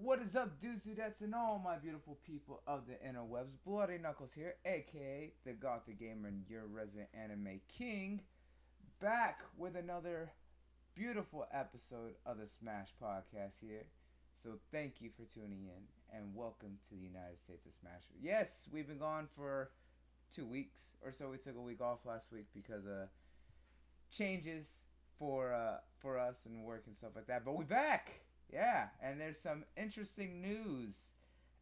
What is up, dudes, dudettes, and all my beautiful people of the interwebs? Bloody Knuckles here, aka the Gothic Gamer and your resident anime king, back with another beautiful episode of the Smash Podcast here. So thank you for tuning in, and welcome to the United States of Smash. Yes, we've been gone for 2 weeks or so. We took a week off last week because of changes for us and work and stuff like that. But we back, yeah. And there's some interesting news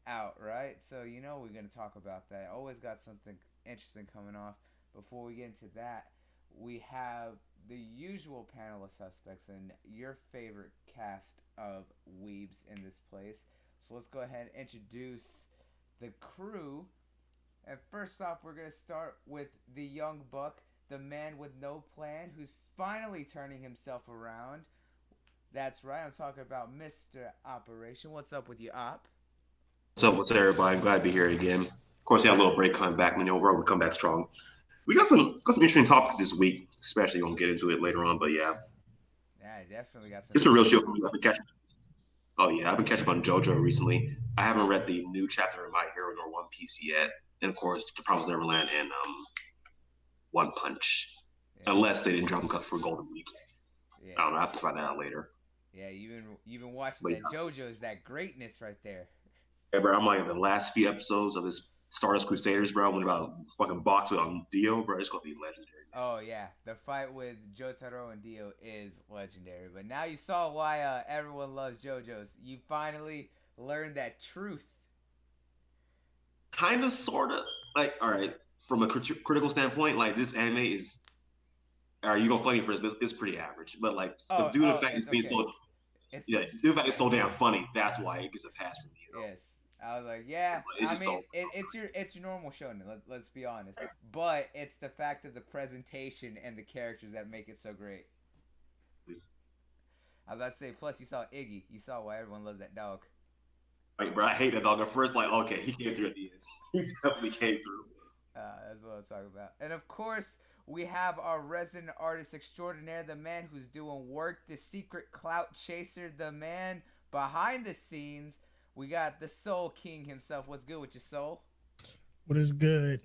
out, right? So we're gonna talk about that. Always got something interesting coming off. Before we get into that, we have the usual panel of suspects and your favorite cast of weebs in this place. So let's go ahead and introduce the crew. And first off, we're going to start with the young buck, the man with no plan, who's finally turning himself around. That's right, I'm talking about Mr. Operation. What's up with you, Op? What's up, everybody? I'm glad to be here again. Of course, we had a little break coming back. We're come back strong. We got some interesting topics this week, especially gonna get into it later on. But yeah, Yeah, I definitely got some it's a real interesting show for me. topics. I've been catching up on JoJo recently. I haven't read the new chapter of My Hero nor One Piece yet, and of course, The Promised Neverland and One Punch, Yeah, unless they didn't drop them for Golden Week. I yeah, don't know. I have to find that out later. yeah. You've been watching But that yeah, JoJo's, that greatness right there. yeah, bro, I'm like in the last few episodes of this Stardust Crusaders, bro. When about fucking box with Dio, bro, it's gonna be legendary. Oh yeah, the fight with Jotaro and Dio is legendary. But now you saw why everyone loves JoJo's. You finally learned that truth. Kind of, sort of. Like, all right, from a critical standpoint, like this anime is, all right, you go funny first, but it's pretty average. But like, Oh, due to the oh, fact it's it's being okay. so, It's yeah, due to the fact it's so damn funny, that's why it gets a pass from me. Yes. I was like, yeah. But it's I just mean, so. it's your normal shonen. Let's be honest. But it's the fact of the presentation and the characters that make it so great. I was about to say. Plus, you saw Iggy. You saw why everyone loves that dog. Like, bro, I hate that dog at first. Like, okay, he came through at the end. He definitely came through. That's what I'm talking about. And of course, we have our resident artist extraordinaire, the man who's doing work, the secret clout chaser, the man behind the scenes. We got the Soul King himself. What's good with your soul? What is good?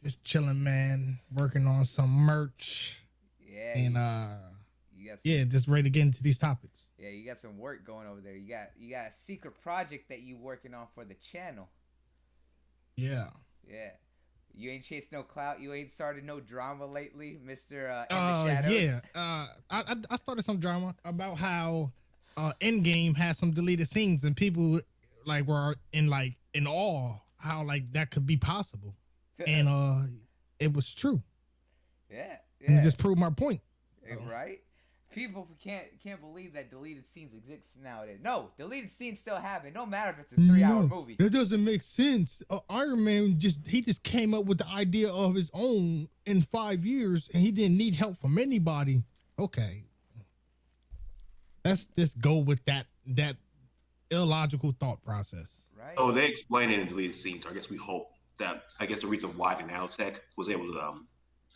Just chilling, man. Working on some merch Yeah, and you got some. yeah, just ready to get into these topics. Yeah, you got some work going over there. You got a secret project that you working on for the channel. Yeah. Yeah. You ain't chased no clout. You ain't started no drama lately, Mister in the Shadows. Yeah. I started some drama about how Endgame has some deleted scenes and people like were in awe how like that could be possible. And it was true. Yeah, And it yeah, just proved my point. right. People can't believe that deleted scenes exist nowadays. No, deleted scenes still happen. No matter if it's a 3 hour No, movie. that doesn't make sense. Iron Man just came up with the idea of his own in 5 years, and he didn't need help from anybody. Okay, let's just go with that illogical thought process. Right. So they explain it in deleted scenes. So I guess we hope that, I guess the reason why the nanotech was able to,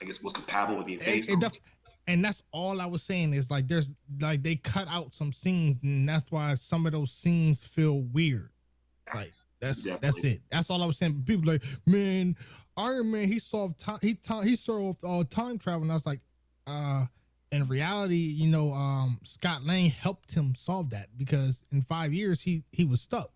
I guess, was compatible with the It, Infinity it Stones. def- and that's all I was saying is like there's like they cut out some scenes, and that's why some of those scenes feel weird. Like that's Definitely. it. That's all I was saying. People like, man, Iron Man, he solved time. He solved time travel. And I was like, uh, in reality, Scott Lang helped him solve that because in 5 years he was stuck.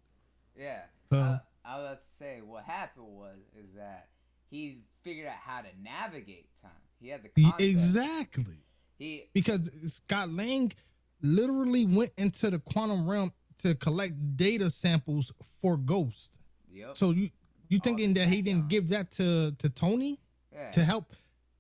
Yeah. So I was about to say what happened was is that he figured out how to navigate time. He had the concept. exactly He because Scott Lang literally went into the quantum realm to collect data samples for Ghost. Yep. So you All the thinking that he didn't tachyons. give that to Tony Yeah. to help?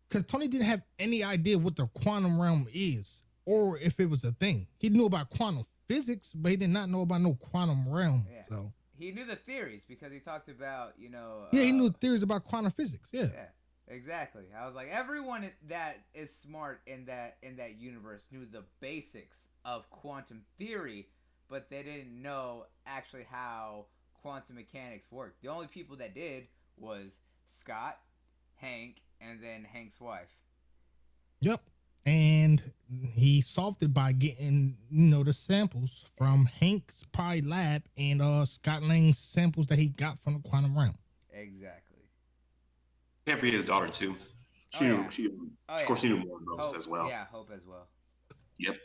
Because Tony didn't have any idea what the quantum realm is or if it was a thing. He knew about quantum physics, but he did not know about no quantum realm. Yeah. So He knew the theories because he talked about, yeah, he knew theories about quantum physics. Yeah. yeah, exactly. I was like, everyone that is smart in that universe knew the basics of quantum theory, but they didn't know actually how quantum mechanics worked. The only people that did was Scott, Hank, and then Hank's wife. Yep. And he solved it by getting the samples from Hank's Pie Lab and Scott Lang's samples that he got from the quantum realm. Exactly. Can't forget his daughter too. Oh yeah. She Oh of yeah. course she knew more than most Hope. as well. Yeah, Hope as well. Yep.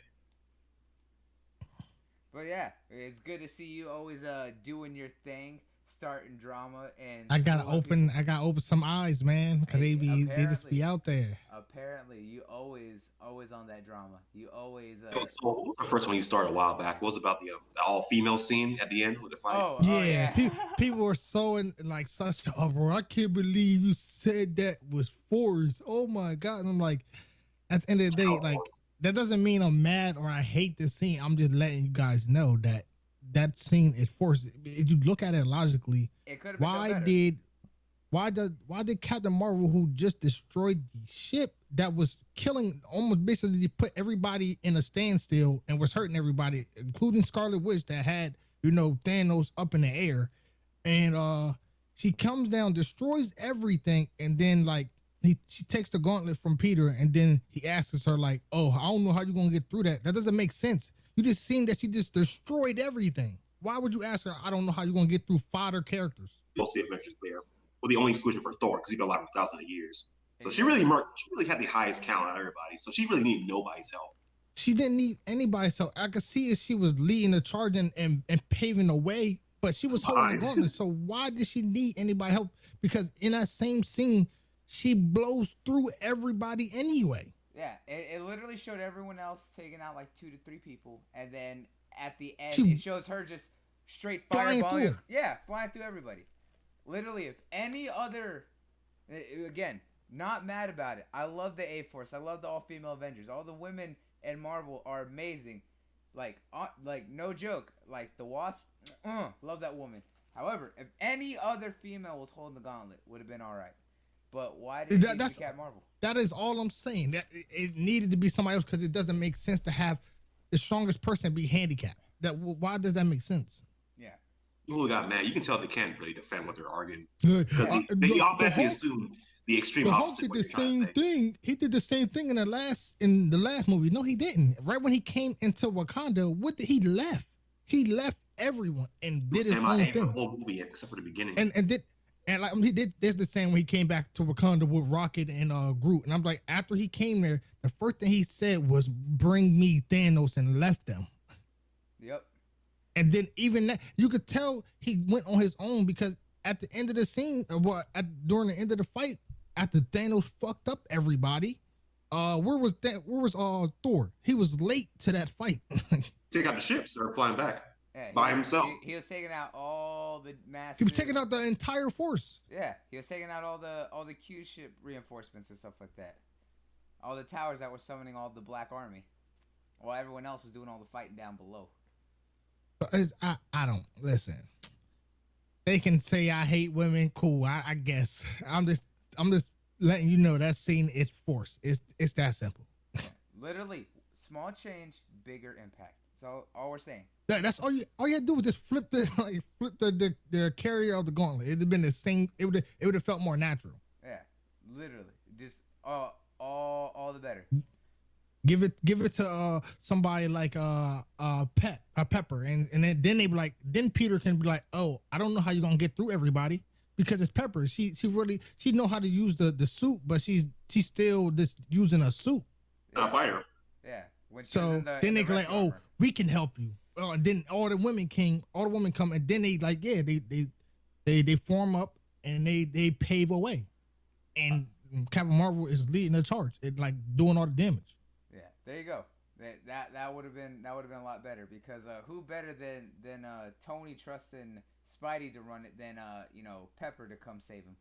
But yeah, it's good to see you always doing your thing, starting drama and I gotta schooling open. people. I gotta open some eyes, man, because they just be Apparently, out there. apparently, you always on that drama. You always So what was the first one you started a while back? What was about the all female scene at the end with the fight? oh Yeah, yeah. people were so in like such a uproar. I can't believe you said that was forced. Oh my god! And I'm like, at the end of the day, like that doesn't mean I'm mad or I hate the scene. I'm just letting you guys know that that scene is forced. If you look at it logically, It could have been done why better. did why did Captain Marvel, who just destroyed the ship that was killing, almost basically put everybody in a standstill and was hurting everybody, including Scarlet Witch that had Thanos up in the air, and she comes down, destroys everything, and then like she takes the gauntlet from Peter, and then he asks her like, "Oh, I don't know how you're gonna get through that. That doesn't make sense. You just seen that she just destroyed everything. Why would you ask her? I don't know how you're gonna get through fodder characters." You'll see Avengers there. Well, the only exclusion for Thor because he's been alive for thousands of years. So Exactly. she really had the highest count out of everybody. So she really needed nobody's help. She didn't need anybody's help. I could see if she was leading the charge and paving the way, but she was holding the gauntlet. So why did she need anybody's help? Because in that same scene, she blows through everybody anyway. Yeah, it literally showed everyone else taking out like 2 to 3 people, and then at the end, it shows her just straight fireballing. Yeah, flying through everybody. Literally, if any other, again, not mad about it. I love the A Force. I love the all-female Avengers. All the women in Marvel are amazing. Like no joke. Like the Wasp, love that woman. However, if any other female was holding the gauntlet, would have been all right. But why did it be Captain Marvel? That is all I'm saying. That it needed to be somebody else because it doesn't make sense to have the strongest person be handicapped. Why does that make sense? Yeah. People got mad. You can tell they can't really defend what they're arguing. They automatically assume the extreme opposite. Hulk did the same thing. He did the same thing in the last movie. No, he didn't. Right when he came into Wakanda, what did he left? He left everyone and did his own thing. The whole movie except for the beginning. And like he did, there's the same when he came back to Wakanda with Rocket and Groot. And I'm like, after he came there, the first thing he said was, "Bring me Thanos," and left them. Yep. And then even that, you could tell he went on his own because at the end of the scene, during the end of the fight, after Thanos fucked up everybody, where was Thor? He was late to that fight. Take out the ships that are flying back. Yeah, by himself. He was taking out all the massive. He was taking out the entire force. Yeah, he was taking out all the Q ship reinforcements and stuff like that. All the towers that were summoning all the Black Army, while everyone else was doing all the fighting down below. I don't listen. They can say I hate women. Cool. I guess I'm just letting you know that scene is forced. It's that simple. Yeah, literally, small change, bigger impact. That's all we're saying. That's all you had to do was just flip the carrier of the gauntlet. It'd have been the same. It would have felt more natural. Yeah, literally, just all the better. Give it to somebody like Pepper, and then they be like, then Peter can be like, oh, I don't know how you're gonna get through everybody because it's Pepper. She know how to use the suit, but she's still just using a suit. Not a fighter. Yeah. So then they go like, oh, we can help you. And then all the women come, and then they like, yeah, they form up and they pave a way, and Captain Marvel is leading the charge, it like doing all the damage. Yeah, there you go. That would have been a lot better because who better than Tony trusting Spidey to run it than Pepper to come save him.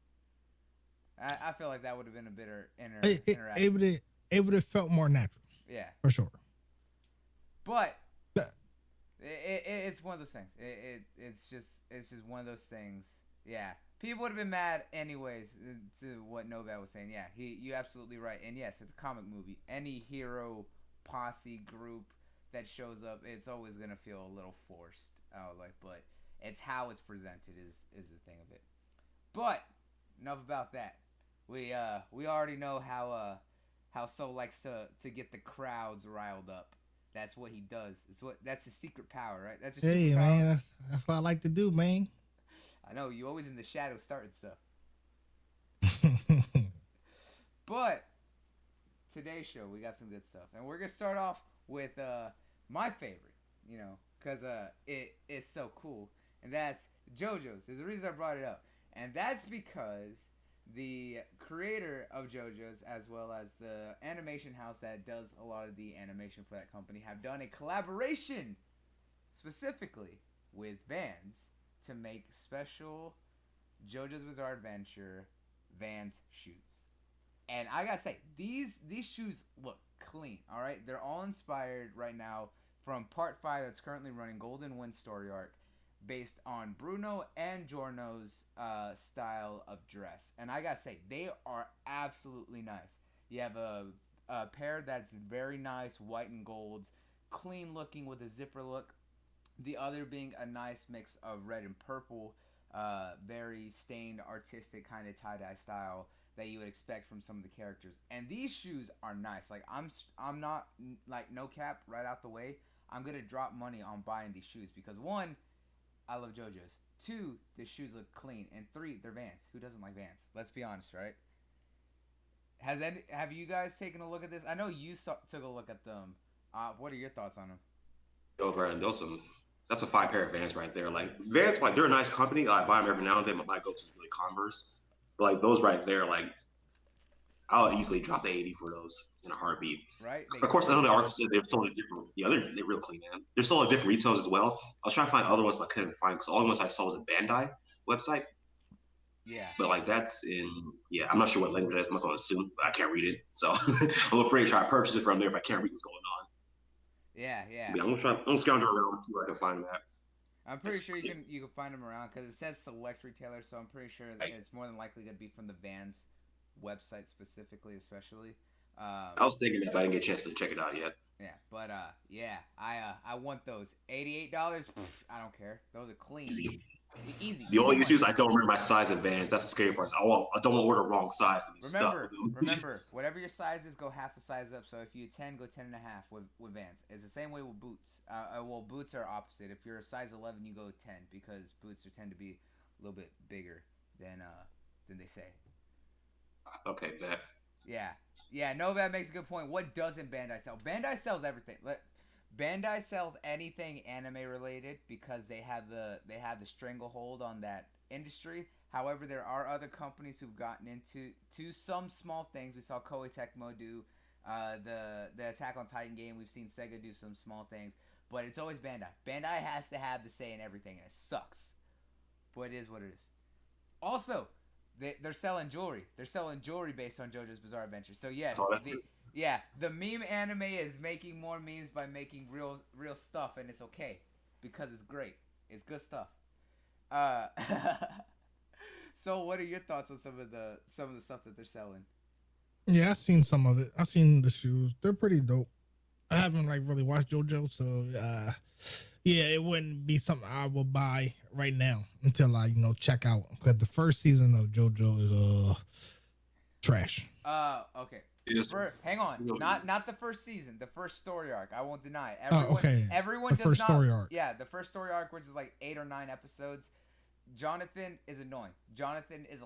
I feel like that would have been a better interaction. It would have felt more natural. Yeah, for sure. But it's one of those things. It's just one of those things. Yeah, people would have been mad anyways to what Novak was saying. Yeah, you're absolutely right. And yes, it's a comic movie. Any hero posse group that shows up, it's always gonna feel a little forced. But it's how it's presented is the thing of it. But enough about that. We already know how how Soul likes to get the crowds riled up. That's what he does. That's his secret power, right? That's his Hey superpower. man, that's what I like to do, man. I know you always in the shadows starting stuff. But today's show we got some good stuff, and we're gonna start off with my favorite, because it's so cool, and that's JoJo's. There's a reason I brought it up, and that's because the creator of JoJo's, as well as the animation house that does a lot of the animation for that company, have done a collaboration specifically with Vans to make special JoJo's Bizarre Adventure Vans shoes. And I gotta say, these shoes look clean. All right, they're all inspired right now from Part 5 that's currently running, Golden Wind story arc, based on Bruno and Giorno's style of dress. And I gotta say, they are absolutely nice. You have a pair that's very nice, white and gold, clean looking with a zipper look. The other being a nice mix of red and purple, very stained, artistic kind of tie-dye style that you would expect from some of the characters. And these shoes are nice. Like I'm not, like, no cap, right out the way, I'm gonna drop money on buying these shoes because one, I love JoJo's. Two, the shoes look clean, and three, they're Vans. Who doesn't like Vans? Let's be honest, right? Have you guys taken a look at this? I know you took a look at them. What are your thoughts on them? Over and those some. That's a 5 pair of Vans right there. Like Vans, like they're a nice company. I buy them every now and then. My go-to is really Converse. But like those right there, like I'll easily drop the 80 for those in a heartbeat. Right? Of course, I know the article said they're sold at different. Yeah, they're real clean, man. They're sold at different retails as well. I was trying to find other ones, but I couldn't find because all the ones I saw was a Bandai website. Yeah. But like that's in, yeah, I'm not sure what language that is. I'm not going to assume, but I can't read it, so I'm afraid to try to purchase it from there if I can't read what's going on. Yeah. Yeah, I'm gonna scoundrel around and see where I can find that. I'm pretty sure you can find them around because it says select retailers, so I'm pretty sure it's more than likely going to be from the Vans website specifically, especially. I was thinking that, but I didn't get a chance to check it out yet. Yeah, but yeah, I want those. $88. I don't care. Those are clean. Easy. The only issue is I don't remember my size in Vans. That's the scary part. I don't want to order the wrong size to be stuck with them. Remember, whatever your size is, go half a size up. So if you 10, go 10 and a half with Vans. It's the same way with boots. Well, boots are opposite. If you're a size 11, you go 10 because boots tend to be a little bit bigger than they say. Okay, bet. Yeah. Novak makes a good point. What doesn't Bandai sell? Bandai sells everything. Bandai sells anything anime related because they have the stranglehold on that industry. However, there are other companies who've gotten into some small things. We saw Koei Tecmo do the Attack on Titan game. We've seen Sega do some small things, but it's always Bandai. Bandai has to have the say in everything, and it sucks. But it is what it is. Also, they're selling jewelry. They're selling jewelry based on JoJo's Bizarre Adventure. So yes, the meme anime is making more memes by making real stuff, and it's okay because it's great. It's good stuff. So what are your thoughts on some of the stuff that they're selling? Yeah, I've seen some of it. I've seen the shoes. They're pretty dope. I haven't really watched JoJo, so yeah, it wouldn't be something I will buy right now until I check out, because the first season of JoJo is trash. Okay. Hang on, not the first season, the first story arc. I won't deny it. Everyone the first story arc. Yeah, the first story arc, which is like 8 or 9 episodes. Jonathan is annoying. Jonathan is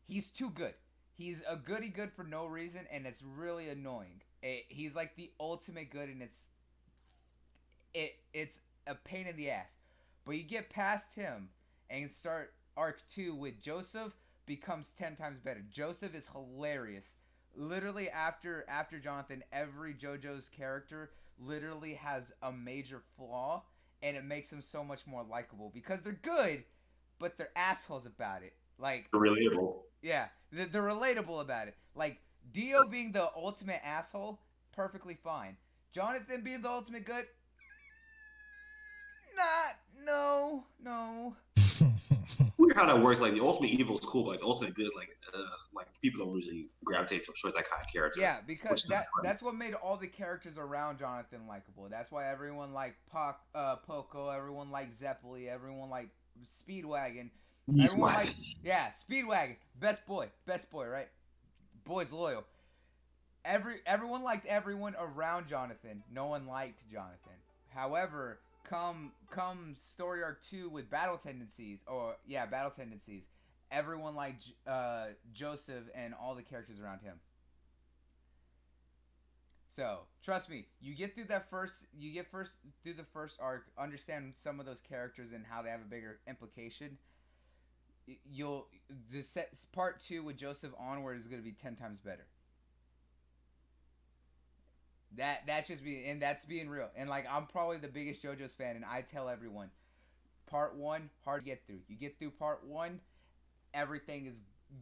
he's too good. He's a goody good for no reason, and it's really annoying. He's like the ultimate good, and it's a pain in the ass. But you get past him and start arc 2 with Joseph, becomes 10 times better. Joseph is hilarious. Literally after Jonathan, every JoJo's character literally has a major flaw, and it makes them so much more likable because they're good, but they're assholes about it. Like, relatable. Yeah, they're relatable about it. Like Dio being the ultimate asshole, perfectly fine. Jonathan being the ultimate good, no. Weird how that works. Like the ultimate evil is cool, but like the ultimate good is like people don't usually gravitate towards that kind of character. Yeah, because that's what made all the characters around Jonathan likable. That's why everyone liked Poco, everyone liked Zeppeli, everyone liked Speedwagon. Everyone liked Speedwagon, best boy, right? Boy's loyal. everyone liked everyone around Jonathan. No one liked Jonathan. However, come story arc 2 with battle tendencies, everyone liked Joseph and all the characters around him. So trust me, you get through the first arc, understand some of those characters and how they have a bigger implication. Part 2 with Joseph onward is going to be 10 times better. That's just me, and that's being real. And like, I'm probably the biggest JoJo's fan, and I tell everyone, part 1 hard to get through. You get through part 1, everything is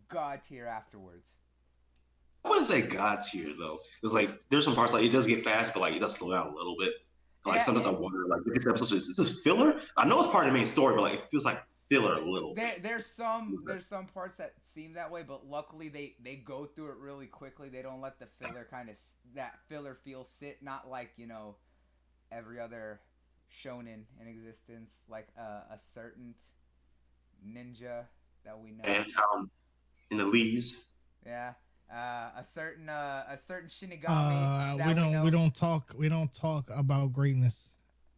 god tier afterwards. I wouldn't say god tier though. It's like there's some parts like it does get fast, but like it does slow down a little bit. Like sometimes I wonder, like this episode is this filler? I know it's part of the main story, but like it feels like filler a little. There's some parts that seem that way, but luckily they go through it really quickly. They don't let the filler that filler feel sit. Not like, you know, every other shonen in existence, like a certain ninja that we know. And in the leaves. Yeah. A certain Shinigami. We don't talk about greatness.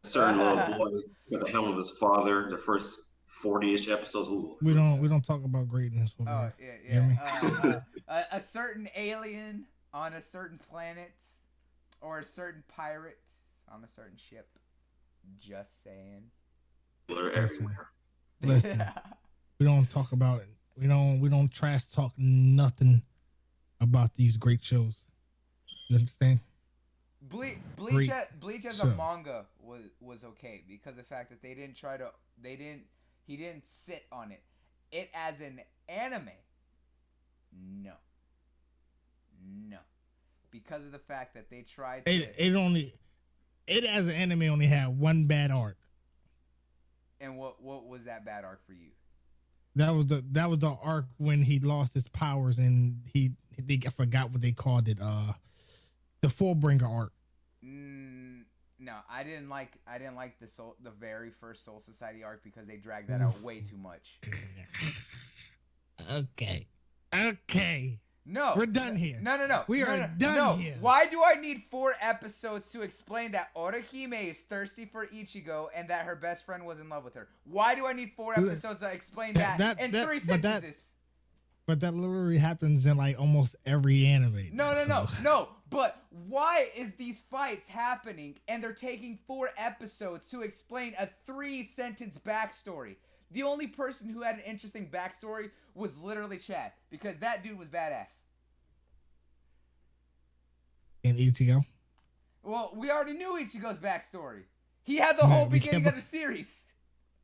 A certain little boy got the helm of his father. The first 40-ish episodes. Ooh. We don't talk about greatness. A certain alien on a certain planet, or a certain pirate on a certain ship. Just saying. Listen. We don't talk about it. We don't trash talk nothing about these great shows. You understand? Bleach as a manga was okay because the fact that he didn't sit on it. It as an anime, no, because of the fact that they tried. It as an anime only had one bad arc. And what was that bad arc for you? That was the arc when he lost his powers and I forgot what they called it. The Fullbringer arc. No, I didn't like the very first Soul Society arc because they dragged that out way too much. Okay. No, we're done here. No. We are done here. Why do I need 4 episodes to explain that Orihime is thirsty for Ichigo and that her best friend was in love with her? Why do I need 4 episodes to explain that in 3 sentences? But that literally happens in like almost every anime. No. But why is these fights happening and they're taking 4 episodes to explain a 3-sentence backstory? The only person who had an interesting backstory was literally Chad, because that dude was badass. And Ichigo? Well, we already knew Ichigo's backstory. He had the whole beginning of the series.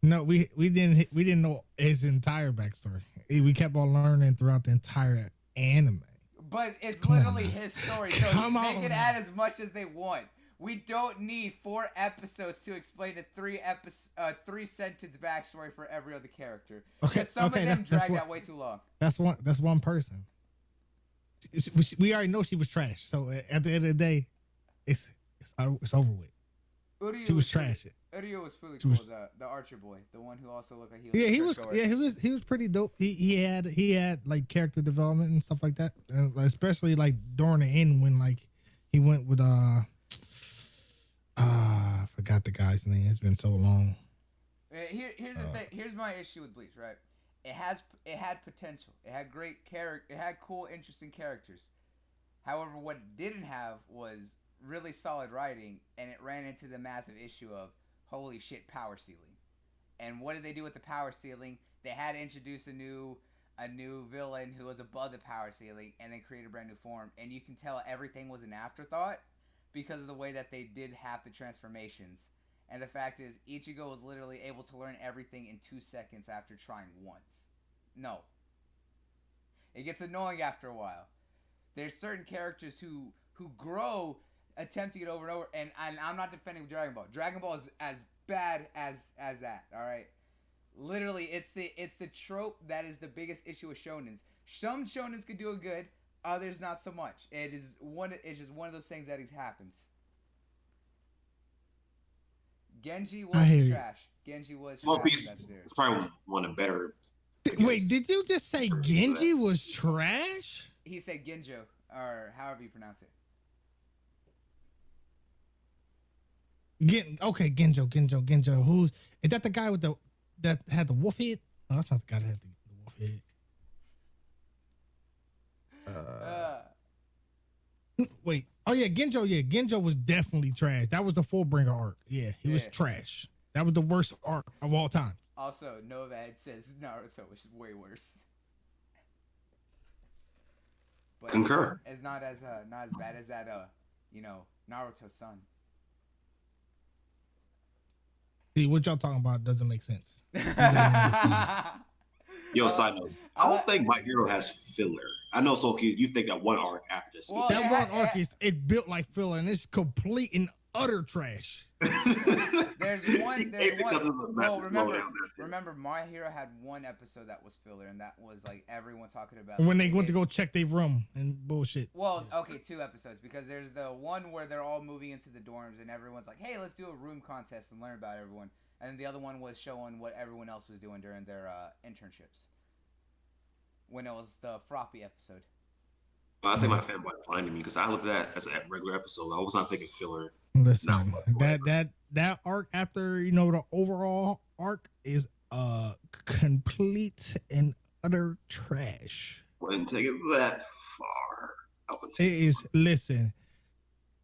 No, we didn't know his entire backstory. We kept on learning throughout the entire anime. But it's literally his story, so they can add as much as they want. We don't need 4 episodes to explain a 3-sentence backstory for every other character. Because some of them dragged out way too long. That's one person. We already know she was trash. So at the end of the day, it's over with. Uryu she was trash. Uryu was pretty cool. The archer boy, the one who also looked like he was pretty dope. He had like character development and stuff like that, especially like during the end when like he went with I forgot the guy's name. It's been so long. Here's the thing. Here's my issue with Bleach. Right? It had potential. It had great character. It had cool, interesting characters. However, what it didn't have was really solid writing, and it ran into the massive issue of holy shit, power ceiling. And what did they do with the power ceiling? They had to introduce a new villain who was above the power ceiling, and then create a brand new form. And you can tell everything was an afterthought because of the way that they did half the transformations. And the fact is, Ichigo was literally able to learn everything in 2 seconds after trying once. No. It gets annoying after a while. There's certain characters who grow attempting it over and over, and I'm not defending Dragon Ball. Dragon Ball is as bad as that, alright? Literally, it's the trope that is the biggest issue with shonens. Some shonens could do it good, others not so much. It's just one of those things that happens. Genji was trash. Genji was trash. It's probably one of the better. Wait, did you just say Genji was trash? He said Genjo, or however you pronounce it. Genjo. Who's is that? The guy with that had the wolf head? No, that's not the guy that had the wolf head. Wait. Oh yeah, Genjo. Yeah, Genjo was definitely trash. That was the Fullbringer arc. Yeah, he was trash. That was the worst arc of all time. Also, Novad says Naruto was way worse. But Concur. It's not as bad as that Naruto Sun. See, what y'all talking about doesn't make sense. Yo, side note. I don't think My Hero has filler. I know, so you think that one arc after this. Well, that one arc is built like filler, and it's complete and utter trash. There's one. Well, remember, My Hero had one episode that was filler, and that was like everyone talking about when they went to go check their room and bullshit. Well, okay, 2 episodes, because there's the one where they're all moving into the dorms, and everyone's like, "Hey, let's do a room contest and learn about everyone." And the other one was showing what everyone else was doing during their internships. When it was the Froppy episode. Well, I think my fanboy blinded me because I looked at that as a regular episode. I was not thinking filler. Listen, that arc after the overall arc is complete and utter trash. Wouldn't take it that far. It is. Listen,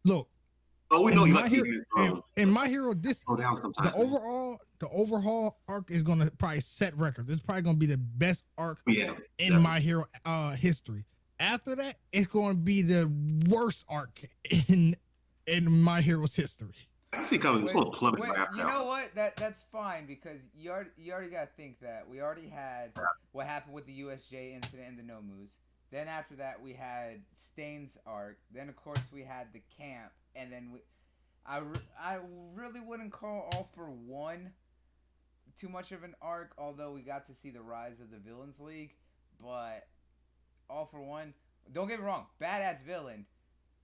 look. Oh, we know you like in My Hero, the overall arc is gonna probably set records. It's probably gonna be the best arc in My Hero history. After that, it's gonna be the worst arc in My Hero's history. I see coming. It's gonna plummet right after. You know what? That's fine, because you already gotta think that we already had what happened with the USJ incident and the Nomus. Then after that, we had Stain's arc. Then, of course, we had the camp. And then I really wouldn't call All for One too much of an arc, although we got to see the rise of the Villains League. But All for One, don't get me wrong, badass villain.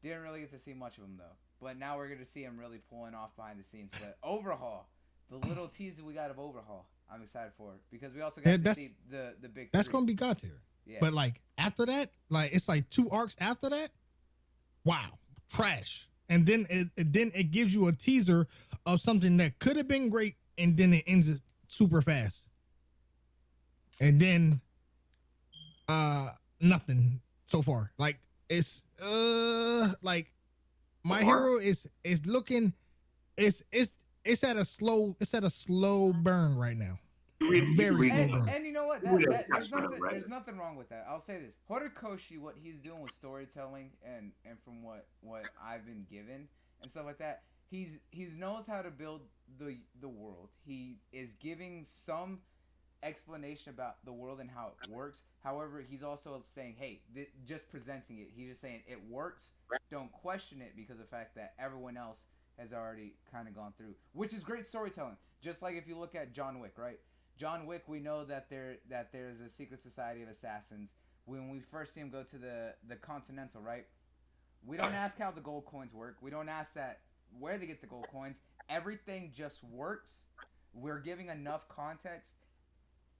Didn't really get to see much of him, though. But now we're going to see him really pulling off behind the scenes. But Overhaul, the little teaser we got of Overhaul, I'm excited for it. Because we also got to see the big That's going to be God tier. Yeah. But, like, after that, like, it's like 2 arcs after that. Wow. Trash. And then it gives you a teaser of something that could have been great, and then it ends it super fast. And then nothing so far. Like, it's like My Hero is looking it's at a slow burn right now. Very slow burn. And you know what? There's nothing wrong with that. I'll say this. Horikoshi, what he's doing with storytelling and from what I've been given and stuff like that, he's knows how to build the world. He is giving some explanation about the world and how it works. However, he's also saying, hey, just presenting it. He's just saying it works. Don't question it, because of the fact that everyone else has already kind of gone through, which is great storytelling. Just like if you look at John Wick, right? John Wick, we know that there's a secret society of assassins. When we first see him go to the Continental, right? We don't ask how the gold coins work. We don't ask that where they get the gold coins. Everything just works. We're giving enough context,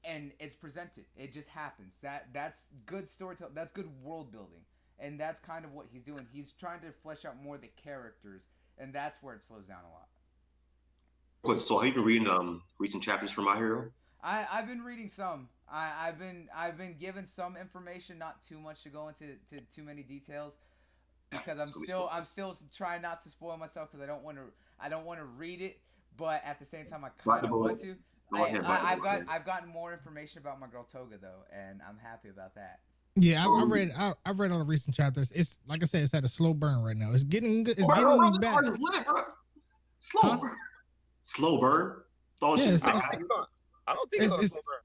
and it's presented. It just happens. That's good storytelling. That's good world building, and that's kind of what he's doing. He's trying to flesh out more the characters, and that's where it slows down a lot. Wait, so have you been reading recent chapters from My Hero? I've been reading some. I've been given some information, not too much to go into too many details, because I'm still trying not to spoil myself, because I don't want to read it, but at the same time I kind of want to. I've gotten more information about my girl Toga, though, and I'm happy about that. Yeah, I've read all the recent chapters. It's like I said, it's at a slow burn right now. It's getting good. It's getting back. Slow burn. Slow burn. I don't think it's a slow burn.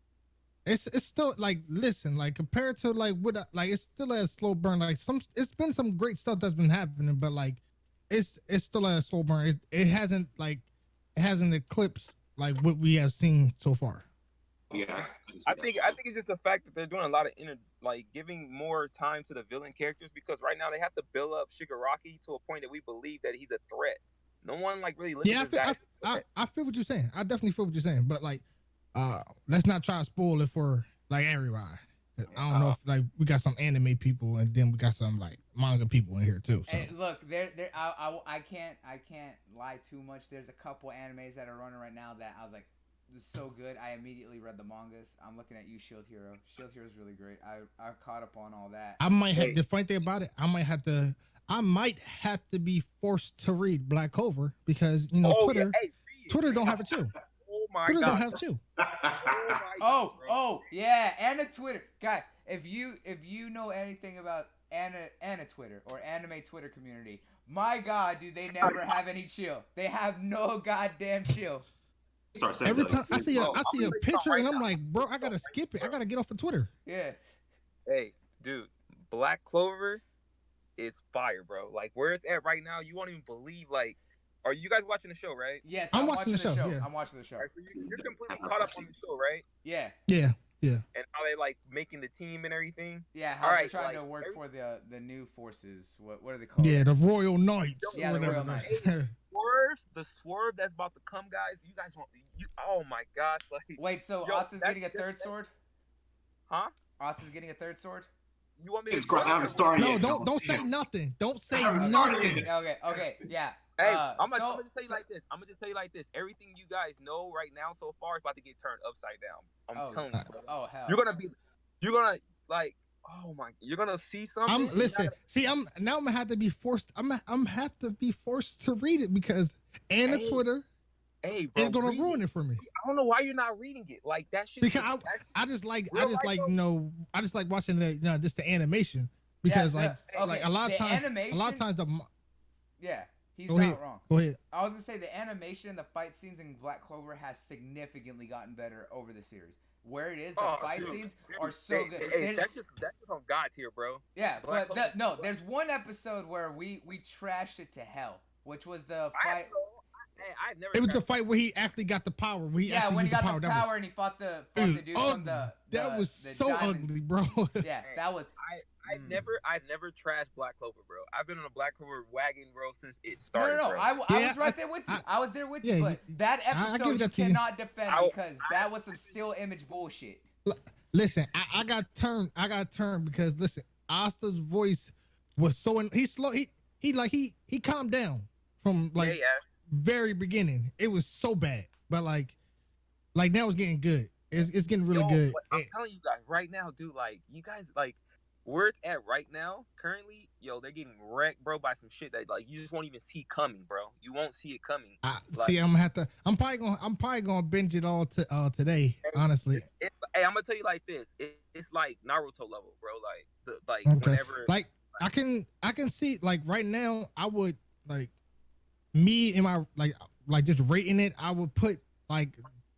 It's still like, listen, like compared to like what it's still at a slow burn. Like it's been some great stuff that's been happening, but like it's still at a slow burn. It hasn't eclipsed like what we have seen so far. Yeah, I think it's just the fact that they're doing a lot of giving more time to the villain characters, because right now they have to build up Shigaraki to a point that we believe that he's a threat. No one really looks at that. I feel what you're saying. I definitely feel what you're saying, but like let's not try to spoil it for like everybody. I don't know if like we got some anime people and then we got some like manga people in here too. So Hey, look, I can't lie too much. There's a couple animes that are running right now that I was like, it was so good. I immediately read the mangas. I'm looking at you, Shield Hero. Shield Hero is really great. I caught up on all that. I might have the funny thing about it. I might have to be forced to read Black Clover because Twitter. Yeah. Hey, Twitter don't have a chill. Oh my Twitter god. don't have chill. Oh yeah, Anna Twitter guy. If you know anything about Anna Twitter or anime Twitter community, my god, do they never have any chill? They have no goddamn chill. Every time I see a picture and I'm like, bro, I gotta skip it. I gotta get off of Twitter. Yeah. Hey, dude, Black Clover is fire, bro. Like where it's at right now, you won't even believe. Like, are you guys watching the show, right? Yes, I'm watching the show. Yeah. I'm watching the show. Right, so you're completely caught up on the show, right? Yeah. Yeah. And how they like making the team and everything. Yeah, how they're trying to work for the new forces. What are they called? Yeah, the Royal Knights. Yeah, the Royal Knights. The swerve that's about to come, guys. You guys want oh my gosh, like wait, so Austin's getting a third sword? Huh? Austin's getting a third sword? You want me to I haven't started No, yet. don't say nothing. Don't say haven't nothing. started yet. Okay, yeah. Hey, I'm gonna just tell you like this. I'm gonna just tell you like this. Everything you guys know right now so far is about to get turned upside down. I'm telling you, bro. Oh hell. You're gonna like, oh my, you're gonna see something. I'm gonna have to be forced. I'm have to be forced to read it because Twitter bro, is gonna ruin it for me. I don't know why you're not reading it. Like that shit. Because I just like watching just the animation because a lot of times yeah. He's not wrong. Go ahead. I was gonna say the animation and the fight scenes in Black Clover has significantly gotten better over the series. Where it is, the fight scenes are so good. Hey, that's just on God tier, bro. Yeah, but there's one episode where we trashed it to hell, which was the fight. It was the fight where he actually got the power. When he got the power and he fought the dude from the that was so ugly, bro. Yeah, that was. I've never trashed Black Clover, bro. I've been on a Black Clover wagon, bro, since it started. No, I was right there with you. I was there with you, but that episode you cannot defend because that was some still image bullshit. Listen, I got turned because listen, Asta's voice was so he's slow. He calmed down from very beginning. It was so bad, but like now it's getting good. It's getting really good. I'm telling you guys right now, dude. Like you guys like. Where it's at right now, currently, they're getting wrecked, bro, by some shit that like you just won't even see coming, bro. You won't see it coming. I'm probably gonna binge it all today, honestly. Hey, I'm gonna tell you like this. It's like Naruto level, bro. Whenever. Like I can see like right now, I would like me and my like just rating it. I would put like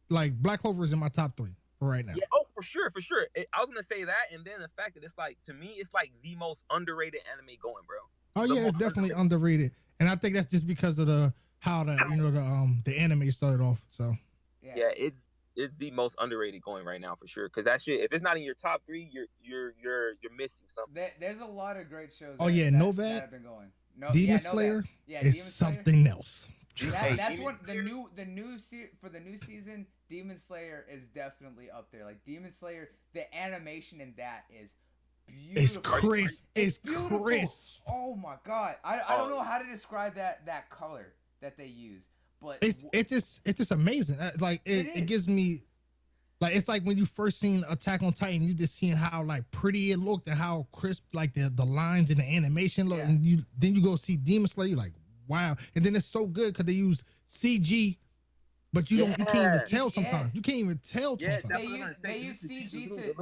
Black Clover is in my top 3 for right now. Yeah, for sure. I was gonna say that, and then the fact that it's like to me, it's like the most underrated anime going, bro. Oh yeah, it's definitely underrated, and I think that's just because of how the anime started off. So yeah, it's the most underrated going right now for sure. Because that shit, if it's not in your top 3, you're missing something. There's a lot of great shows. Novad that have been going. Demon Slayer is something else. That's one the new for the new season. Demon Slayer is definitely up there. Like Demon Slayer, the animation in that is beautiful. It's crisp. It's crisp. Oh my god, I don't know how to describe that color that they use, but it's just amazing. Like it gives me like it's like when you first seen Attack on Titan, you just seeing how like pretty it looked and how crisp like the lines and the animation look, and then you go see Demon Slayer, you're like wow, and then it's so good because they use CG. But you can't even tell sometimes. You can't even tell sometimes. They use CG to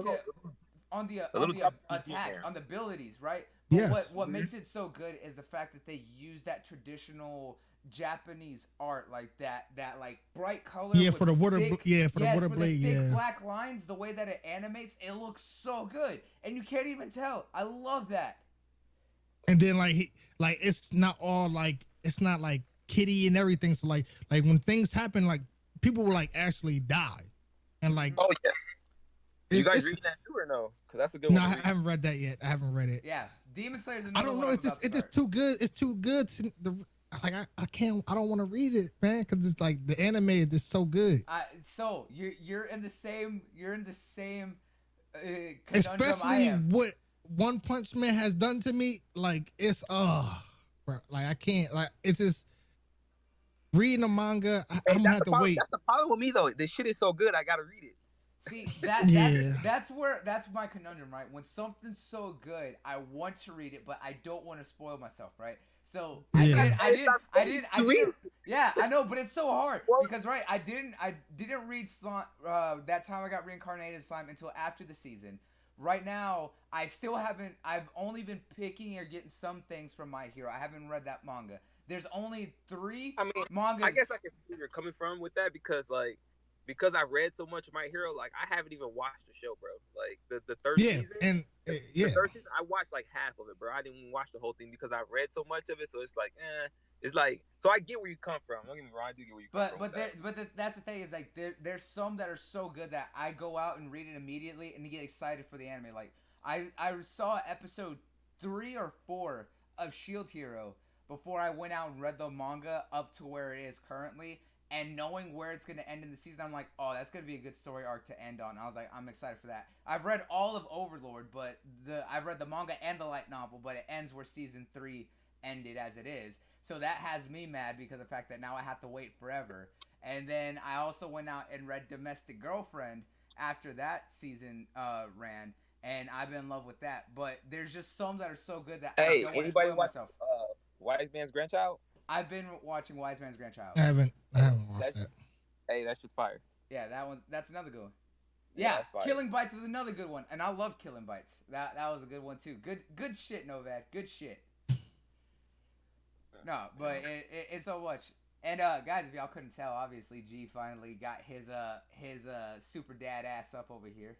on the attacks, on the abilities, right? But yes. What makes it so good is the fact that they use that traditional Japanese art, like that like bright color. Yeah, for the water. The water blade. The thick black lines, the way that it animates, it looks so good, and you can't even tell. I love that. And then it's not all like it's not like kitty and everything. So like when things happen, like people will like actually die, and like you guys reading that too or no? Because that's a good one. No, I haven't read that yet. I haven't read it. Yeah, Demon Slayer's I don't know. It's just too good. It's too good to I can't. I don't want to read it, man, because it's like the anime is just so good. So you're in the same conundrum I Especially am. what One Punch Man has done to me. Like it's bro, like I can't, like it's just reading the manga. Hey, I'm gonna have to wait. That's the problem with me though. This shit is so good. I gotta read it. See Yeah. that's my conundrum, right? When something's so good, I want to read it, but I don't want to spoil myself, right? So Yeah. I didn't. Yeah, I know, but it's so hard Well- because right, I didn't read slime. That time I got reincarnated slime until after the season. Right now, I still haven't. I've only been picking or getting some things from My Hero. I haven't read that manga. There's only 3 I mean, mangas. I guess I can see where you're coming from with that because I read so much of My Hero, like I haven't even watched the show, bro. Like the third Yeah, season. and The yeah, third season, I watched like half of it, bro. I didn't even watch the whole thing because I read so much of it. So it's like, it's like. So I get where you come from. Don't get me wrong, I do get where you come from. That's the thing is like there's some that are so good that I go out and read it immediately and get excited for the anime. Like I saw episode 3 or 4 of Shield Hero before I went out and read the manga up to where it is currently. And knowing where it's going to end in the season, I'm like, oh, that's going to be a good story arc to end on. I was like, I'm excited for that. I've read all of Overlord, but I've read the manga and the light novel, but it ends where season 3 ended as it is. So that has me mad because of the fact that now I have to wait forever. And then I also went out and read Domestic Girlfriend after that season ran, and I've been in love with that. But there's just some that are so good that I don't want to spoil myself. Wise Man's Grandchild? I've been watching Wise Man's Grandchild. I haven't watched that. Hey, that's just fire. Yeah, that's another good one. Yeah, Killing Bites is another good one, and I love Killing Bites. That was a good one too. Good shit, Novad. Good shit. No, but it's so much. And guys, if y'all couldn't tell, obviously G finally got his super dad ass up over here.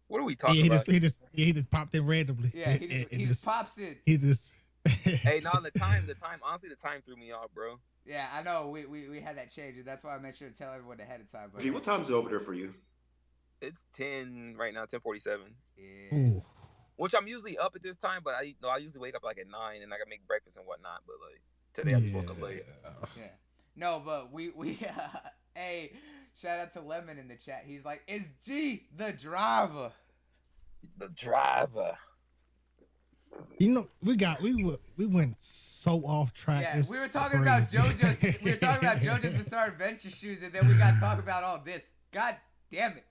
What are we talking about? He just popped in randomly. Yeah, he just pops in. He just. Hey, no, the time, honestly, the time threw me off, bro. Yeah, I know. We had that change, and that's why I made sure to tell everyone ahead of time. But Gee, what time is it over there for you? It's 10 right now, 10:47. Yeah. Ooh. Which I'm usually up at this time, but I usually wake up like at 9 and I gotta make breakfast and whatnot. But like today, I just woke up late. Yeah. No, but we hey, shout out to Lemon in the chat. He's like, "Is G the driver?" The driver. You know, we went so off track. Yeah, It's we were talking crazy. about JoJo's. We were talking about JoJo's Bizarre Adventure shoes, and then we got to talk about all this. God damn it!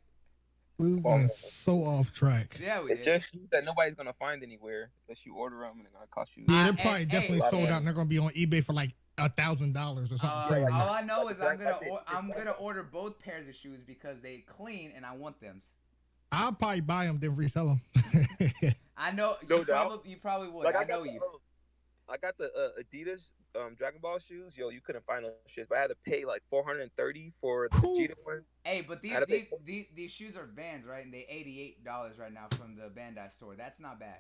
We went so off track. Yeah, we It's did. just shoes that nobody's gonna find anywhere unless you order them and they're gonna cost you. Yeah, they're probably Hey, definitely hey, sold hey. out. And they're gonna be on eBay for like $1,000 or something crazy. All I know is I'm gonna order both pairs of shoes because they clean and I want them. I'll probably buy them then resell them. I know No you doubt. probably would. Like I know you. I got the Adidas Dragon Ball shoes. Yo, you couldn't find those shits, but I had to pay like $430 for the Cool. Vegeta ones. Hey, but I had to pay- these shoes are Vans, right? And they $88 right now from the Bandai store. That's not bad.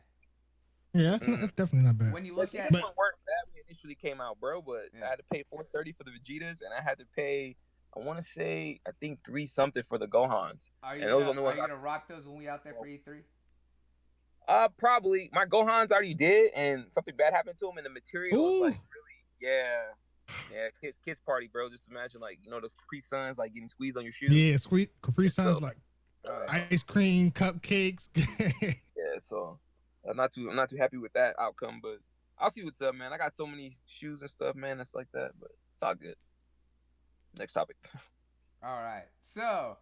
Yeah, that's definitely not bad. When you But look at these ones weren't bad when they initially came out, bro. But Yeah. I had to pay $430 for the Vegetas, and I had to pay, I want to say, I think 3 something for the Gohans. are you and those gonna, are the ones gonna rock those when we out there for E3? Probably my Gohans already did, and something bad happened to them, and the material is like really, kids party, bro. Just imagine like those Capri Suns like getting squeezed on your shoes. Yeah, sweet Capri Suns like Right. ice cream, cupcakes. Yeah, so I'm not too happy with that outcome, but I'll see what's up, man. I got so many shoes and stuff, man. That's like that, but it's all good. Next topic. All right. So,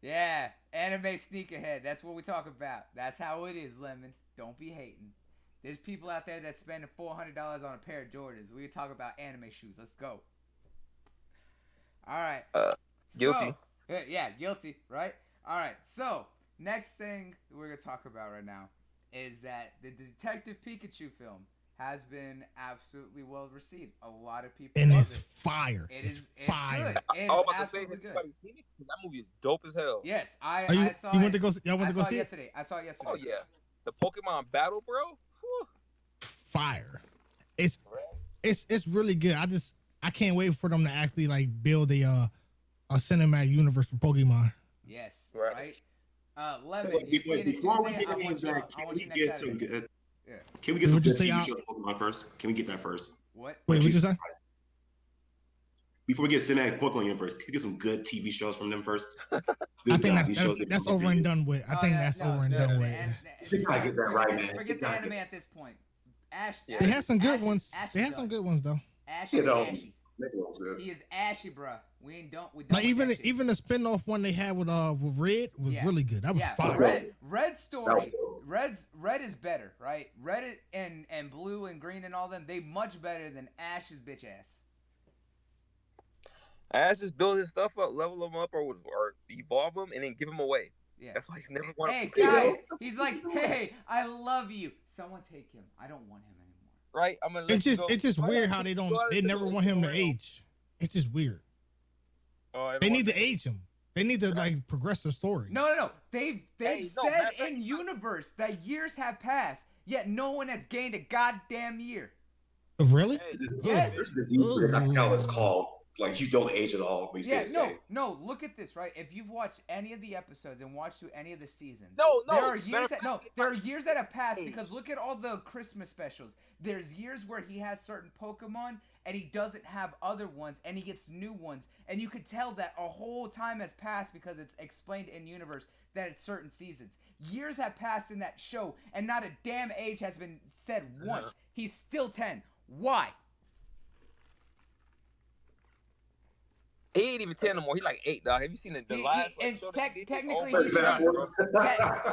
yeah, anime sneakerhead. That's what we talk about. That's how it is, Lemon. Don't be hating. There's people out there that spending $400 on a pair of Jordans. We talk about anime shoes. Let's go. All right. Guilty. So, yeah, guilty, right? All right. So, next thing we're going to talk about right now is that the Detective Pikachu film has been absolutely well received. A lot of people And love it's it. fire. It's fire. good. It's I was about to say, absolutely has good. anybody seen it? That movie is dope as hell. Yes, Are you, I saw you it. went to go? Y'all went I to go saw it see it? yesterday. I saw it yesterday. Oh yeah, the Pokemon battle, bro. Whew. Fire. It's really good. I can't wait for them to actually like build a cinematic universe for Pokemon. Yes, Right. right? Lemon, you seen it Before we Tuesday? get I want into you, that, I can want we you get next some Saturday. good? Yeah. Can we get some Would you good say TV shows Pokemon first? Can we get that first? What? Wait, what'd you say? before we get cinematic Pokemon universe, could we get some good TV shows from them first? I Good think God, these shows that's over and done with. I think that's over and done with. They gotta get that right, man. Forget the anime at this point. They had some good Ash, ones. Ash They had some good ones though. Ash You is know, ashy. He is ashy, bruh. We don't. Like even the spinoff one they had with Red was really good. That was fire. Red's story. Red is better, right? Red and blue and green and all them. They much better than Ash's bitch ass. Ash just build his stuff up, level them up, or evolve them, and then give them away. Yeah. That's why he's never wanted. Hey guys, he's like, hey, I love you. Someone take him. I don't want him anymore. Right? I'm gonna. It's just weird how they never want him to age. It's just weird. They need to age him. They need to like progress the story. No. They've said in universe that years have passed, yet no one has gained a goddamn year. Really? Yes. There's this universe, I forgot what it's called. Like you don't age at all. But you no. Look at this, right? If you've watched any of the episodes and watched through any of the seasons, there are years that have passed because look at all the Christmas specials. There's years where he has certain Pokemon and he doesn't have other ones, and he gets new ones, and you could tell that a whole time has passed because it's explained in universe that it's certain seasons. Years have passed in that show, and not a damn age has been said once. He's still 10. Why? He ain't even 10 no more. He like 8, dog. Have you seen the last? Technically, he should be.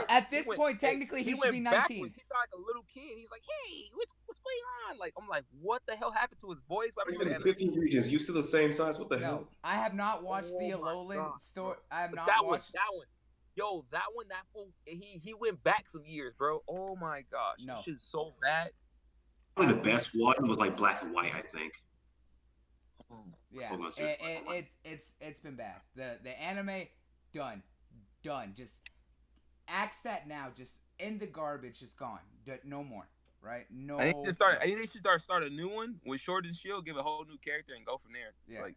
At this point, technically, he should be 19. He's like a little kid. He's like, hey, what's going on? Like, I'm like, what the hell happened to his voice? Even in 15 regions, you still the same size? What the hell? I have not watched the Alolan story. I have not watched that one. Yo, that fool, he went back some years, bro. Oh my gosh, no, shit's so bad. Probably the best one was like Black and White, I think. Yeah, it's been bad. The anime done. Just axe that now. Just in the garbage. Just gone. No more. Right? No. I think they should start a new one with Sword and Shield. Give a whole new character and go from there. Yeah. Like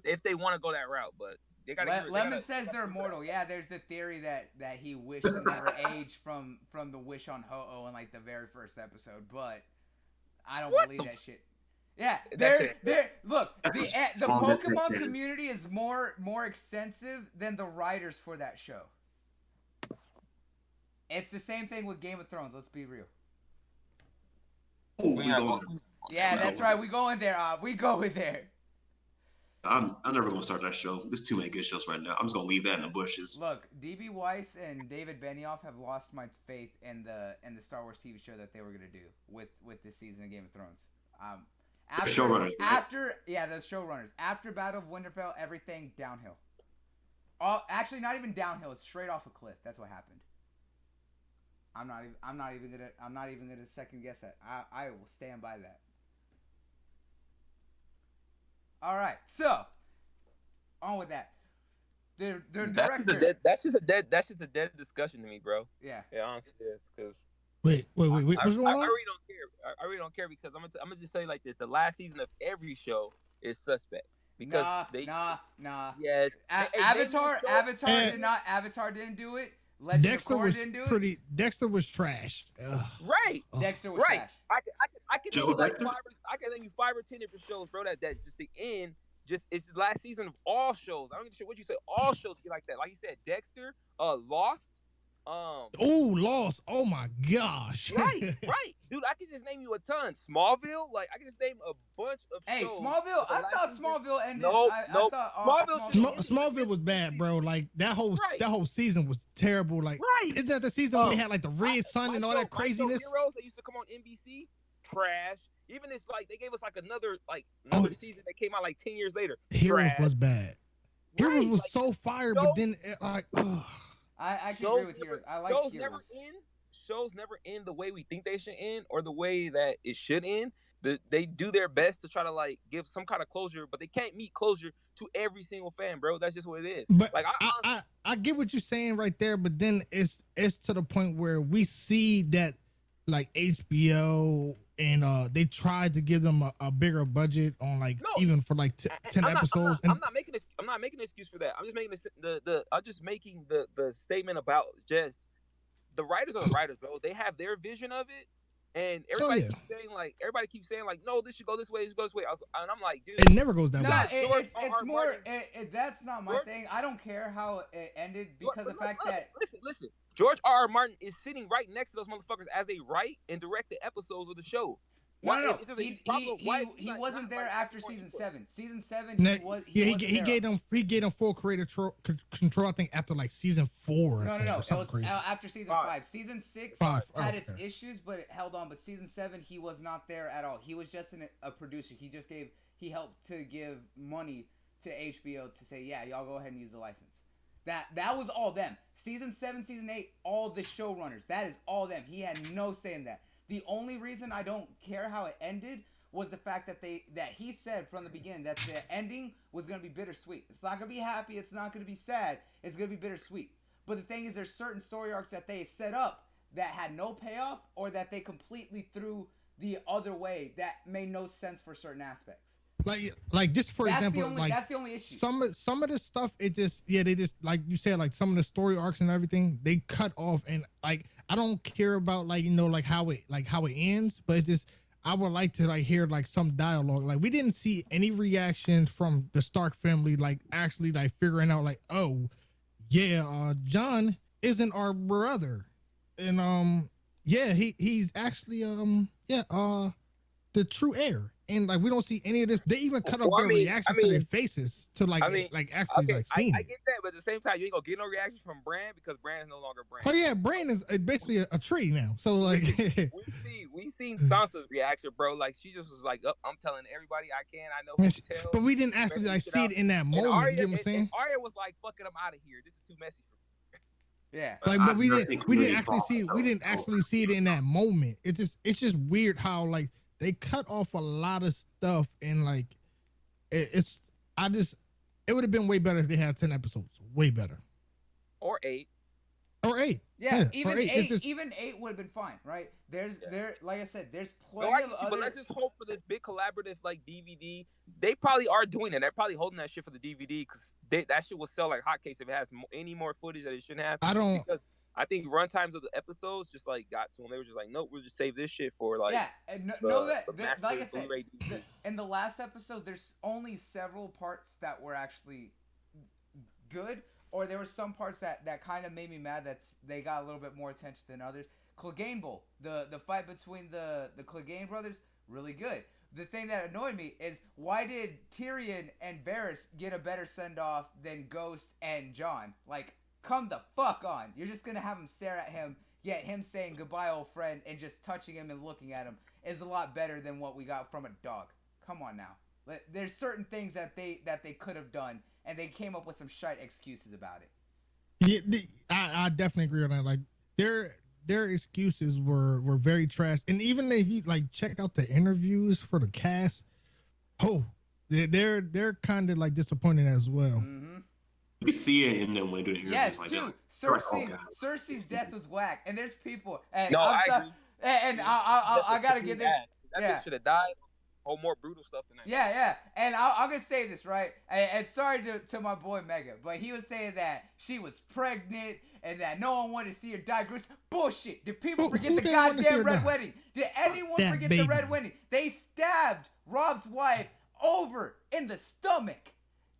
if they want to go that route, but they got. Lemon says they're immortal. Yeah, there's the theory that he wished to never age from the wish on Ho-Oh in like the very first episode, but I don't believe that shit. Yeah, look, the Pokemon community is more extensive than the writers for that show. It's the same thing with Game of Thrones. Let's be real. Ooh, yeah, that's right. We going there. We going there. I'm never gonna start that show. There's too many good shows right now. I'm just gonna leave that in the bushes. Look, DB Weiss and David Benioff have lost my faith in the Star Wars TV show that they were gonna do with this season of Game of Thrones. The showrunners. The showrunners. After Battle of Winterfell, everything downhill. Actually, not even downhill. It's straight off a cliff. That's what happened. I'm not even gonna second guess that. I will stand by that. All right, so on with that. Their director. That's just a dead discussion to me, bro. Yeah. Yeah, honestly, it is because. Wait. What's going on? I really don't care. I really don't care because I'm gonna just say like this: the last season of every show is suspect because nah. Yes. Avatar didn't do it. Legend Dexter of Korra was didn't do it. Dexter was trash. Right. Dexter was trash. I can name like 5 or 10 different shows, bro. That just the end. It's the last season of all shows. I don't give a shit what you say. All shows be like that. Like you said, Dexter, Lost. Lost. Oh my gosh. Right. Dude, I could just name you a ton. Smallville, like I can just name a bunch of shows. Hey, Smallville, I thought Smallville ended. No. Smallville was bad, bro. Like that whole season was terrible. Like isn't that the season when they had like the red sun and all that craziness? Heroes that used to come on NBC, trash. Even it's like they gave us like another season that came out like 10 years later. Heroes was bad. Heroes was like, so fire, but then like I can agree with Heroes. I like Heroes. Shows never end the way we think they should end or the way that it should end. They do their best to try to like give some kind of closure, but they can't meet closure to every single fan, bro. That's just what it is. But like I get what you're saying right there, but then it's to the point where we see that like HBO and they tried to give them a bigger budget on like even for like 10 episodes. I'm not making an excuse for that. I'm just making the statement about just the writers are the writers, bro. They have their vision of it, And everybody keeps saying like, no, this should go this way, this should go this way. And I'm like, dude, It never goes that No, way. it's more. That's not my thing. I don't care how it ended because the fact that listen, George R. Martin is sitting right next to those motherfuckers as they write and direct the episodes of the show. No. He wasn't there after season 7. Season 7, he gave them full creator control. I think after like season 4. No. It was after season 5. Season 6 had its issues, but it held on. But season 7, he was not there at all. He was just a producer. He helped to give money to HBO to say, yeah, y'all go ahead and use the license. That was all them. Season 7, season 8, all the showrunners. That is all them. He had no say in that. The only reason I don't care how it ended was the fact that he said from the beginning that the ending was going to be bittersweet. It's not going to be happy. It's not going to be sad. It's going to be bittersweet. But the thing is, there's certain story arcs that they set up that had no payoff or that they completely threw the other way that made no sense for certain aspects. Like just for example, that's the only issue. Some of the stuff, they just like you said, like some of the story arcs and everything, they cut off. And like I don't care about like how it ends, but it's just I would like to like hear like some dialogue. Like we didn't see any reaction from the Stark family, like actually like figuring out like, oh yeah, John isn't our brother, and he's actually the true heir. And like we don't see any of this. They even cut off their reaction to their faces to actually seeing I get that, but at the same time, you ain't gonna get no reaction from Bran because Bran is no longer Bran. Oh yeah, Bran is basically a tree now. So like we seen Sansa's reaction, bro. Like she just was like, oh, I'm telling everybody I know who to tell. But we didn't actually like see it in that moment. Arya, you know what I'm saying? And Arya was like, fuck it, I'm out of here. This is too messy for me. Yeah. Like, but we didn't actually see it in that moment. It's just weird how like they cut off a lot of stuff and like it would have been way better if they had 10 episodes. Way better. Or 8. Yeah, even 8 would have been fine, right? Like I said, there's plenty of other. But let's just hope for this big collaborative like DVD. They probably are doing it. They're probably holding that shit for the DVD because that shit will sell like hotcakes if it has any more footage that it shouldn't have. Because I think run times of the episodes just like got to them. They were just like, nope, we'll just save this shit for like. Yeah, and like I said, in the last episode, there's only several parts that were actually good, or there were some parts that kind of made me mad that they got a little bit more attention than others. Clegane Bowl, the fight between the Clegane brothers, really good. The thing that annoyed me is why did Tyrion and Varys get a better send off than Ghost and Jon? Like, come the fuck on. You're just going to have him stare at him, yet him saying goodbye, old friend, and just touching him and looking at him is a lot better than what we got from a dog. Come on now. There's certain things that they could have done, and they came up with some shite excuses about it. Yeah, I definitely agree on that. Like, their excuses were very trash. And even if you like check out the interviews for the cast, they're kind of like disappointing as well. Mm-hmm. You see it in them when they do interviews. Yes, like too. Cersei's death was whack, and there's people. And no, I agree. And I gotta get this. That should have died. Whole more brutal stuff than that. Yeah. And I'm gonna say this right. And sorry to my boy Mega, but he was saying that she was pregnant and that no one wanted to see her die. Bullshit. Did people forget the goddamn red wedding? Did anyone forget the red wedding? They stabbed Rob's wife over in the stomach,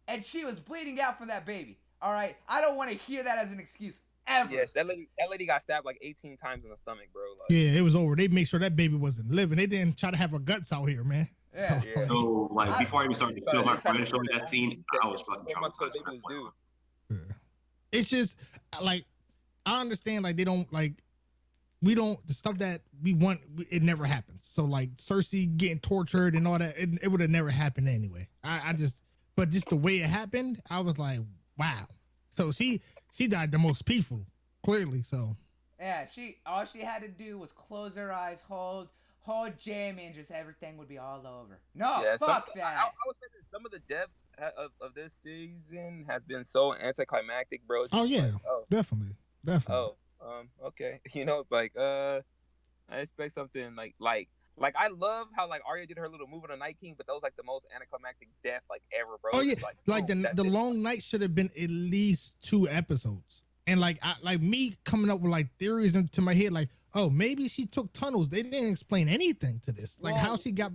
and she was bleeding out from that baby. All right, I don't want to hear that as an excuse ever. Yes, that lady got stabbed like 18 times in the stomach, bro. Like, yeah, it was over. They made sure that baby wasn't living. They didn't try to have her guts out here, man. Yeah. So like before I even started to film, my friend showed me that scene. I was fucking traumatized. It's just like I understand. Like they don't like. We don't the stuff that we want. It never happens. So like Cersei getting tortured and all that, it would have never happened anyway. But just the way it happened, I was like, wow. So she died the most peaceful, clearly. So yeah, all she had to do was close her eyes, hold Jamie, and just everything would be all over. No, yeah, fuck that. I would say that some of the deaths of this season has been so anticlimactic, bro. Definitely. Okay. You know, it's like I expect something like I love how like Arya did her little move on the Night King, but that was like the most anticlimactic death like ever, bro. Oh yeah, like the long night should have been at least 2 episodes. And like me coming up with like theories into my head, like, oh, maybe she took tunnels. They didn't explain anything to this, like how Well, she got.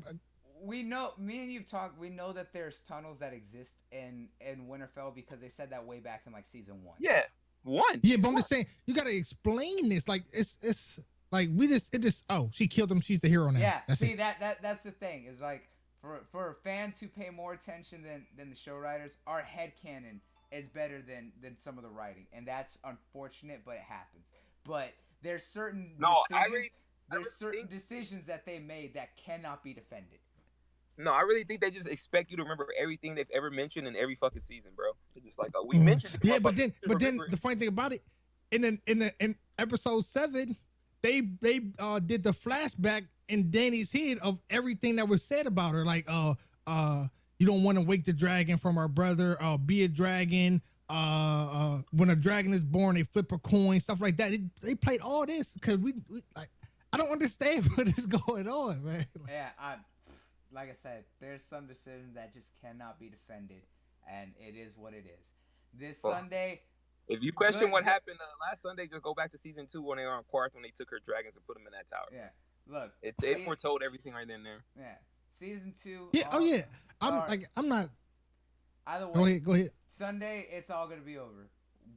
we know, me and you've talked. We know that there's tunnels that exist in Winterfell because they said that way back in like season 1. Yeah, one. Yeah, but I'm just saying you got to explain this. Like it's like it just oh, she killed him. She's the hero now. Yeah, That's see it. that's the thing is like for fans who pay more attention than the show writers, our headcanon is better than some of the writing, and that's unfortunate, but it happens. But there's certain decisions that they made that cannot be defended. No, I really think they just expect you to remember everything they've ever mentioned in every fucking season, bro. They're just like, oh, we mentioned it. Yeah, but then the funny thing about it, in episode 7, they did the flashback in Dany's head of everything that was said about her, like you don't want to wake the dragon from our brother, be a dragon. When a dragon is born, they flip a coin, stuff like that. They played all this because we like. I don't understand what is going on, man. Yeah, like I said, there's some decisions that just cannot be defended, and it is what it is. This Sunday. If you question what happened last Sunday, just go back to season 2 when they were on Quarth when they took her dragons and put them in that tower. Yeah, look, it foretold everything right then there. Yeah, season 2. Yeah. I'm not. Either way, go ahead. Sunday, it's all gonna be over.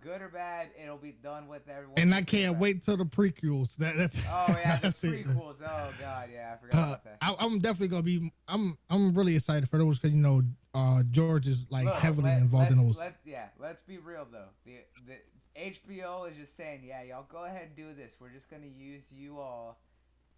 Good or bad, it'll be done with everyone. And I can't wait till the prequels. That's oh yeah, the prequels. Oh god, yeah, I forgot about that. I'm definitely gonna be. I'm really excited for those because George is like heavily involved in those. Let's be real though. The HBO is just saying, yeah, y'all go ahead and do this. We're just gonna use you all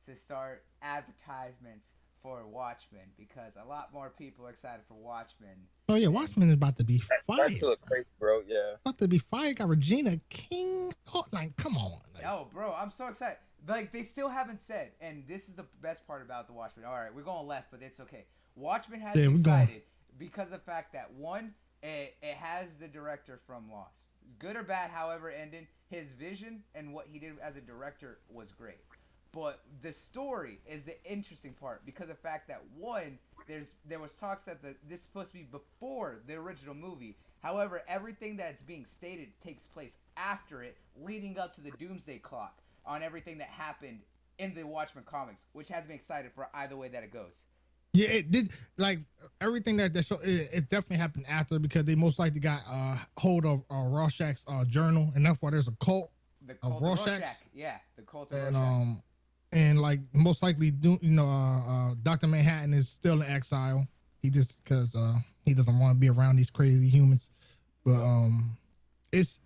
to start advertisements for Watchmen because a lot more people are excited for Watchmen. Oh yeah, Watchmen is about to be fire. That's still crazy, bro. Yeah, about to be fire. Got Regina King. Oh, like come on. Like, oh, bro, I'm so excited. Like they still haven't said, and this is the best part about the Watchmen. All right, we're going left, but it's okay. Watchmen has me excited because of the fact that one, it has the director from Lost. Good or bad, however, ended, his vision and what he did as a director was great. But the story is the interesting part because of the fact that one, there was talks that this is supposed to be before the original movie. However, everything that's being stated takes place after it, leading up to the Doomsday Clock on everything that happened in the Watchmen comics, which has me excited for either way that it goes. Yeah, it did. Like everything that show, it definitely happened after because they most likely got hold of Rorschach's journal, and that's why there's a cult of Rorschach. Yeah, the cult of Rorschach. And and like most likely, Dr. Manhattan is still in exile. He just because he doesn't want to be around these crazy humans. But it's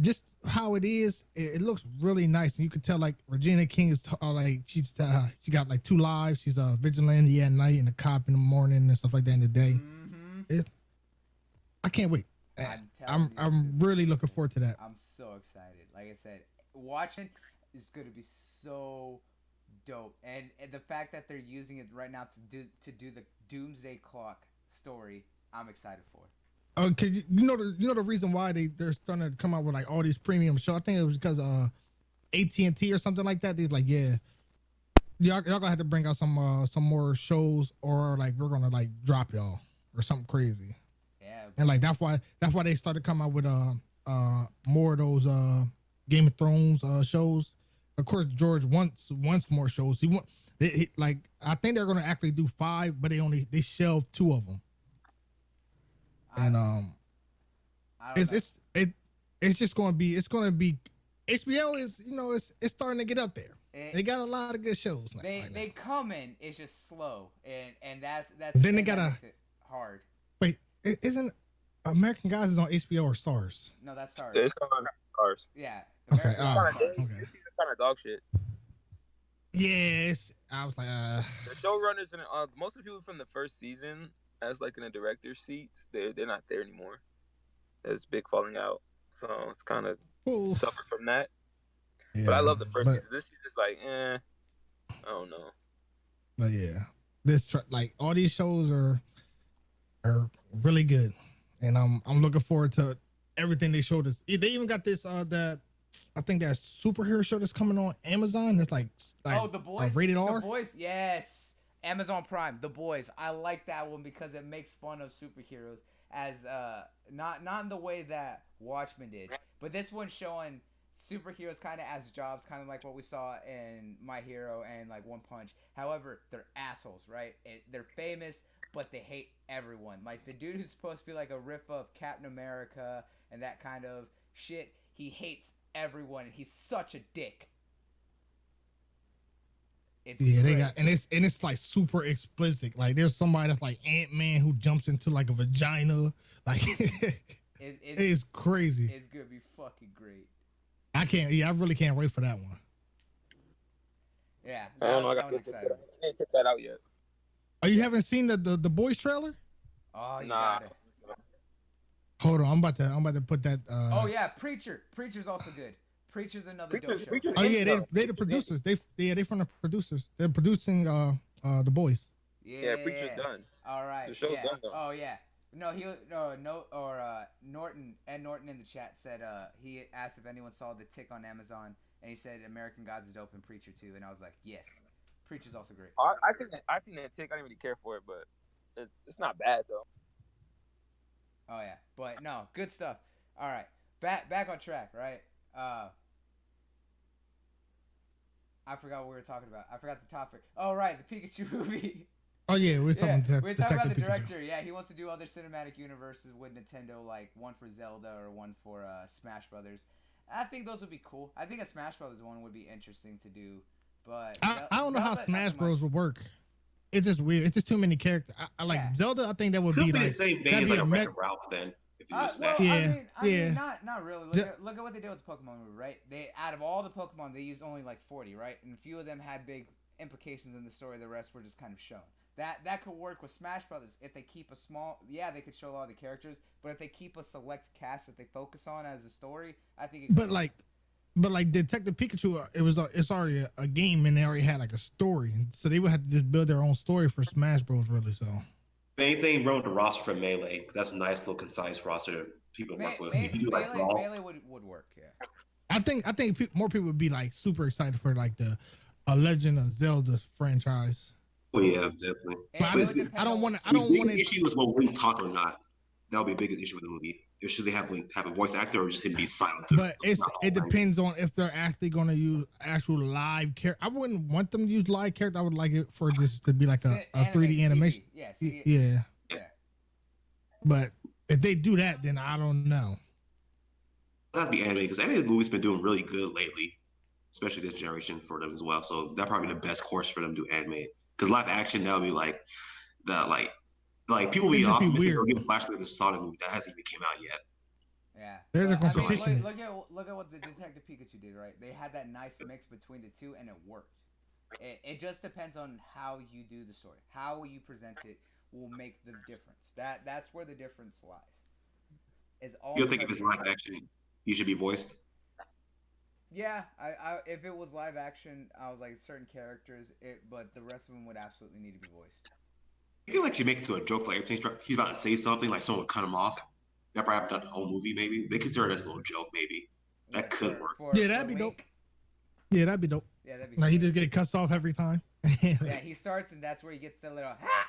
just how it is. It looks really nice, and you can tell like Regina King is like she got like 2 lives. She's a vigilante at night and a cop in the morning and stuff like that in the day. Mm-hmm. I can't wait. I'm really looking forward to that. I'm so excited. Like I said, Watchmen is going to be so dope, and the fact that they're using it right now to do the Doomsday Clock story, I'm excited for. Okay, you know the reason why they're starting to come out with like all these premium shows. I think it was because AT&T or something like that. They're like, yeah, y'all gonna have to bring out some more shows, or like we're gonna like drop y'all or something crazy. Yeah, and like that's why they started coming out with more of those Game of Thrones shows. Of course, George wants more shows. Like I think they're gonna actually do 5, but they shelved 2 of them. And it's just gonna be HBO is it's starting to get up there. They got a lot of good shows now. They come in, it's just slow, and that's then they gotta makes it hard. Wait, isn't American Gods is on HBO or Stars? No, that's Stars. It's on Stars. Yeah. Okay. It's kind of dog shit. Yes, I was like, the showrunners and most of the people from the first season, as like in the director's seats, they're not there anymore. There's big falling out, so it's kind of suffered from that. Yeah, but I love the first season. This season's like, I don't know. But yeah, like all these shows are really good, and I'm looking forward to everything they showed us. They even got this I think that superhero show that's coming on Amazon. That's like The Boys, rated R. The Boys, yes, Amazon Prime. The Boys, I like that one because it makes fun of superheroes as not in the way that Watchmen did, but this one's showing superheroes kind of as jobs, kind of like what we saw in My Hero and like One Punch. However, they're assholes, right? They're famous, but they hate everyone. Like the dude who's supposed to be like a riff of Captain America and that kind of shit, he hates everyone, and he's such a dick. It's Yeah, they great. got, and it's like super explicit. Like there's somebody that's like Ant-Man who jumps into like a vagina. Like it's crazy. It's gonna be fucking great. I really can't wait for that one. Yeah, I don't know. I that got one's to exciting. check that out yet. Oh, you haven't seen the boys trailer? Oh, you Nah. got it. Hold on, I'm about to put that. Oh yeah, Preacher's also good. Preacher's another dope show. Preacher's Oh yeah, dope. they the producers. They from the producers. They're producing the boys. Yeah, Preacher's done. All right. The show's yeah. done, though. Oh yeah. No, Norton in the chat said he asked if anyone saw The Tick on Amazon, and he said American Gods is dope and Preacher too, and I was like, yes, Preacher's also great. I seen that Tick. I didn't really care for it, but it's not bad though. Oh yeah, but no, good stuff. All right, back on track, right? I forgot what we were talking about. I forgot the topic. Oh right, the Pikachu movie. Oh yeah, we're talking we're talking about the Pikachu. director. Yeah, he wants to do other cinematic universes with Nintendo, like one for Zelda or one for Smash Brothers. I think those would be cool. I think a Smash Brothers one would be interesting to do, but I don't know how Zelda, Smash not so Bros much. would work. It's just weird. It's just too many characters. I like Zelda. I think that would Could be be like the same thing that'd as be like a me- Wreck-It Ralph then. If you do Well, Smash. Yeah, I mean, yeah. not really. Look at what they did with the Pokemon movie, right? They out of all the Pokemon, they used only like 40, right? And a few of them had big implications in the story. The rest were just kind of shown. That could work with Smash Brothers if they keep a small. Yeah, they could show a lot of the characters, but if they keep a select cast that they focus on as a story, I think. But like Detective Pikachu, it's already a game, and they already had like a story, so they would have to just build their own story for Smash Bros. Really, so. If anything, run with the roster for Melee. That's a nice little concise roster that people work with. If you do like Brawl, Melee would work. Yeah. I think more people would be like super excited for like the Legend of Zelda franchise. oh yeah, definitely. I don't want The to. biggest issue is will Link talk or not. That'll be the biggest issue with the movie. Or should they have Link have a voice actor or just him be silent? But it depends on if they're actually going to use actual live character. I wouldn't want them to use live character. I would like it for just to be like a 3D animation. Yes. Yeah. But if they do that, then I don't know. That'd be anime because anime movies been doing really good lately, especially this generation for them as well. So that probably the best course for them to do anime. Because live action that'll be like the like people be optimistic they'll get a flashback of the Sonic movie that hasn't even came out yet. Yeah. There's a But, I mean, competition. look at what the Detective Pikachu did, right? They had that nice mix between the two, and it worked. It just depends on how you do the story. How you present it will make the difference. That's where the difference lies. Is all. You think if it's live action, you should be voiced. Yeah, I if it was live action, I was like certain characters, but the rest of them would absolutely need to be voiced. You can actually make it to a joke, like everything he's about to say something, like someone would cut him off. Never happened throughout the whole movie, maybe. They could turn it as a little joke, maybe. That could work. Yeah, that'd be dope. Yeah, that'd be dope. Yeah, that'd be Like cool. he just get cussed off every time. Yeah, he starts, and that's where he gets the little ha!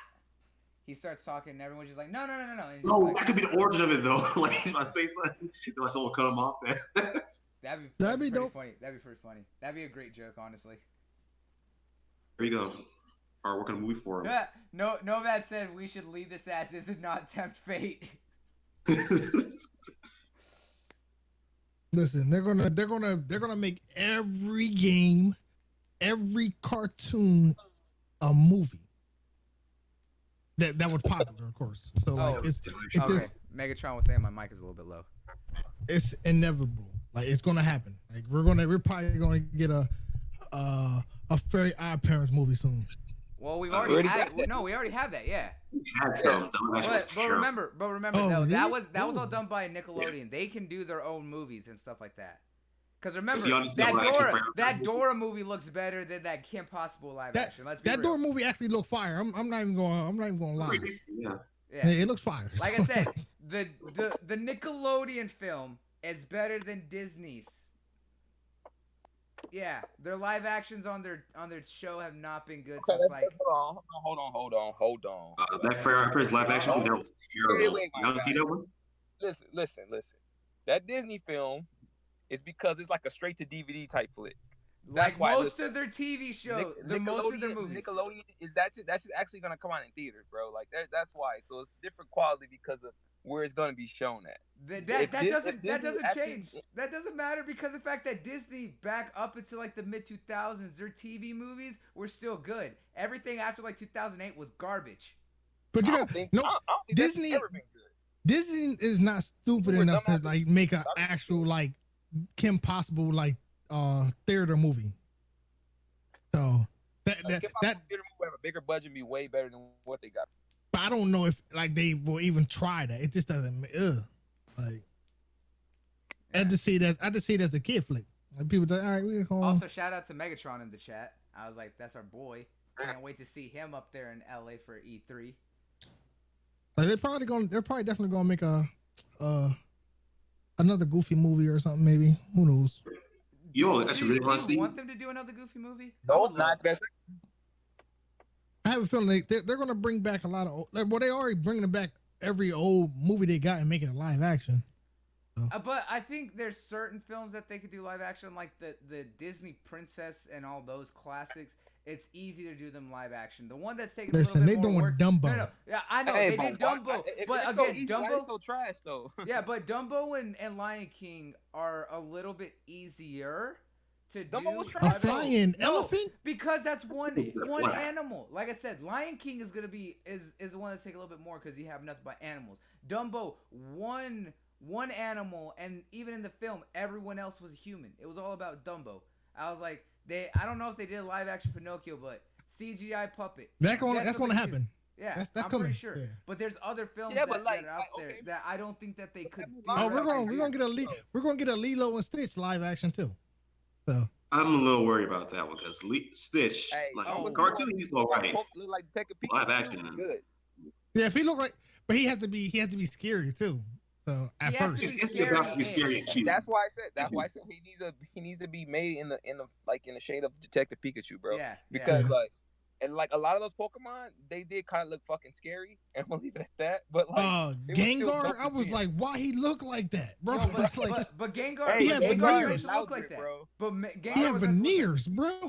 He starts talking, and everyone's just like, no. And he's No, like, that could be the origin of it, though. Like, he's about to say something, then like someone cut him off. That'd be pretty dope. Funny. That'd be pretty funny. That'd be a great joke, honestly. There you go. All right, what can a movie for him? Yeah, Nomad said we should leave this as this and not tempt fate. Listen, they're gonna make every game, every cartoon, a movie. That was popular, of course. So like it's okay. just Megatron was saying my mic is a little bit low. it's inevitable. Like it's gonna happen. Like we're probably gonna get a Fairy Odd Parents movie soon. Well, we already have that. Yeah. We had some. But remember, Oh, that really? was all done by Nickelodeon. They can do their own movies and stuff like that. Because remember, See, honestly, I'm actually that proud. Dora movie looks better than that Kim Possible live action. Let's be That real. Dora movie actually looked fire. I'm not even gonna lie. Yeah. Yeah. It looks fire. Like I said, the Nickelodeon film is better than Disney's. Yeah, their live actions on their show have not been good since like. Hold on. That Fairy Odd Parents live action movie there was terrible. Wait, You haven't seen that one? Listen. That Disney film is because it's like a straight to DVD type flick. Like most of their TV shows, most of their movies. Nickelodeon that's actually gonna come out in theaters, bro. Like that's why. So it's different quality because of where it's gonna be shown at. That doesn't change. That doesn't matter because the fact that Disney back up until like the mid 2000s, their TV movies were still good. Everything after like 2008 was garbage. But you got Disney. Disney is not stupid enough to like make an actual like Kim Possible like theater movie. So that theater movie would have a bigger budget and be way better than what they got. But I don't know if like they will even try that. It just doesn't like. I had to see it as a kid flick. Like people say, all right, we're home. Also, shout out to Megatron in the chat. I was like, that's our boy. Can't wait to see him up there in LA for E3. Like they're probably definitely gonna make another Goofy movie or something. Maybe, who knows? Yo, actually really want to see. Want them to do another Goofy movie? No, not best. I have a feeling they're gonna bring back a lot of. Well, they already bringing back every old movie they got and making it live action. So. But I think there's certain films that they could do live action, like the Disney Princess and all those classics. It's easy to do them live action. The one that's taking a little bit more work. Dumbo. No, yeah, I know they did Dumbo, but again, Dumbo is so trash though. Yeah, but Dumbo and Lion King are a little bit easier to do. A flying elephant? Because that's one animal. Like I said, Lion King is gonna be is the one that's taking a little bit more because you have nothing but animals. Dumbo, one animal, and even in the film, everyone else was a human. It was all about Dumbo. I was like, I don't know if they did live action Pinocchio, but CGI puppet. That's gonna happen. Yeah, that's I'm coming. pretty sure. Yeah. But there's other films that are out there that I don't think that they could do. Oh, we're gonna get a Lilo and Stitch live action too. So I'm a little worried about that one because Stitch, cartoon, he's all right. Look like live action, good. Yeah, if he look like, but he has to be scary too. So at first, it's about to be scary and cute. That's why I said he needs to be made in the shade of Detective Pikachu, bro. Yeah. Because a lot of those Pokemon, they did kind of look fucking scary, and we'll leave it at that. But Gengar, I was like, why he look like that, bro? No, but Gengar, he had veneers. Look like that, bro. But Gengar he had veneers, bro.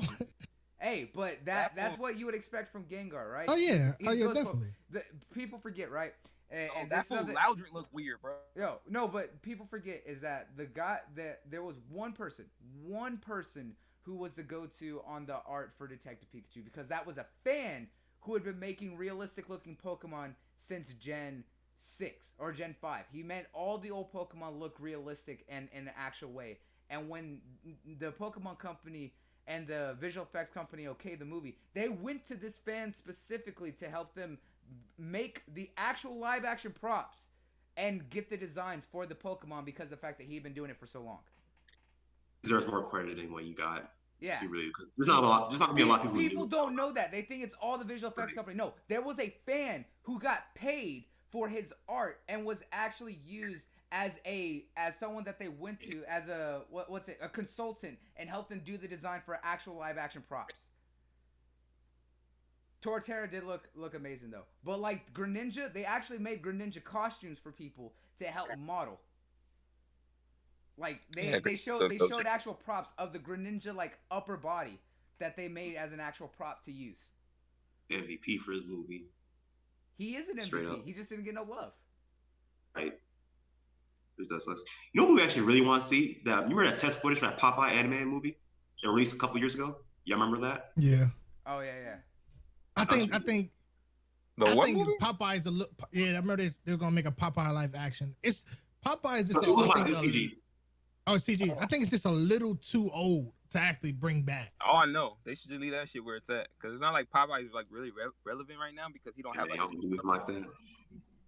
Hey, but that's what you would expect from Gengar, right? Oh yeah, definitely. People forget, right? And that fool Loudred looked weird, bro. No, but people forget is that the guy that there was one person who was the go-to on the art for Detective Pikachu because that was a fan who had been making realistic looking Pokemon since Gen 6 or Gen 5. He meant all the old Pokemon look realistic and in an actual way. And when the Pokemon company and the visual effects company okayed the movie, they went to this fan specifically to help them make the actual live action props and get the designs for the Pokemon because of the fact that he'd been doing it for so long. There's more credit than what you got. Yeah. There's not gonna be a lot of people. People don't know that. They think it's all the visual effects company. No, there was a fan who got paid for his art and was actually used as someone that they went to as a consultant and helped them do the design for actual live action props. Torterra did look amazing though. But like Greninja, they actually made Greninja costumes for people to help model. Like they showed actual props of the Greninja like upper body that they made as an actual prop to use. MVP for his movie. He is an MVP. He just didn't get no love. Right. You know what we actually really want to see? You remember that test footage for that Popeye anime movie that released a couple years ago? You remember that? Yeah. Oh yeah. I think Popeye's a look. Yeah, I remember they're gonna make a Popeye live action. It's Popeye is just CG. Oh, CG. I think it's just a little too old to actually bring back. Oh, I know. They should just leave that shit where it's at because it's not like Popeye is like really relevant right now because he don't have like that.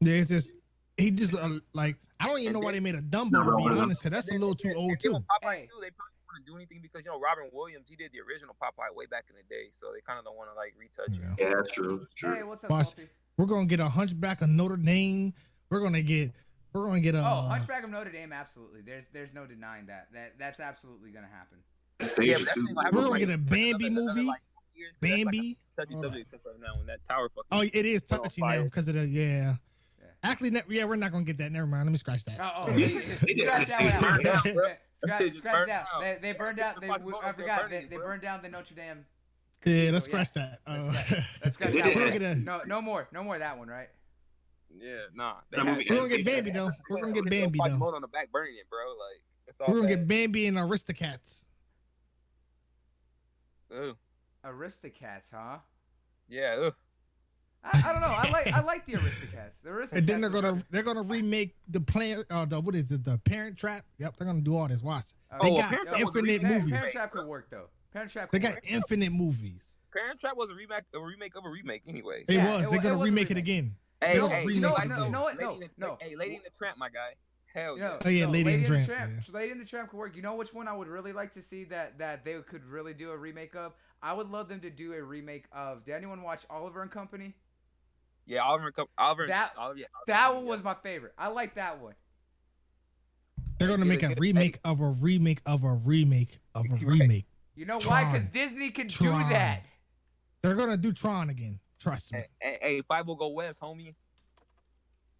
Yeah, it's just he just like I don't even know why they made a Dumbo to be honest because that's a little too old too. Popeye too. They probably want to do anything because Robin Williams he did the original Popeye way back in the day, so they kind of don't want to like retouch it. Yeah, that's true. Hey, what's up, Coffee? We're gonna get a Hunchback of Notre Dame. We're gonna get a Hunchback of Notre Dame. Absolutely, there's no denying that's absolutely gonna happen. We're gonna get a Bambi movie. Bambi. Touchy subject right now when that tower fucking. Oh, it is touchy now because of the yeah. Actually, we're not gonna get that. Never mind. Let me scratch that. Scratch that one out. That shit just Scratch burned down. down. They burned down. It's possible I they're forgot. burning you, They bro. burned down the Notre Dame. Yeah, Cathedral, let's scratch that. Let's scratch They that did one. have- We're No more of that one, right? Yeah, nah. That movie gonna has get been- Bambi though. We're gonna get Bambi though. though. on the back burning it, bro. Like it's all We're gonna bad. get Bambi and Aristocats. Ugh. Aristocats, huh? Yeah. Ugh. I don't know. I like the Aristocats. The Aristocats. And then are they're gonna remake the what is it, the Parent Trap? Yep, they're gonna do all this. Watch. Oh, They well, got Parent Trap was a infinite remake. movies. Parent Trap could work though. Parent Trap. They Could got work. infinite movies. Parent Trap was a remake of a remake anyway. It Yeah, was. it They're wa- gonna it was a remake it remake. again. Hey, They're gonna hey, remake you know it what? again. No, what? Lady in the- No. Hey, Lady in the Tramp, my guy. Hell No, yeah. Oh, yeah, no, Lady and and the Tramp, Lady and the Tramp could work. You know which one I would really like to see that they could really do a remake of? I would love them to do a remake of. Did anyone watch Oliver and Company? Yeah, Oliver. That- yeah, That one was my favorite. I like that one. They're gonna make a remake of a remake of a remake of a Right. remake. You know why? Tron. Because Disney can Tron. do that. They're gonna do Tron again. Trust me. Hey, Five will go west, homie.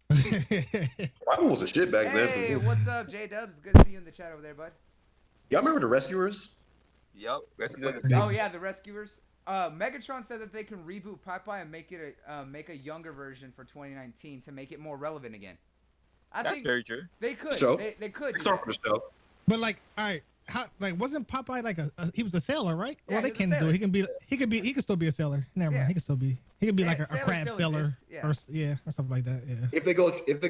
Bible was a shit back then. Hey, For me. what's up, J Dubs? Good to see you in the chat over there, bud. Y'all remember the Rescuers? Yup. Yeah. Oh yeah, the Rescuers. Megatron said that they can reboot Popeye and make it make a younger version for 2019 to make it more relevant again. I That's think very true. they could. So, They could. do Start that. for the show. But like, all right, wasn't Popeye like he was a sailor, right? Yeah, Well, they he was a can do sailor. it. He can still be a sailor. Never Yeah. mind. He can still be like a Sailor crab still sailor, exists, yeah. or something like that. Yeah. If they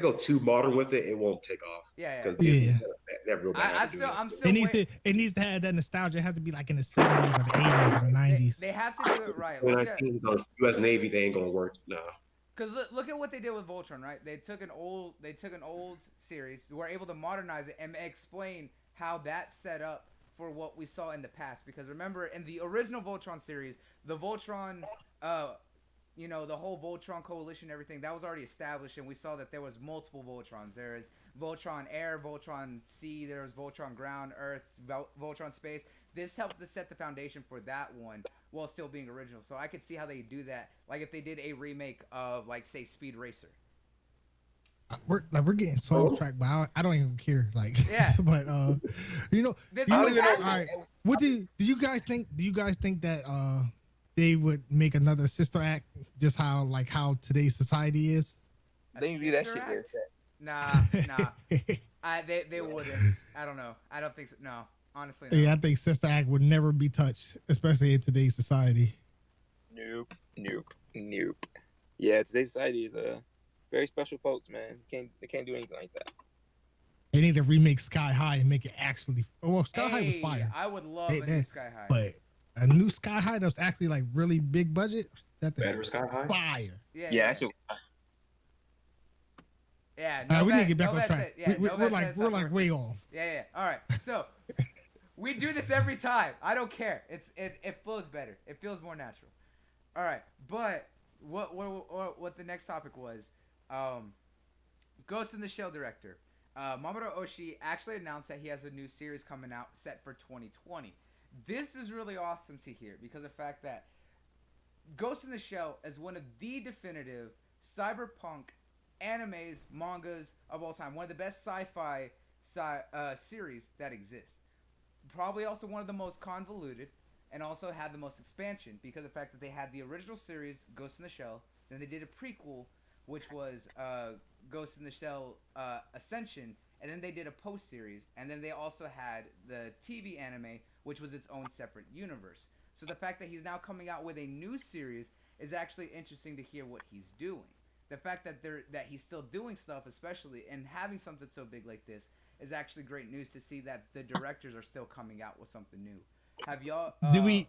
go too modern with it, it won't take off. Yeah, Because yeah. Yeah. they have real bad I at doing I'm that. still. It needs to have that nostalgia. It has to be like in the 70s or the 80s or the 90s. They have to do it right. Look at, 2019 on U.S. Navy, they ain't gonna work. No. Cause look at what they did with Voltron, right? They took an old series, were able to modernize it and explain how that set up for what we saw in the past. Because remember, in the original Voltron series, the Voltron, the whole Voltron coalition, everything that was already established, and we saw that there was multiple Voltrons. There is Voltron Air, Voltron Sea, there was Voltron Ground, Earth, Voltron Space. This helped to set the foundation for that one while still being original. So I could see how they do that. Like if they did a remake of, like, say, Speed Racer. We're getting so off track, but I don't even care. Like, Yeah. but This you know, was all happening. right. What do you guys think? Do you guys think that they would make another sister act just how today's society is? They do that Sister shit there. Nah. They wouldn't. I don't know. I don't think so. No. Honestly, no. Yeah, I think sister act would never be touched, especially in today's society. Nope. Yeah, today's society is very special folks, man. They can't do anything like that. They need to remake Sky High and make it actually. Well, Sky High was Hey, fire, I would love Hey, a new Sky High. but a new Sky High that was actually like really big budget. That thing Better Sky High. fire. Yeah, that shit. Yeah, We need to get back on Novak track. said- yeah, We're Novak like said we're something. like way off. Yeah. All right. So we do this every time. I don't care. It flows better. It feels more natural. All right. But what the next topic was, Ghost in the Shell director, Mamoru Oshii actually announced that he has a new series coming out set for 2020. This is really awesome to hear because of the fact that Ghost in the Shell is one of the definitive cyberpunk animes, mangas of all time. One of the best sci-fi series that exists. Probably also one of the most convoluted and also had the most expansion because of the fact that they had the original series, Ghost in the Shell. Then they did a prequel, which was Ghost in the Shell Ascension. And then they did a post-series. And then they also had the TV anime, which was its own separate universe. So the fact that he's now coming out with a new series is actually interesting to hear what he's doing. The fact that he's still doing stuff, especially, and having something so big like this, is actually great news to see that the directors are still coming out with something new. Have y'all? Do we?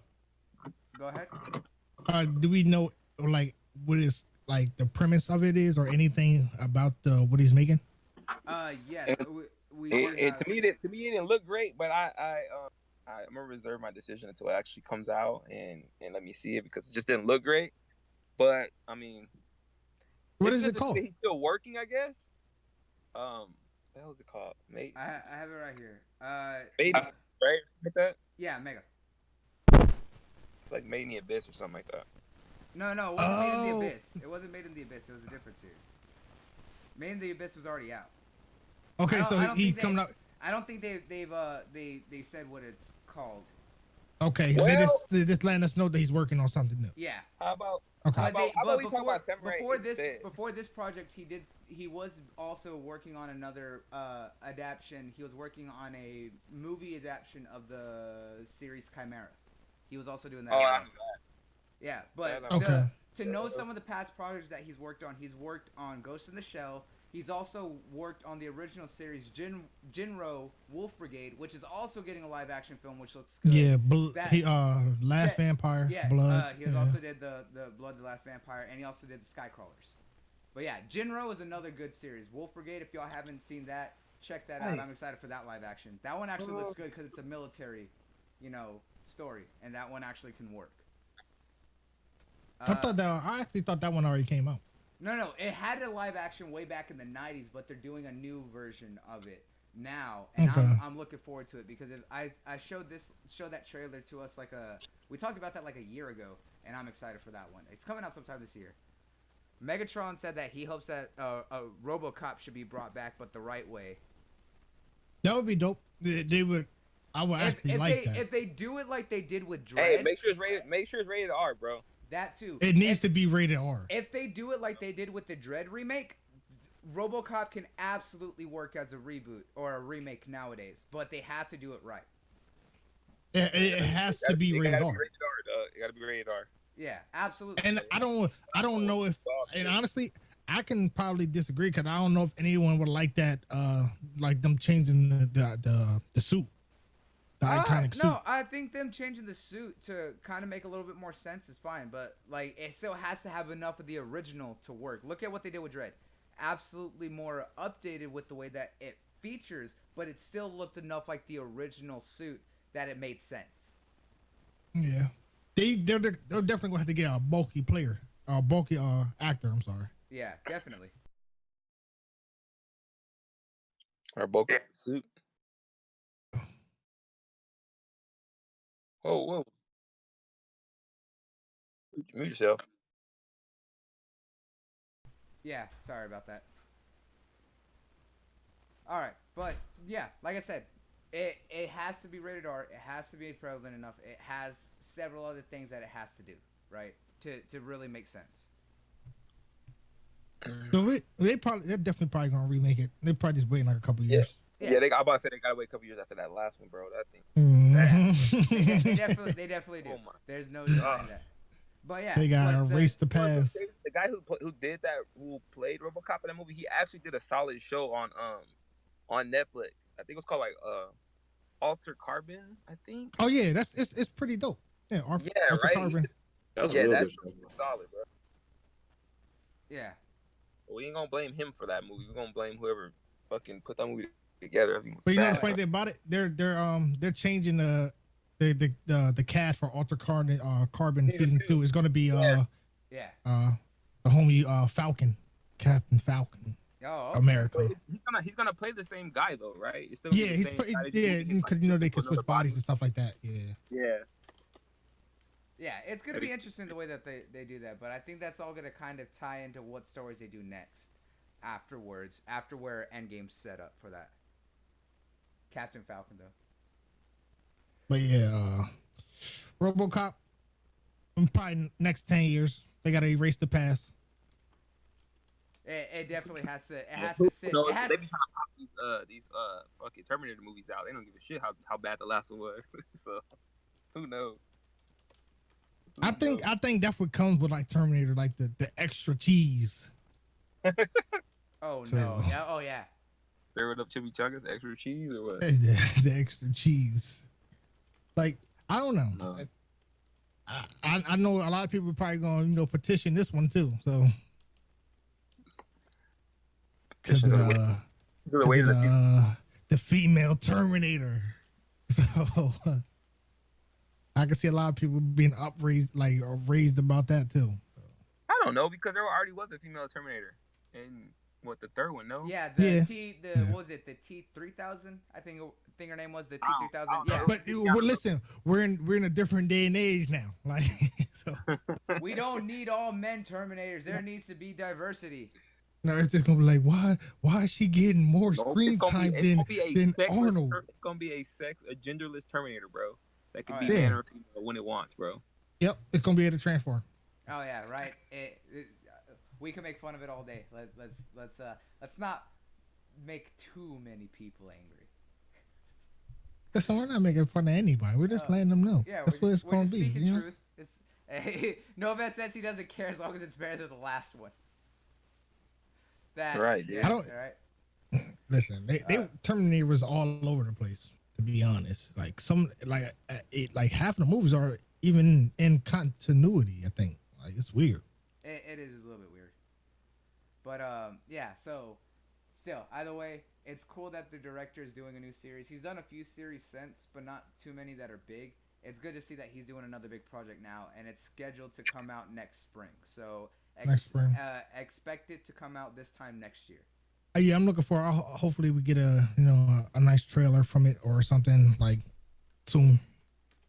Go ahead. Do we know like what is like the premise of it is, or anything about what he's making? Yes. We To me, it didn't look great, but I'm gonna reserve my decision until it actually comes out and let me see it because it just didn't look great. But I mean, What it's is good it to see called? that he's still working, I guess. What the hell is it called? Mate. I have it right here. Made, right? Like that. Yeah, Mega. It's like Made in the Abyss or something like that. No, it wasn't Made in the Abyss. It wasn't Made in the Abyss. It was a different series. Made in the Abyss was already out. Okay, I so don't he think coming out. I don't think they said what it's called. Okay, they just letting us know that he's working on something new. Yeah. How about Okay. how about we talk about Samurai before this project, he was also working on another adaptation. He was working on a movie adaptation of the series Chimera. He was also doing that. Oh, I knew that. Yeah, but okay. To know some of the past projects that he's worked on Ghost in the Shell. He's also worked on the original series Jinro Wolf Brigade, which is also getting a live action film, which looks good. Yeah, Last Vampire. Yeah, Blood. He also did the Blood, the Last Vampire, and he also did the Skycrawlers. But yeah, Jinro is another good series. Wolf Brigade, if y'all haven't seen that, check that out. I'm excited for that live action. That one actually looks good because it's a military, story, and that one actually can work. I actually thought that one already came out. No, it had a live action way back in the 90s, but they're doing a new version of it now, and I'm looking forward to it because if I showed that trailer to us we talked about that like a year ago, and I'm excited for that one. It's coming out sometime this year. Megatron said that he hopes that a RoboCop should be brought back, but the right way. That would be dope. I would actually like that. If they do it like they did with Dredd. Hey, make sure it's rated R, bro. That too. It needs to be rated R. If they do it like they did with the Dredd remake, RoboCop can absolutely work as a reboot or a remake nowadays, but they have to do it right. It has to be rated R. It gotta be rated R. Yeah, absolutely. And I don't know if, and honestly, I can probably disagree because I don't know if anyone would like that, like them changing the suit. The iconic suit. No, I think them changing the suit to kind of make a little bit more sense is fine, but like it still has to have enough of the original to work. Look at what they did with Dredd. Absolutely more updated with the way that it features, but it still looked enough like the original suit that it made sense. Yeah, they're definitely gonna have to get a bulky actor. I'm sorry. Yeah, definitely. Or bulky suit. Whoa. Mute yourself. Yeah, sorry about that. Alright, but yeah, like I said, it has to be rated R, it has to be prevalent enough, it has several other things that it has to do, right? To really make sense. So they're definitely probably gonna remake it. They're probably just waiting like a couple years. Yeah, I'm about to say they gotta wait a couple years after that last one, bro. That thing. They definitely do. There's no denying that. But yeah, they gotta erase the past. The guy who did that, who played RoboCop in that movie, he actually did a solid show on Netflix. I think it was called like Alter Carbon. I think. Oh yeah, it's pretty dope. Yeah, Alter right. Carbon. That was real good show. Solid, bro. Yeah. We ain't gonna blame him for that movie. We're gonna blame whoever fucking put that movie together. But you know the funny thing about it, they're changing the cast for Alter Carbon season 2. It's gonna be the homie Falcon, Captain Falcon. Oh, okay. America. He's gonna play the same guy though, right? It's still because they can switch bodies and stuff like that. Yeah, it's gonna be interesting the way that they do that, but I think that's all gonna kind of tie into what stories they do next, afterwards, after where Endgame's set up for that. Captain Falcon though. But yeah, RoboCop. Probably next 10 years they gotta erase the past. It definitely has to. It has to sit. They be trying to pop these fucking Terminator movies out. They don't give a shit how bad the last one was. So who knows? I think that's what comes with like Terminator, like the extra cheese. Oh no! Yeah. Oh yeah. Stir it up chimichangas, extra cheese or what? The extra cheese. Like I don't know. No. I know a lot of people are probably gonna petition this one too. So because of the female Terminator. So I can see a lot of people being raised about that too. I don't know because there already was a female Terminator in the third one? No. Yeah, what was it? The T-3000? I think her name was the T-3000. Yeah. But listen, we're in a different day and age now. Like, so we don't need all men Terminators. There needs to be diversity. No, it's just gonna be like, why is she getting more Nope, it's screen gonna be time it's gonna be a than sexless. Arnold? It's gonna be a genderless Terminator, bro. That Oh could be yeah. man Yeah. or female when it wants, bro. Yep. It's gonna be able to transform. Oh yeah, right. We can make fun of it all day. Let's not make too many people angry. Listen, we're not making fun of anybody. We're just letting them know. Yeah, That's what it's we're gonna just be. speaking You know? truth. It's Novak says he doesn't care as long as it's better than the last one. That Right, dude. yeah, I don't- all right. Listen, they Terminator was all over the place. To be honest, like like half of the movies are even in continuity. I think like it's weird. It is a little bit weird, but yeah. So still, either way, it's cool that the director is doing a new series. He's done a few series since, but not too many that are big. It's good to see that he's doing another big project now, and it's scheduled to come out next spring. So Next spring. Expect it to come out this time next year. Yeah, I'm looking for. Hopefully, we get a nice trailer from it or something like soon.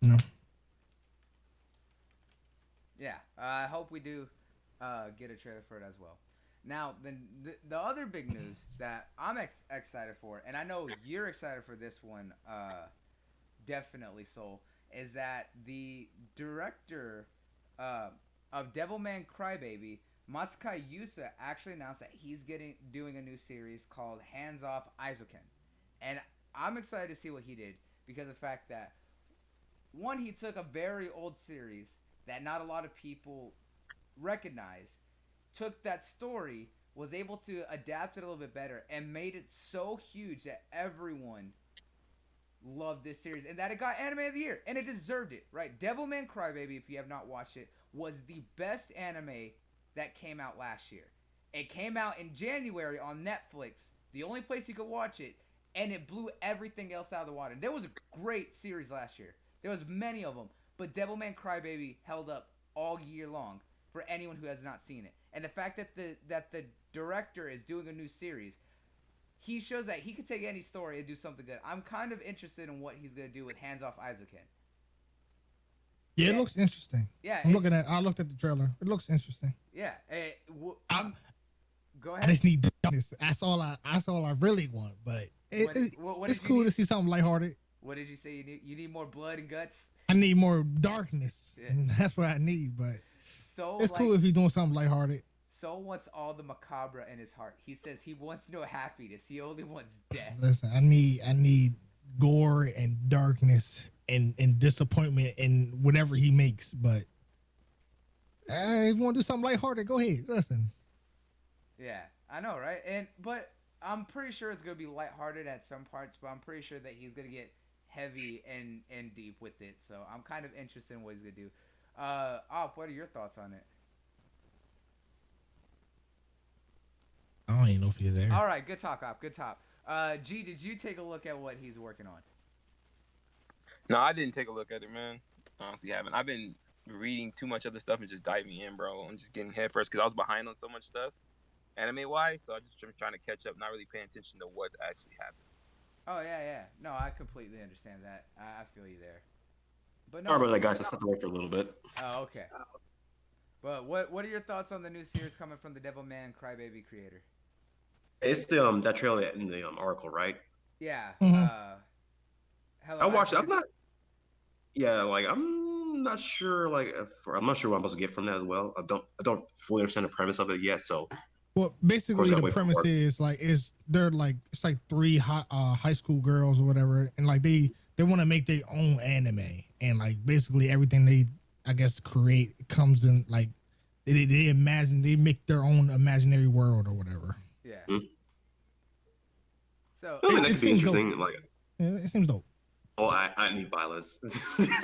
You know. Yeah, I hope we do get a trailer for it as well. Now, the other big news that I'm excited for, and I know you're excited for this one, definitely, Soul, is that the director of Devilman Crybaby, Masakai Yusa, actually announced that he's doing a new series called Hands Off Aizoken. And I'm excited to see what he did because of the fact that, one, he took a very old series that not a lot of people recognize, took that story, was able to adapt it a little bit better, and made it so huge that everyone loved this series and that it got Anime of the Year, and it deserved it, right? Devilman Crybaby, if you have not watched it, was the best anime that came out last year. It came out in January on Netflix, the only place you could watch it, and it blew everything else out of the water. There was a great series last year. There was many of them, but Devilman Crybaby held up all year long for anyone who has not seen it. And the fact that the director is doing a new series, he shows that he could take any story and do something good. I'm kind of interested in what he's gonna do with Hands Off Aizoken. Yeah, it looks interesting. Yeah, I looked at the trailer. It looks interesting. Yeah, go I ahead. just need darkness. That's all I really want. But What it's did you cool need? to see something lighthearted. What did you say? You need more blood and guts. I need more darkness. Yeah. And that's what I need. But So it's cool if he's doing something lighthearted. Soul wants all the macabre in his heart. He says he wants no happiness. He only wants death. Listen, I need gore and darkness and disappointment in whatever he makes. But if you want to do something lighthearted, go ahead. Listen. Yeah, I know, right? But I'm pretty sure it's gonna be lighthearted at some parts. But I'm pretty sure that he's gonna get heavy and deep with it. So I'm kind of interested in what he's gonna do. Op, what are your thoughts on it? I don't even know if he's there. All right, good talk, Op. Good talk. G, did you take a look at what he's working on? No, I didn't take a look at it, man. Honestly, haven't. I've been reading too much other stuff and just diving in, bro. I'm just getting head first because I was behind on so much stuff, anime wise. So I just trying to catch up, not really paying attention to what's actually happening. Oh yeah. No, I completely understand that. I feel you there. But Sorry no. about that, guys. I stepped away for a little bit. Oh, okay. But what are your thoughts on the new series coming from the Devilman Crybaby creator? It's the that trailer in the article, right? Yeah. Mhm. Hello. I watched it. Ashley. I'm not. Yeah, like I'm not sure. I'm not sure what I'm supposed to get from that as well. I don't fully understand the premise of it yet. So Well, basically gotta the wait for premise work. is they're like it's like three high school girls or whatever, and like they want to make their own anime, and like basically everything they I guess create comes in like they make their own imaginary world or whatever. Yeah. Hmm. So I mean, It that could be seems interesting. dope. Like, Yeah, it seems dope. I need violence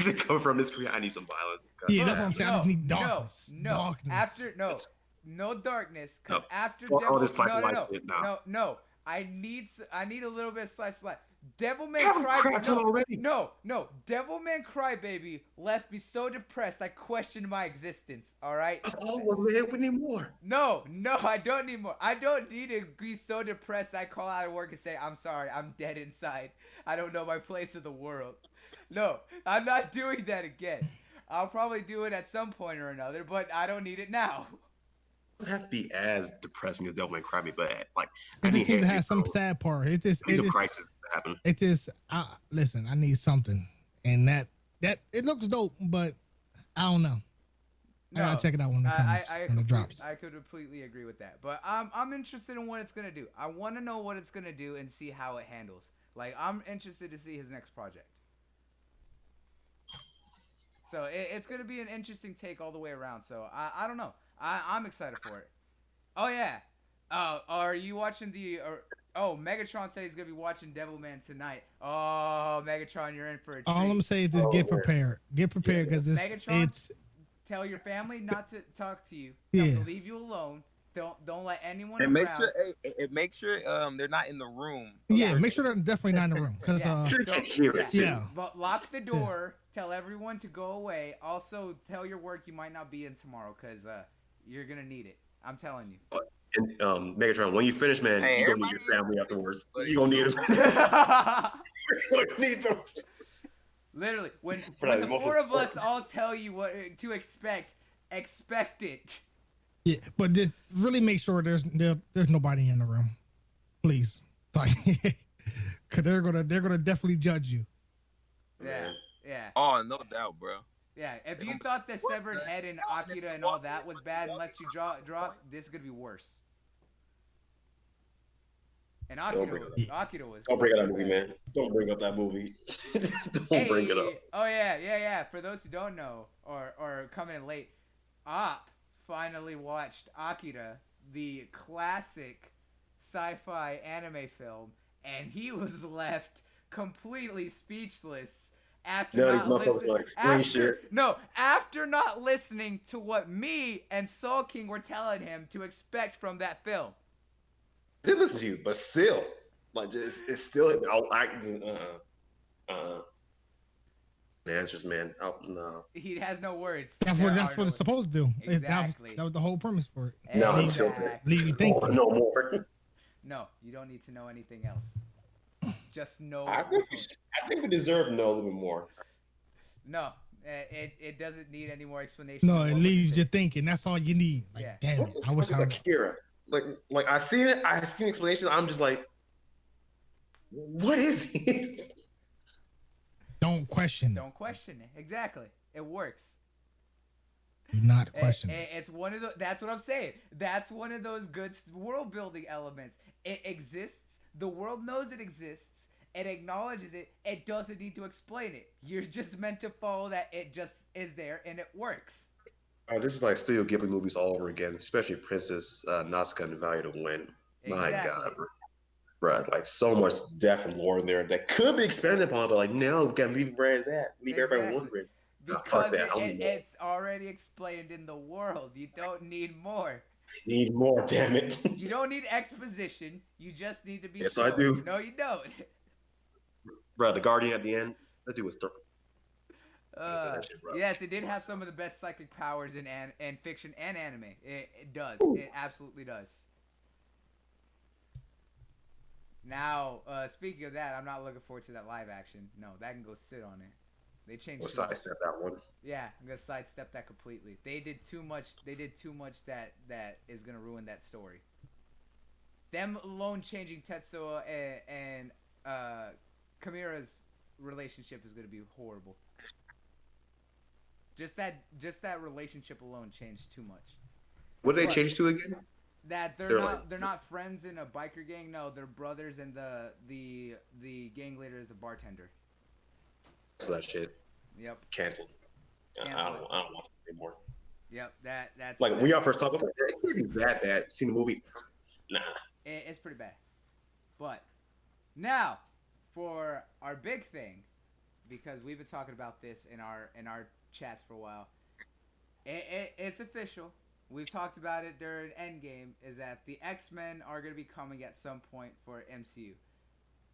to come from this career. I need some violence. Yeah, that's what I'm saying. I just need darkness. No. Darkness. After Yes. no darkness. Cause No. after Fuck all Devil, this slice of no, life shit now. no. I need a little bit of slice of life. Devilman Have a crap ton Crybaby. already. No. Devilman Crybaby left me so depressed I questioned my existence. All right. That's all we need more. No, I don't need more. I don't need to be so depressed I call out of work and say, I'm sorry, I'm dead inside. I don't know my place in the world. No, I'm not doing that again. I'll probably do it at some point or another, but I don't need it now. doesn't have to be as depressing as Devil May Cry Me, but like I It need just needs Hands to have some sad part. It just, needs a crisis to happen. it just. Listen, I need something, and that it looks dope, but I don't know. I gotta check it out when it comes, when it drops. I could completely agree with that. But I'm interested in what it's gonna do. I want to know what it's gonna do and see how it handles. Like I'm interested to see his next project. So it's gonna be an interesting take all the way around. So I don't know. I'm excited for it. Oh yeah. Are you watching the? Megatron said he's gonna be watching Devilman tonight. Oh, Megatron, you're in for a treat. All I'm saying is just get prepared. Get prepared because Megatron, it's. Tell your family not to talk to you. Yeah. To leave you alone. Don't let anyone And around. make sure they're not in the room. Yeah, make sure they're definitely not in the room because But lock the door. Tell everyone to go away. Also, tell your work you might not be in tomorrow because you're gonna need it. I'm telling you. And Megatron, when you finish, man, Hey, you're gonna need your family afterwards. You're gonna need them. You're gonna need them. Literally, when the four of us all tell you what to expect it. Yeah, but just really make sure there's nobody in the room, please. Like, cause they're gonna definitely judge you. Yeah. Oh, no doubt, bro. Yeah, if you thought the severed head in Akira and all that was bad and let you drop, this is gonna be worse. And Akira was. Don't bring up that movie, man. Don't bring up that movie. Don't bring it up. Oh yeah. For those who don't know or coming in late, Op finally watched Akira, the classic sci-fi anime film, and he was left completely speechless after after not listening to what me and Soul King were telling him to expect from that film. I did listen to you, but still, like it's still. The answers, man. No. He has no words. That's what it's supposed to do. Exactly. That was the whole premise for it. No, I'm still leave you thinking. No more. No, you don't need to know anything else. Just know. I think we deserve to know a little bit more. No, it doesn't need any more explanation. No, it leaves you thinking. That's all you need. Like, damn it. I wish Akira. Like I seen explanations. I'm just like, what is he? Don't question it. Don't question it. Exactly. It works. Do not question it. It's one of the. That's what I'm saying. That's one of those good world building elements. It exists. The world knows it exists. It acknowledges it. It doesn't need to explain it. You're just meant to follow that. It just is there and it works. Oh, this is like Studio Ghibli movies all over again, especially Princess Natsuko and the Valley of the Wind. Exactly. My God, bro, like so much depth and lore in there that could be expanded upon, but like no, we gotta leave it where it's at. Leave everybody wondering. Because it's already explained in the world. You don't need more. Need more, damn it. You don't need exposition. You just need to be. Yes, I do. No, you don't. Bro, the Guardian at the end, that dude was. Yes, it did have some of the best psychic powers in fiction and anime. It does. Ooh. It absolutely does. Now, speaking of that, I'm not looking forward to that live action. No, that can go sit on it. They changed. We'll sidestep that one. Yeah, I'm gonna sidestep that completely. They did too much. That is gonna ruin that story. Them alone changing Tetsuo and Kamira's relationship is gonna be horrible. Just that relationship alone changed too much. What did they change to again? That they're not friends in a biker gang. No, they're brothers, and the gang leader is a bartender. So that shit. Yep. Canceled. I don't want it anymore. Yep. That's like when y'all first talked about it, it can't be that bad. Seen the movie? Nah. It's pretty bad. But now for our big thing, because we've been talking about this in our chats for a while. It's official. We've talked about it during Endgame. Is that the X-Men are going to be coming at some point for MCU.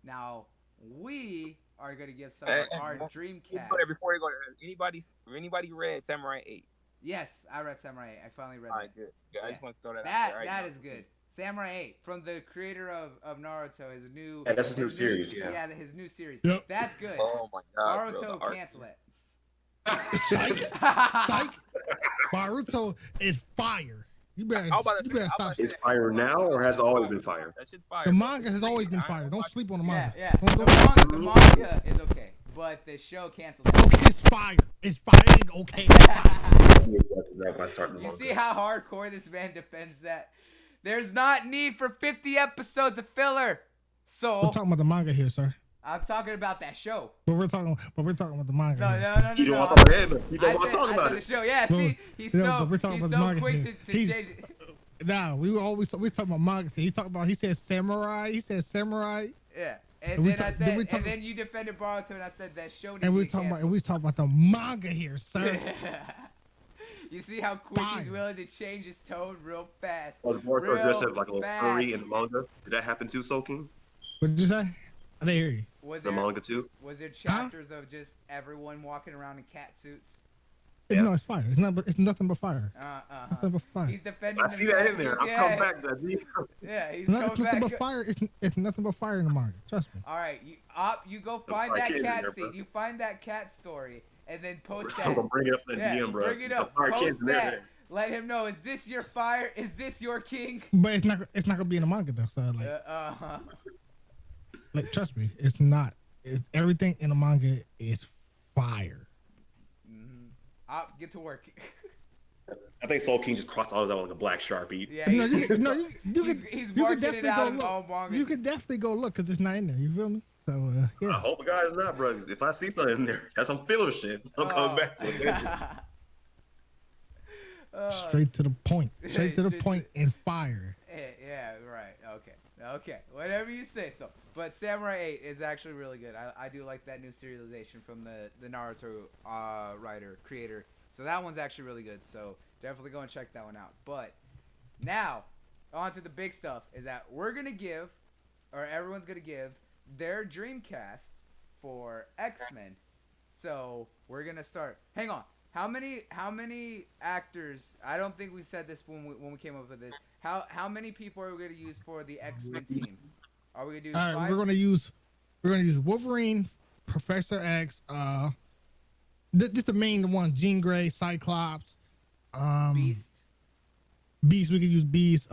Now we are going to give some of our Dreamcast. Before you go, anybody read Samurai 8? Yes, I read Samurai 8. I finally read that. Good. Yeah, I just want to throw that out there. That is good. Samurai 8 from the creator of Naruto, his new. Yeah, that's his new series. Yeah, his new series. Yep. That's good. Oh my God, Naruto, cancel it. Psych. Naruto is fire. You better I was about to you say- better I was stop. about to It's fire now, or has it always been fire? That shit's fire. The bro. manga has always been fire. Don't sleep on the Yeah, manga. yeah. Don't- The manga is okay, but the show canceled it. Okay, it's fire. It's fire. Okay. It's fire. By starting the You manga. see how hardcore this man defends that? There's not need for 50 episodes of filler. We're So talking about the manga here, sir. I'm talking about that show. But we're talking about the manga. No, here. no, no, You no. don't no. want to talk about it. You I don't want to talk said about the it. show. Yeah, No, see, he's no, but we're so talking he's about the so manga quick here. to He's- change it. Nah, we talking about manga. He said samurai. He said samurai. Yeah, And and we then ta- I then said, we talk- and then you defended Boruto, and I said that show needs And to we get talking canceled. about the manga here, sir. You see how quick he's Fire. willing to change his tone real fast. Was Boruto Real aggressive like a little furry fast. in the manga? Did that happen too, Soul King? What did you say? I didn't hear you. Was The there manga too? was there chapters of just everyone walking around in cat suits? Yeah. No, it's fire. It's nothing but fire. Nothing but fire. He's defending. I see that in there. I've Yeah, come back. That Yeah, he's No, coming it's nothing back. but fire. It's nothing but fire in the manga. Trust me. All right, you go find fire that kids in cat there, scene. bro. You find that cat story, and then post I'm that. gonna bring it up in the Yeah, DM, bro. bring it The up. fire Post kids in there, that. man. Let him know. Is this your fire? Is this your king? But it's not gonna be in the manga though. So like trust me, it's not. It's everything in the manga is fire. Get to work. I think Soul King just crossed all of that with like a black sharpie. Yeah, You know, he's, you could he's you could marking it definitely out go of all look. manga. You could definitely go look because it's not in there. You feel me? So I yeah. hope the guy's not, bro. 'Cause if I see something in there, that's some filler shit. I'm coming back to it. Straight to the point. Straight to the Straight point and fire. Yeah, right. Okay. Whatever you say. So, but Samurai 8 is actually really good. I do like that new serialization from the Naruto writer creator. So that one's actually really good. So definitely go and check that one out. But now, on to the big stuff is that we're gonna give, or everyone's gonna give, their Dreamcast for X-Men. So we're gonna start. Hang on. How many actors? I don't think we said this when we came up with this. How many people are we gonna use for the X-Men team? Are we gonna do All right, 5? we're gonna use Wolverine, Professor X, just the main ones: Jean Grey, Cyclops, Beast. Beast. We can use Beast.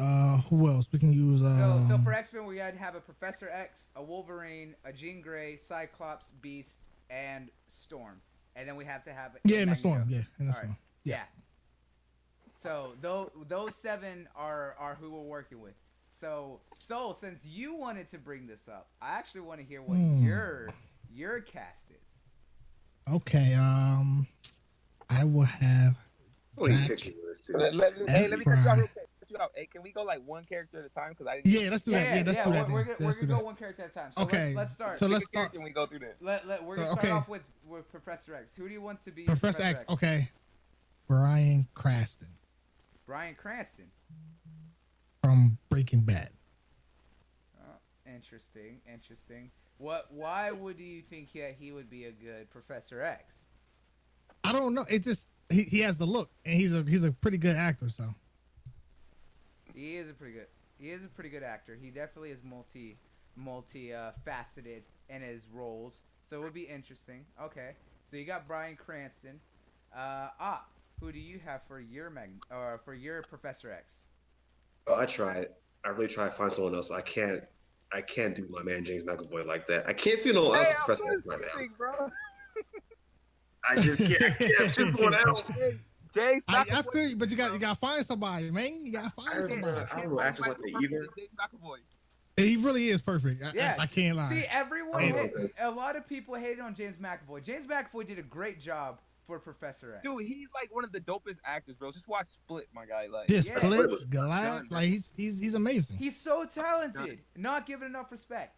Who else? We can use. So for X-Men, we gotta have a Professor X, a Wolverine, a Jean Grey, Cyclops, Beast, and Storm. And then we have to have yeah, in the Magneto. storm. Yeah, in the All right. storm. Yeah. So those 7 are who we're working with. So since you wanted to bring this up, I actually want to hear what your cast is. Okay. I will have. What are you Zach. picturing this too? Let me cut you out real quick. Cut you out. Hey, can we go like one character at a time? Because I didn't. Yeah, let's do that. Yeah, let's do that. We're then. gonna Let's do go that. one character at a time. So Okay, let's start. so Pick let's a start. character and we go through this. We're gonna start Okay. off with Professor X. Who do you want to be? Professor X. Okay. Bryan Cranston Bryan Cranston. from Breaking Bad. Interesting. Why would you think he would be a good Professor X? I don't know. It's just he has the look, and he's a pretty good actor. So He is a pretty good actor. He definitely is multi faceted in his roles. So it would be interesting. Okay. So you got Bryan Cranston. Who do you have for your for your Professor X? Oh, I really tried to find someone else. But I can't do my man James McAvoy like that. I can't see no one else Hey, Professor I'm X right now. bro. I just can't choose someone else. James I McAvoy. feel you, but you gotta find somebody, man. You gotta find somebody. I don't know actually what they either. James McAvoy. He really is perfect. Yeah, I can't lie. See, everyone, Oh, a lot of people hated on James McAvoy. James McAvoy did a great job for Professor X. Dude, he's like one of the dopest actors, bro. Just watch Split, my guy. Like, Just Yeah. Split, Goliath, like he's amazing. He's so talented, not given enough respect.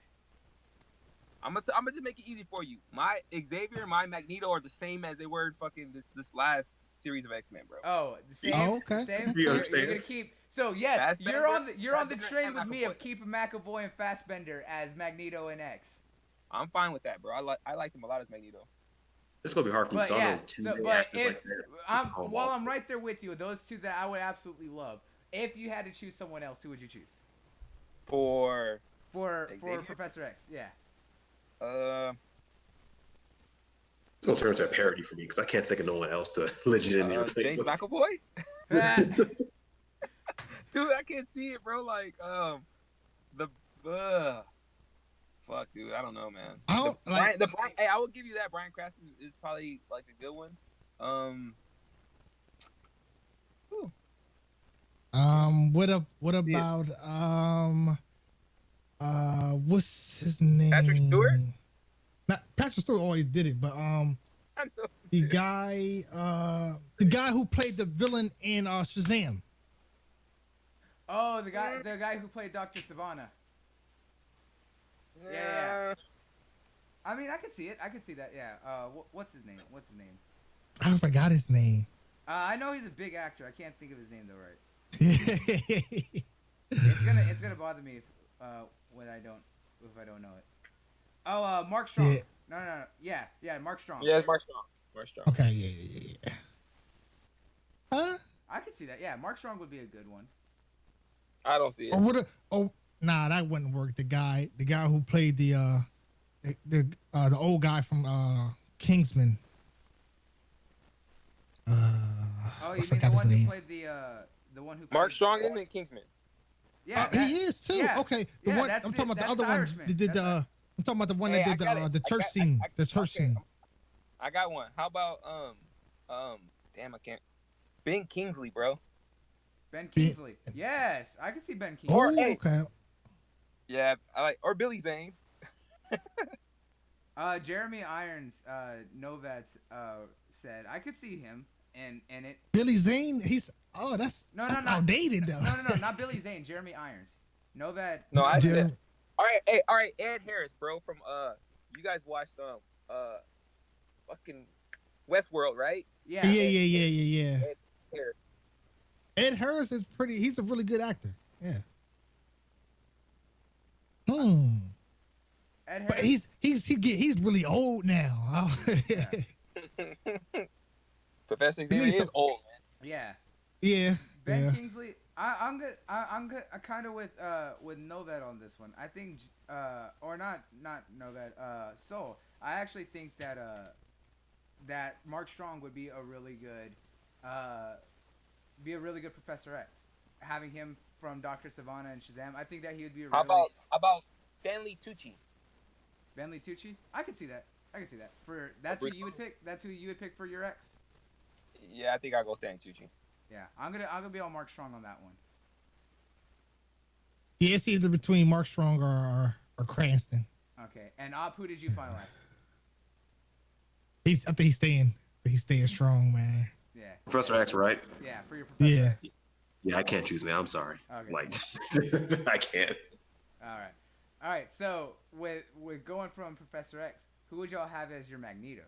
I'm gonna just make it easy for you. My Xavier and my Magneto are the same as they were fucking this last series of X-Men, bro. Oh, the same. Oh, okay. Same. He You're understands. gonna keep. So yes, Fassbender- you're on the Fassbender train and with me of McAvoy. keeping McAvoy and Fassbender as Magneto and X. I'm fine with that, bro. I like him a lot as Magneto. It's gonna be hard for me. But So I yeah, know two so main but actors if like that. I'm right there with you, those two that I would absolutely love. If you had to choose someone else, who would you choose For for Xavier? Professor X? Yeah. It's gonna turn into a parody for me because I can't think of no one else to legitimately replace James him. McAvoy. Dude, I can't see it, bro. Like, the fuck, dude. I don't know, man. I don't like. Hey, I will give you that. Bryan Cranston is probably like a good one. Whew. What about what's his name? Patrick Stewart? Not Patrick Stewart always did it, but I know the guy who played the villain in Shazam. Oh, the guy who played Dr. Savannah. Yeah. I mean, I could see it. I could see that. Yeah. What's his name? I forgot his name. I know he's a big actor. I can't think of his name though, right? Yeah. It's gonna bother me if I don't know it. Oh, Mark Strong. Yeah. No. Yeah, Mark Strong. Yeah, Mark Strong. Okay, yeah. Huh? I could see that. Yeah, Mark Strong would be a good one. I don't see it. Nah, that wouldn't work. The guy who played the old guy from Kingsman. Oh, you mean the one who played the one who played Mark Strong is in Kingsman. Yeah, he is too. Yeah, okay, I'm talking about the other one. I'm talking about the one that did the church scene. The church scene. I got one. How about damn, I can't. Ben Kingsley, bro. Ben Kingsley. Yes, I can see Ben Kingsley. Or okay. Yeah, I like or Billy Zane. Jeremy Irons, Novats said I could see him and it. Billy Zane, that's outdated though. No, not Billy Zane. Jeremy Irons. Novat. No, I did. All right, Ed Harris, bro. From you guys watched fucking Westworld, right? Yeah. Ed Harris. Ed Harris is pretty. He's a really good actor. Yeah. Ed Harris. But he's really old now. Yeah. Professor Xavier is old, man. Yeah. Yeah. Ben Kingsley. I'm good. I'm good. I kind of with Novat on this one. I think or not Novat. Soul. I actually think that that Mark Strong would be a really good Professor X. Having him from Dr. Savannah and Shazam, I think that he would be a really. How about Stanley Tucci? Stanley Tucci? I could see that. That's who you would pick. That's who you would pick for your X. Yeah, I think I'll go Stanley Tucci. Yeah, I'm gonna be on Mark Strong on that one. Yeah, it's either between Mark Strong or Cranston. Okay, and who did you finalize? I think he's staying strong, man. Yeah. Professor X, right? Yeah, for your Professor X. Yeah, I can't choose, man. I'm sorry. Okay. Like, I can't. All right. So with going from Professor X, who would y'all have as your Magneto?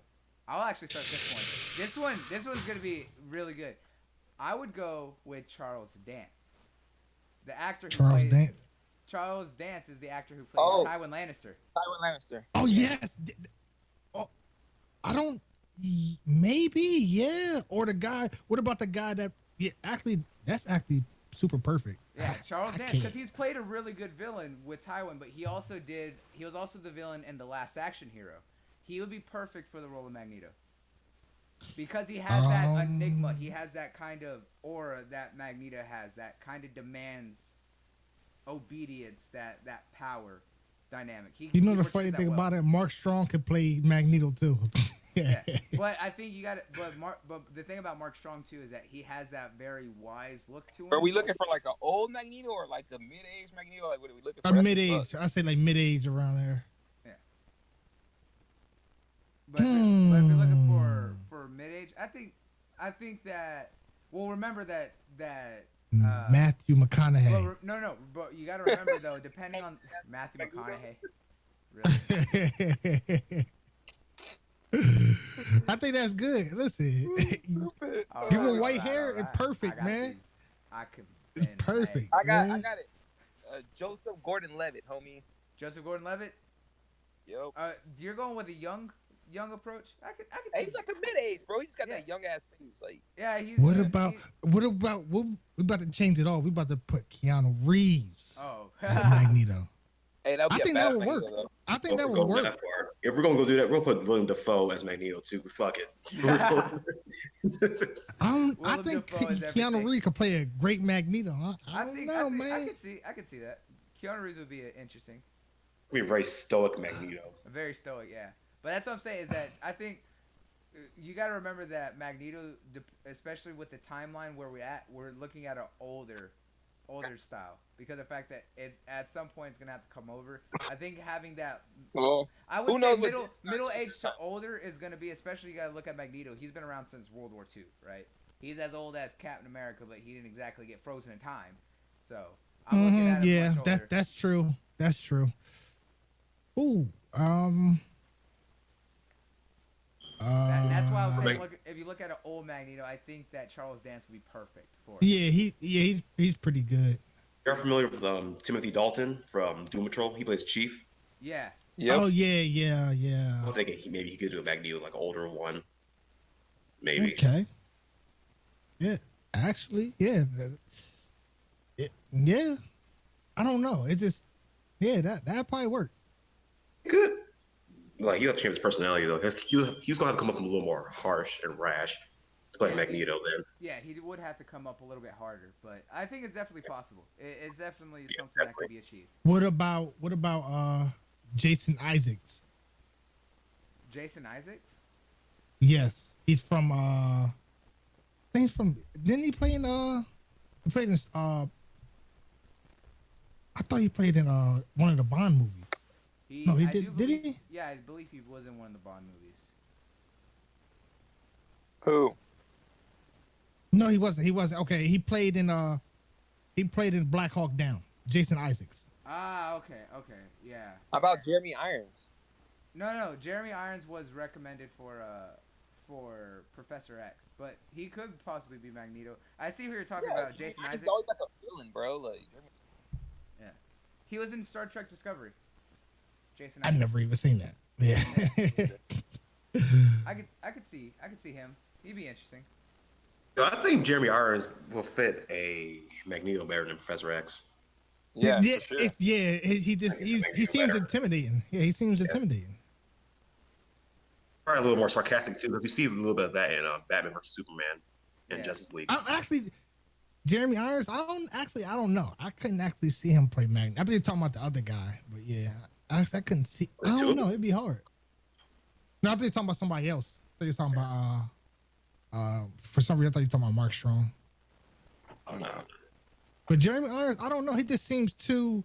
I'll actually start this one. This one's gonna be really good. I would go with Charles Dance, the actor who plays. Charles Dance is the actor who plays Tywin Lannister. Oh yes. Oh, I don't. Maybe yeah. Or the guy. What about the guy that? Yeah, that's actually super perfect. Yeah, Charles Dance, because he's played a really good villain with Tywin, but he was also the villain in The Last Action Hero. He would be perfect for the role of Magneto. Because he has that enigma, he has that kind of aura that Magneto has, that kind of demands obedience, that power dynamic. The funny thing about it, Mark Strong could play Magneto too. Yeah, but I think you got it. But the thing about Mark Strong too is that he has that very wise look to him. Are we looking for like an old Magneto or like a mid-age Magneto? Like what are we looking for? A mid-age. I say like mid-age around there. Yeah. But if you're looking for mid-age, I think that remember that Matthew McConaughey. No, but you got to remember though, depending on Matthew McConaughey. Really? I think that's good. Listen, giving white hair is perfect, man. It's perfect. I got it. Joseph Gordon-Levitt, homie. Joseph Gordon-Levitt. Yep. You're going with a young approach. I could. He's like a mid-age, bro. He's got that young ass face, like. Yeah. What about? We about to change it all. We about to put Keanu Reeves. Oh. as Magneto. Hey, that would I be a think that bad would work. Magneto, though. I think If that we're would going work. that far, if we're gonna go do that, we'll put William Dafoe as Magneto too. Fuck it. I Willem think Dafoe is Keanu everything. Reeves could play a great Magneto. I don't know, I man. could see that. Keanu Reeves would be interesting. Be a very stoic Magneto. Very stoic, yeah. But that's what I'm saying is that I think you got to remember that Magneto, especially with the timeline where we're looking at an older style because of the fact that it's at some point it's gonna have to come over. I think having that, Well, I would who say knows what middle age to older is gonna be, especially you gotta look at Magneto. He's been around since World War II, right? He's as old as Captain America, but he didn't exactly get frozen in time. So I'm looking at him Yeah, much older. that's true. That's true. Ooh, That's why I was saying, Meg- look, if you look at an old Magneto, I think that Charles Dance would be perfect for it. yeah, he's pretty good. You're familiar with Timothy Dalton from Doom Patrol? He plays Chief. Yeah. Yep. Oh yeah. I was thinking maybe he could do a Magneto, like an older one. Maybe. Okay. Yeah, actually, yeah. Yeah. I don't know. It just, yeah, that probably work. Good. Like he have to change his personality though. He's gonna have to come up a little more harsh and rash to play Yeah, Magneto. Then Yeah, he would have to come up a little bit harder, but I think it's definitely possible. It's definitely something that could be achieved. What about Jason Isaacs? Jason Isaacs? Yes, he's from I think he's from. Didn't he play in He played in I thought he played in one of the Bond movies. No, he did. Did he? Yeah, I believe he was in one of the Bond movies. Who? No, he wasn't. He wasn't. Okay, he played in Black Hawk Down. Jason Isaacs. Ah, okay, yeah. How about Jeremy Irons? No, Jeremy Irons was recommended for Professor X, but he could possibly be Magneto. I see who you're talking about, Jason Isaacs. He's always like a villain, bro. Like, yeah, he was in Star Trek Discovery. Jason I've Isaacs. never even seen that. Yeah. I could see him. He'd be interesting. I think Jeremy Irons will fit a Magneto better than Professor X. yeah, yeah, for sure. he seems intimidating. Yeah, he seems intimidating. Probably a little more sarcastic too. If you see a little bit of that in Batman vs Superman and Yeah. Justice League. Actually, Jeremy Irons. I don't know. I couldn't actually see him play Magneto. I think you're talking about the other guy, but yeah, I couldn't see. I don't know. It'd be hard. No, I think you're talking about somebody else. I think you're talking about for some reason I thought you were talking about Mark Strong. No. But Jeremy Irons, I don't know. He just seems too.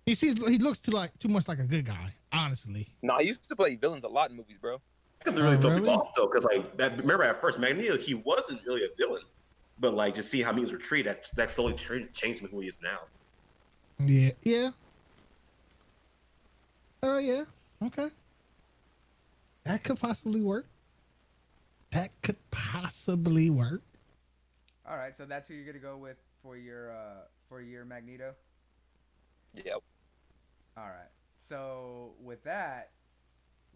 He looks too much like a good guy. Honestly. No, he used to play villains a lot in movies, bro. I could really throw really? people off though, because like remember at first Magneto he wasn't really a villain, but like just seeing how mutants were treated, that slowly changed him who he is now. Yeah. Oh yeah. Okay. That could possibly work. All right, so that's who you're gonna go with for your Magneto. Yep. All right. So with that,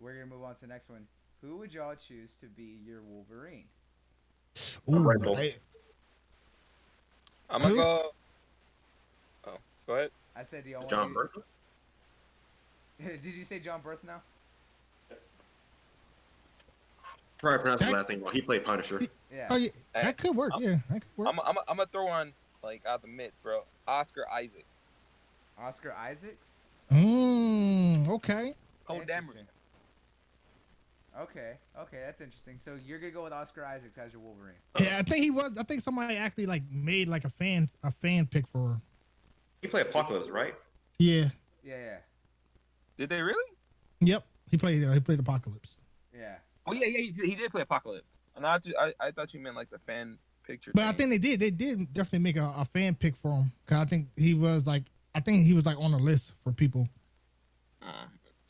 we're gonna move on to the next one. Who would y'all choose to be your Wolverine? Ooh, Rental. right. I'm gonna Who? go. Oh, go ahead. I said, do y'all want John to... Burton? Did you say John Berth now? Probably pronounced his last name wrong. He played Punisher. Yeah. Oh yeah, that could work. Yeah, that could work. I'm gonna throw on like out the midst, bro. Oscar Isaac. Oscar Isaacs? Okay. Oh, damn. Interesting. Okay, that's interesting. So you're gonna go with Oscar Isaacs as your Wolverine. Yeah, I think he was. I think somebody actually like made like a fan pick for her. He played Apocalypse, right? Yeah. Yeah. Did they really? Yep. He played Apocalypse. Yeah. Oh yeah, he did play Apocalypse. And I thought you meant like the fan picture. But thing. I think they did definitely make a fan pick for him because I think he was like on the list for people.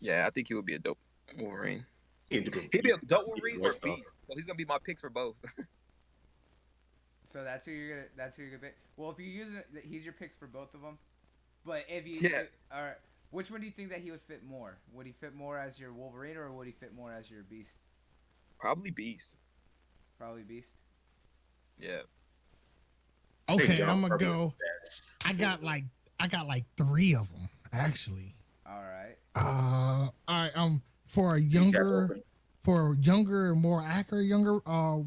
Yeah, I think he would be a dope Wolverine. He'd He'd be a dope Wolverine or stuff. Beast. So he's gonna be my picks for both. So that's who you're gonna pick. Well, if you use it, he's your picks for both of them. But if you, all right, which one do you think that he would fit more? Would he fit more as your Wolverine or would he fit more as your Beast? Probably Beast. Probably Beast. Yeah. Okay, John I'm gonna Carpenter go. best. I got like 3 of them. actually. All right. All right. For a Tabs younger, open. more accurate, younger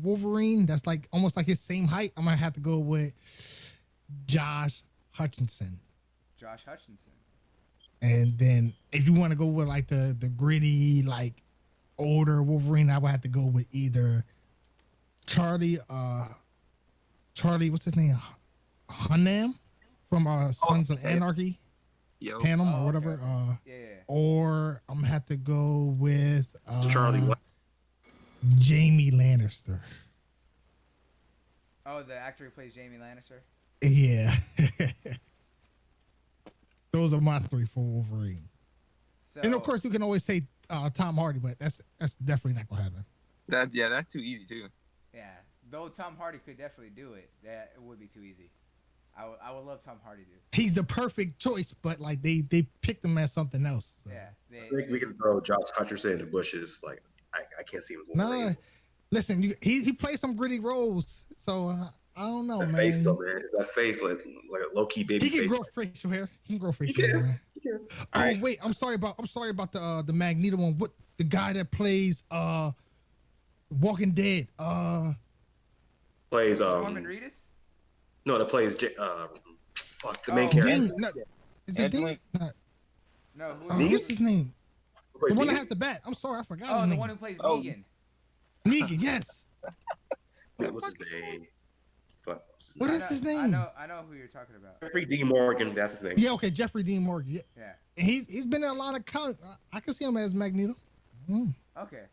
Wolverine, that's like almost like his same height. I'm gonna have to go with Josh Hutchinson. Josh Hutchinson. And then if you want to go with like the gritty, like older Wolverine, I would have to go with either Charlie, what's his name? Hunnam from Sons of okay. Anarchy, Yo. Panem or Oh, whatever. okay, okay. Yeah. Or I'm gonna have to go with Charlie, what? Jamie Lannister. Oh, the actor who plays Jamie Lannister. Yeah. Those are my three for Wolverine. So, And of course, you can always say Tom Hardy, but that's definitely not gonna happen. That's too easy too. yeah, though Tom Hardy could definitely do it, that it would be too easy. I would love Tom Hardy to. He's the perfect choice, but like they picked him as something else. So. Yeah. I think we can throw Josh Hutcherson in the bushes. Like I can't see him. No, listen, he plays some gritty roles, so I don't know, That man. face though, man. It's that face like a low key baby He can face. grow facial hair. He can grow He facial hair, can. man. He can. Oh Alright. wait, I'm sorry about the Magneto one. What the guy that plays Walking Dead? Plays Norman Reedus. no, that plays fuck the main Oh, character. Dean, no, is it Dean? Angeline- No, who? Negan? What's his name? Who plays The one that Negan? has the bat. I'm sorry, I forgot. Oh, his the name. one who plays Oh. Negan. Negan. Yes. What's his name? Fuck. What's his What name? is his name? I know who you're talking about. Jeffrey D. Morgan. That's his name. Yeah, okay, Jeffrey Dean Morgan. Yeah. Yeah. And he's been in a lot of I can see him as Magneto. Mm. Okay.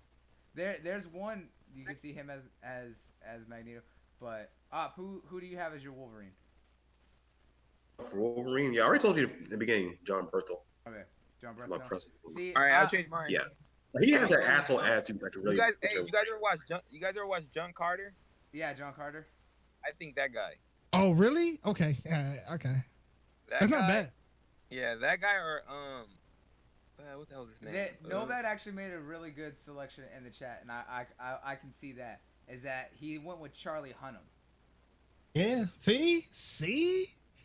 There's one you can see him as Magneto, but who do you have as your Wolverine? For Wolverine, yeah, I already told you in the beginning, John Berthel. Okay, John My Bernthal. present. See, All right, I'll change mine. Yeah, he has that asshole attitude that can really. You guys ever watch John Carter? yeah, John Carter. I think that guy. Oh, really? Okay. Okay. That That's guy, not bad. Yeah, that guy or what the hell is his name? Nomad actually made a really good selection in the chat, and I can see that is that he went with Charlie Hunnam. Yeah. See?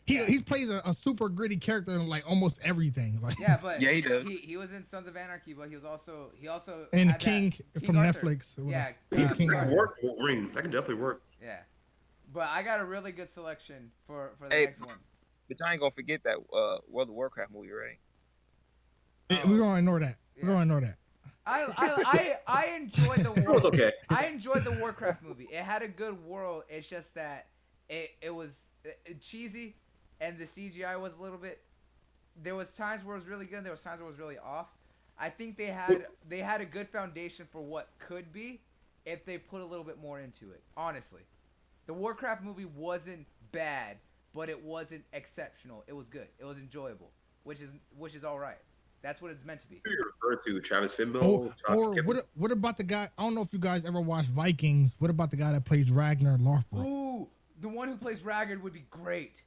He plays a super gritty character in like almost everything. Like Yeah, but Yeah, he does. He was in Sons of Anarchy, but he also and had that- King from Arthur. Netflix. or Yeah, whatever. King That Arthur. can work for Wolverine. That can definitely work. Yeah, but I got a really good selection for the Hey. next one. But I ain't gonna forget that World of Warcraft movie, right? Yeah, we're gonna ignore that. Yeah. We're gonna ignore that. I enjoyed the It was okay. I enjoyed the Warcraft movie. It had a good world. It's just that it was cheesy, and the CGI was a little bit. There was times where it was really good. There was times where it was really off. I think they had a good foundation for what could be if they put a little bit more into it. Honestly, the Warcraft movie wasn't bad, but it wasn't exceptional. It was good. It was enjoyable, which is all right. That's what it's meant to be. Who you refer to Travis Fimmel? Or what about the guy? I don't know if you guys ever watched Vikings. What about the guy that plays Ragnar Lothbrok? Ooh, the one who plays Ragged would be great.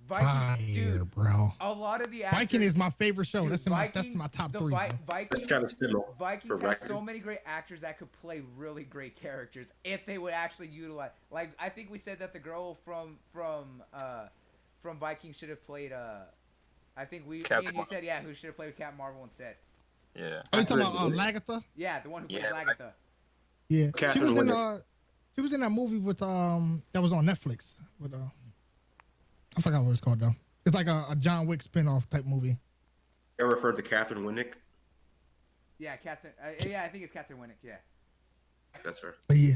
Fire, dude, bro. a lot of the actors. Viking is my favorite show. Dude, that's my top the three. bro. Vikings, Travis Fimmel. Vikings for have Ragged. so many great actors that could play really great characters if they would actually utilize. Like I think we said that the girl from Vikings should have played. I think me Captain and you said who should have played Captain Marvel instead. Yeah. Are you talking about Lagatha? Yeah, the one who plays Yeah, Lagatha. Yeah, Catherine she was in that movie with that was on Netflix with I forgot what it's called though. It's like a John Wick spinoff type movie. I referred to Catherine Winnick. Yeah, Captain. I think it's Captain Winnick. Yeah. That's her. But yeah,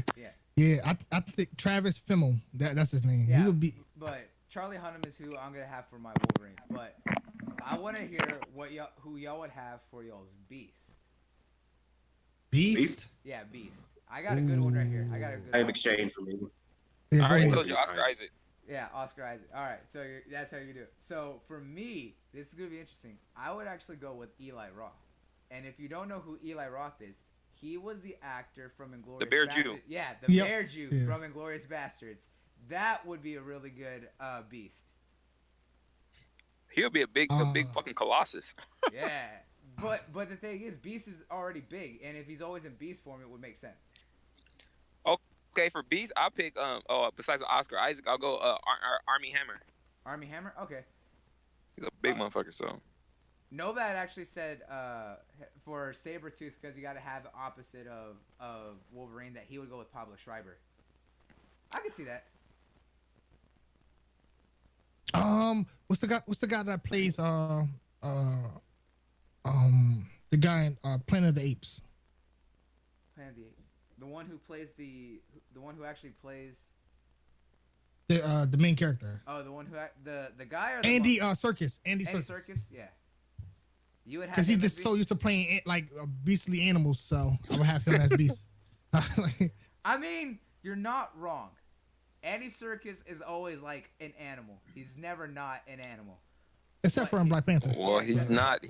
Yeah. I think Travis Fimmel. That's his name. Yeah. He would be. But Charlie Hunnam is who I'm gonna have for my Wolverine. But I want to hear who y'all would have for y'all's Beast. Beast. Yeah, Beast. I got a good one right here. I got a good I am one. exchange for me. Yeah, I go already ahead. told you Oscar Isaac. Yeah, Oscar Isaac. All right, so that's how you do it. So for me, this is gonna be interesting. I would actually go with Eli Roth. And if you don't know who Eli Roth is, he was the actor from Inglourious The Bear Bastards. Jew. Yeah, the Yep. Bear Jew Yeah. from Inglourious Bastards. That would be a really good Beast. He'll be a big fucking colossus. Yeah. But the thing is, Beast is already big, and if he's always in Beast form, it would make sense. Okay, for Beast, I'll pick besides Oscar Isaac, I'll go Army Hammer. Army Hammer? Okay. He's a big motherfucker, so Novad actually said for Sabretooth, because you got to have the opposite of Wolverine, that he would go with Pablo Schreiber. I could see that. What's the guy that plays the guy in Planet of the Apes? Planet of the Apes. The one who plays the one who actually plays The main character. Oh, the one who the guy or the Andy Serkis. Andy Serkis, yeah. You would have because he's just so used to playing like beastly animals, so I would have him as Beast. I mean, you're not wrong. Andy Serkis is always like an animal. He's never not an animal. Except for in Black Panther. Well, he's not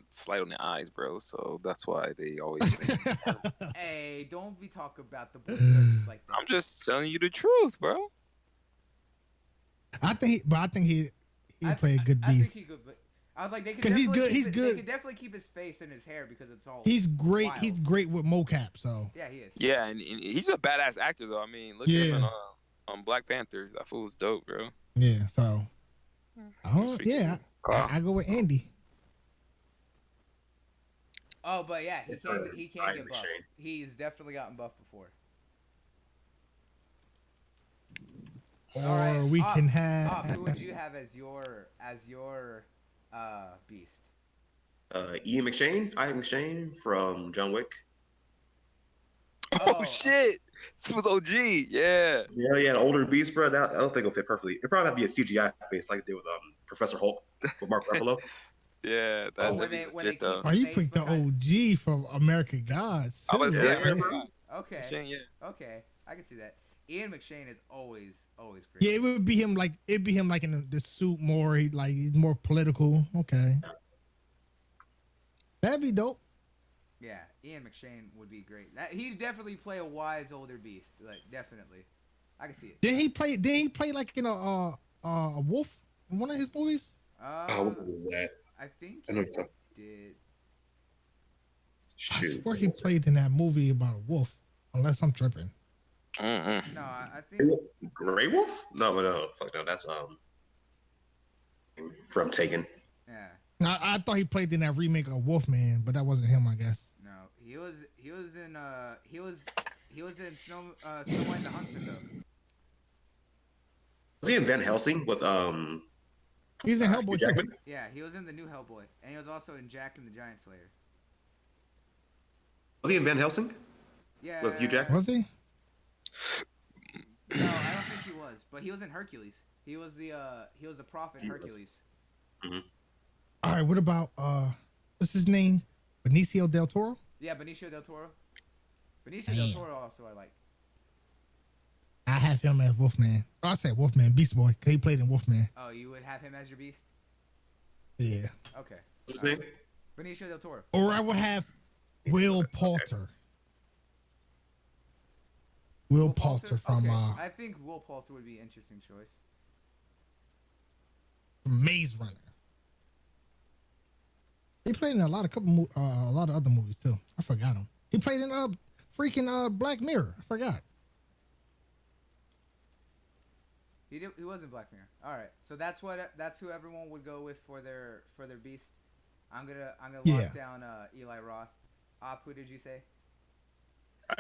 slight on the eyes, bro. So that's why they always. Hey, don't be talking about the boy Serkis like that. I'm just telling you the truth, bro. I think he play a good Beast. I think he could, but I was like, they could he's good. He's good. They could definitely keep his face and his hair because it's all. He's great. Wild. He's great with mocap. So yeah, he is. Yeah, and he's a badass actor though. I mean, look at him on Black Panther. That fool was dope, bro. Yeah. So. I go with Andy. Oh, but yeah, he can get buffed. He's definitely gotten buffed before. Or we can have. Who would you have as your Beast? Ian McShane from John Wick. Oh shit! This was OG. Yeah. Yeah, an older Beast, bro. I don't think it'll fit perfectly. It'd probably have to be a CGI face like they did with Professor Hulk with Mark Ruffalo. Yeah, when they keep you picked the OG from American Gods. I was Okay. McShane, yeah. Okay, I can see that. Ian McShane is always great. Yeah, it would be him like in the suit more. He's more political. Okay, that'd be dope. Yeah, Ian McShane would be great. He'd definitely play a wise older Beast. Like definitely, I can see it. Did he play like in a wolf in one of his movies? What was that? I think I know he did. Shoot. I swear he played in that movie about a wolf. Unless I'm tripping. Mm-mm. No, I think Grey Wolf? No, fuck no. That's from Taken. Yeah. I thought he played in that remake of Wolfman, but that wasn't him, I guess. No, he was in Snow White and the Huntsman though. Was he in Van Helsing with He's in Hellboy too. Yeah, he was in the new Hellboy, and he was also in Jack and the Giant Slayer. Was he in Van Helsing? Yeah. With Hugh Jackman? Was he? No, I don't think he was, but he was in Hercules. He was the prophet Hercules. Mm-hmm. All right, what about what's his name? Benicio del Toro? Yeah, Benicio del Toro. Del Toro also I like. I have him as Wolfman. Oh, I said Wolfman, Beast Boy, because he played in Wolfman. Oh, you would have him as your Beast? Yeah. Okay. What's his name? Benicio del Toro. Or I would have Will Poulter. Will Poulter from okay. I think Will Poulter would be an interesting choice. From Maze Runner. He played in a lot of other movies too. I forgot him. He played in freaking Black Mirror. I forgot. He was in Black Mirror. All right, so that's who everyone would go with for their Beast. I'm gonna lock down Eli Roth. Who did you say?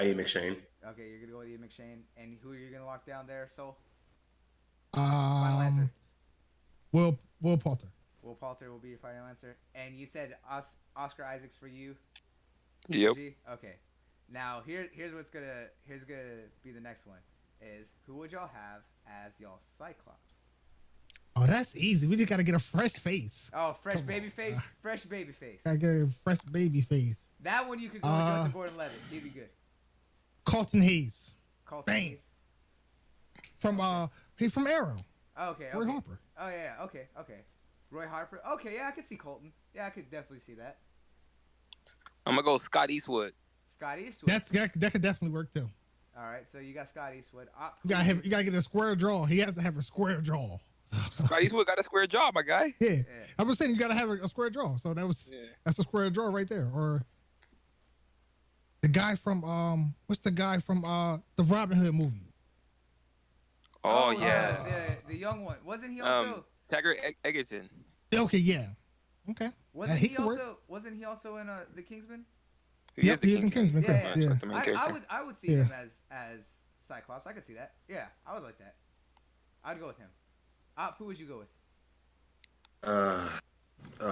Ian McShane. Okay, you're gonna go with Ian McShane, and who are you gonna lock down there? Final answer. Will Poulter. Will Poulter will be your final answer, and you said Oscar Isaacs for you. Yep. Okay. Now here's gonna be the next one. Is who would y'all have as y'all Cyclops? Oh, that's easy. We just gotta get a fresh face. Oh, fresh baby face. Fresh baby face. Gotta get a fresh baby face. That one you could go with Joseph Gordon-Levitt. He'd be good. Carlton Hayes. Hayes. From he's from Arrow. Oh, okay. Roy Harper. Oh yeah. Okay. Roy Harper. Okay, yeah, I could see Colton. Yeah, I could definitely see that. I'm gonna go Scott Eastwood. Scott Eastwood. That could definitely work too. All right, so you got Scott Eastwood. You gotta get a square jaw. He has to have a square jaw. Scott Eastwood got a square jaw, my guy. Yeah. I was saying you gotta have a square jaw. So that's a square jaw right there. Or the guy from what's the guy from the Robin Hood movie? Oh yeah, the young one. Wasn't he also Taggart Egerton? Okay, yeah. Okay. Wasn't he he could work. also in the Kingsman? He Yep, is the he was in Kingsman, Kingsman. pretty Yeah, much Yeah. like the main character. I would see Yeah. him as Cyclops. I could see that. Yeah, I would like that. I'd go with him. Who would you go with? Y'all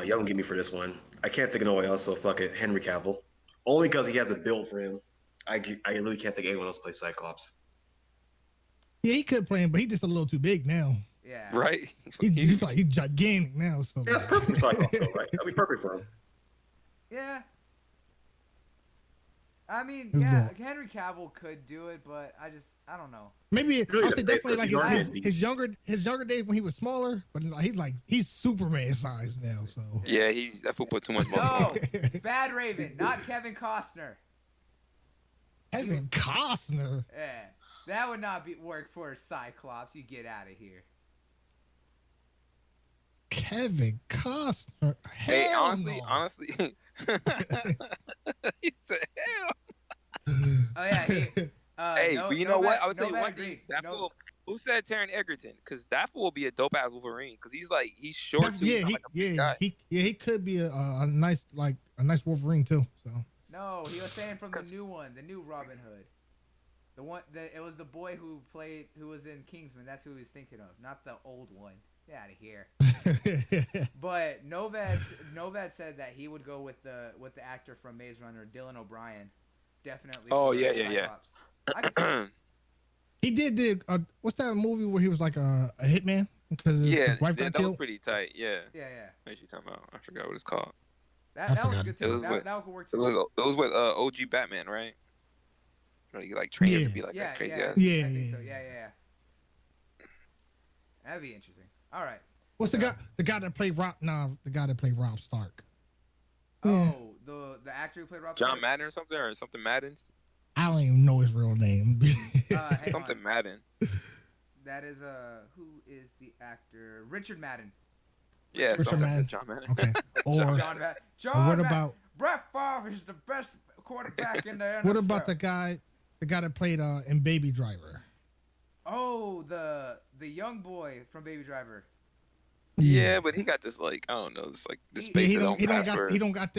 gonna get me for this one. I can't think of no one else, so fuck it. Henry Cavill. Only because he has a build for him. I really can't think of anyone else play Cyclops. Yeah, he could play him, but he's just a little too big now. Yeah. Right? He's gigantic now. So Yeah, that's perfect for Cyclops, though, right? That'd be perfect for him. Yeah. I mean, Who's yeah, that? Henry Cavill could do it, but I don't know. Maybe Really I'll say the face, definitely like 'cause he's already his younger days when he was smaller, but he's Superman size now. So Yeah, that fool put too much muscle on. No, Bad Raven, not Kevin Costner. Kevin Costner. Yeah, that would not work for Cyclops. You get out of here. Kevin Costner. Hey, Hell honestly, no. he said, hell. Oh yeah. Hey, but you know what? I would tell you Novak one thing. agreed. That No- fool, who said Taron Egerton? Because that fool will be a dope ass Wolverine. Because he's short too. He's not like a big guy. he could be a nice Wolverine too. So No, he was saying from the new one, the new Robin Hood. The one that it was the boy who was in Kingsman. That's who he was thinking of, not the old one. Get out of here. But Novad said that he would go with the actor from Maze Runner, Dylan O'Brien. Definitely. Oh, for yeah. Cyclops. I can see he did what's that movie where he was like a hitman because Yeah, his wife got that was killed? pretty tight. Yeah. yeah. What you talking about? I forgot what it's called. That was forgot. good It too. was That could work It too. was with OG Batman, right? Where you like train him to be like Yeah, that crazy yeah, ass. Yeah, I think yeah. so. Yeah. That'd be interesting. All right. What's the guy that played Rob? Nah, the guy that played Rob Stark. Oh, the actor who played Rob John Stark? Madden or something Madden? I don't even know his real name. Hang Something on. Madden. That is who is the actor? Richard Madden. Yeah, Richard something I Madden. said John Madden. Okay. Or John Madden. what about Brett Favre is the best quarterback in the NFL. what about the guy that played in Baby Driver? Oh, the young boy from Baby Driver. Yeah, but he got this like I don't know, this like this space he that don't pass got for he us. don't got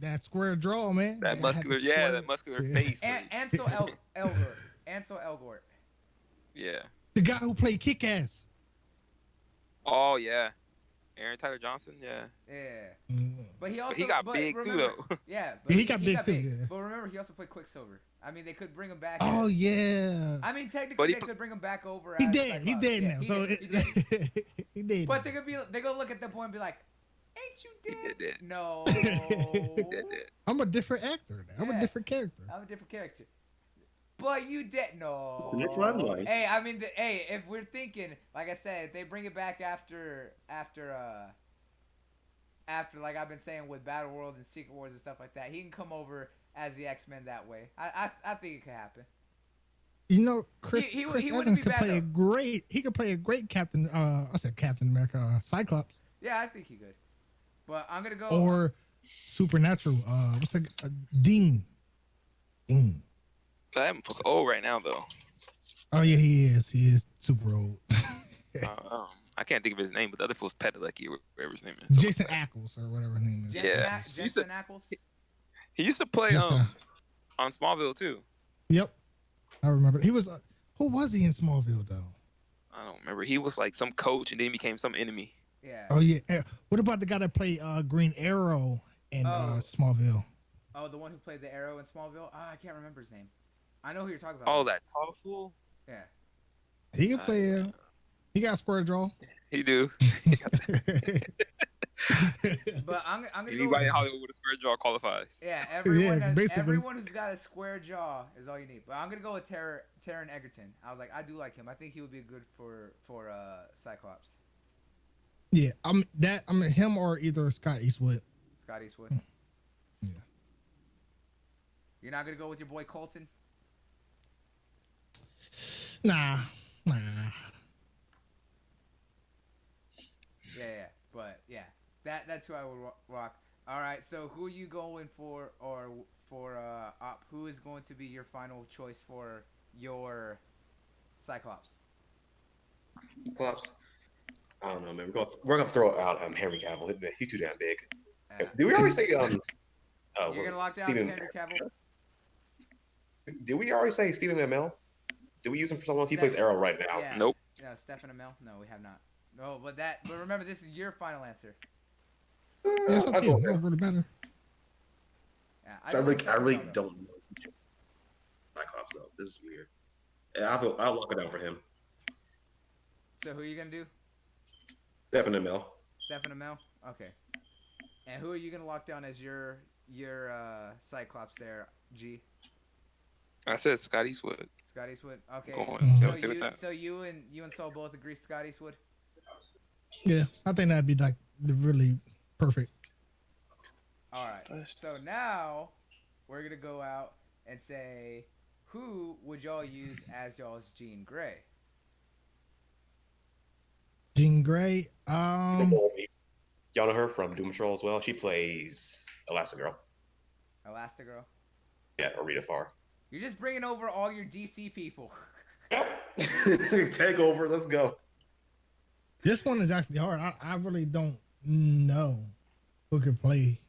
that square jaw, man. That muscular, that muscular face. like, Ansel Elgort. Ansel Elgort. yeah. The guy who played Kick Ass. Oh yeah. Aaron Tyler Johnson. Yeah. Yeah. But he also got big too remember, though. Yeah, but he got big too. Yeah. But remember, he also played Quicksilver. I mean, they could bring him back. Oh yeah. I mean, technically, But they could bring him back over. He's as dead. He's Cyclops. dead Yeah, now. he So dead. He's dead. he dead. But they go look at the point and be like, "Ain't you dead?" dead. No. Dead. I'm a different actor now. I'm Yeah. a different character. I'm a different character. But you dead? No. Next limelight. Hey, I mean, if we're thinking, like I said, if they bring it back after like I've been saying with Battle World and Secret Wars and stuff like that, he can come over as the X-Men that way. I think it could happen. You know, Chris He Evans wouldn't be could bad, play though. he could play a great Captain I said Captain America, Cyclops Yeah, I think he could. But I'm gonna go. or Supernatural. What's the Dean? Dean. I'm fucking old right now though. Oh yeah, he is. He is super old. I can't think of his name, but the other fool's Padalecki or whatever his name is. Jason Ackles or whatever his name is. Jensen Ackles. He used to play Yes, on Smallville too. Yep, I remember. He was. Who was he in Smallville though? I don't remember. He was like some coach and then he became some enemy. Yeah. Oh yeah. What about the guy that played Green Arrow in Smallville? Oh, the one who played the Arrow in Smallville. I can't remember his name. I know who you're talking about. Oh, that tall fool. Yeah. He can play. He got square jaw. He do. But I'm gonna go. Anybody in Hollywood with a square jaw qualifies. Yeah, basically. everyone who's got a square jaw is all you need. But I'm gonna go with Taron Egerton. I was like, I do like him. I think he would be good for Cyclops. Yeah, I'm him or either Scott Eastwood. Scott Eastwood. Yeah. You're not gonna go with your boy Colton? Nah. Yeah. But yeah, that's who I would rock. All right. So who are you going for, or for Op? Who is going to be your final choice for your Cyclops? Pops. I don't know, man. We're gonna throw out Henry Cavill. He's too damn big. Yeah. Did we already say You're gonna lock down Stephen? Henry Cavill? Did we already say Stephen Amell? Did we use him for someone else? He Steph- plays Arrow right now. Yeah. Nope. No, Stefan Amell? No, we have not. No, but remember, this is your final answer. Yeah, it's up I to you. go No, really better. Yeah, So I do like really Stefan Amell, though. don't know Cyclops though. This is weird. Yeah, I'll lock it down for him. So who are you gonna do? Stephen Amell. Stefan Amell? Okay. And who are you gonna lock down as your Cyclops there, G? I said Scott Eastwood. Scott Eastwood? Okay. Going So with that. you and Saul both agree Scott Eastwood? Yeah, I think that'd be like the really perfect. Alright. So now we're gonna go out and say, who would y'all use as y'all's Jean Grey? Jean Grey. Y'all know her from Doom Patrol as well. She plays Elastigirl. Elastigirl? Yeah, or Rita Farr. You're just bringing over all your DC people. Yep. Take over. Let's go. This one is actually hard. I really don't know who could play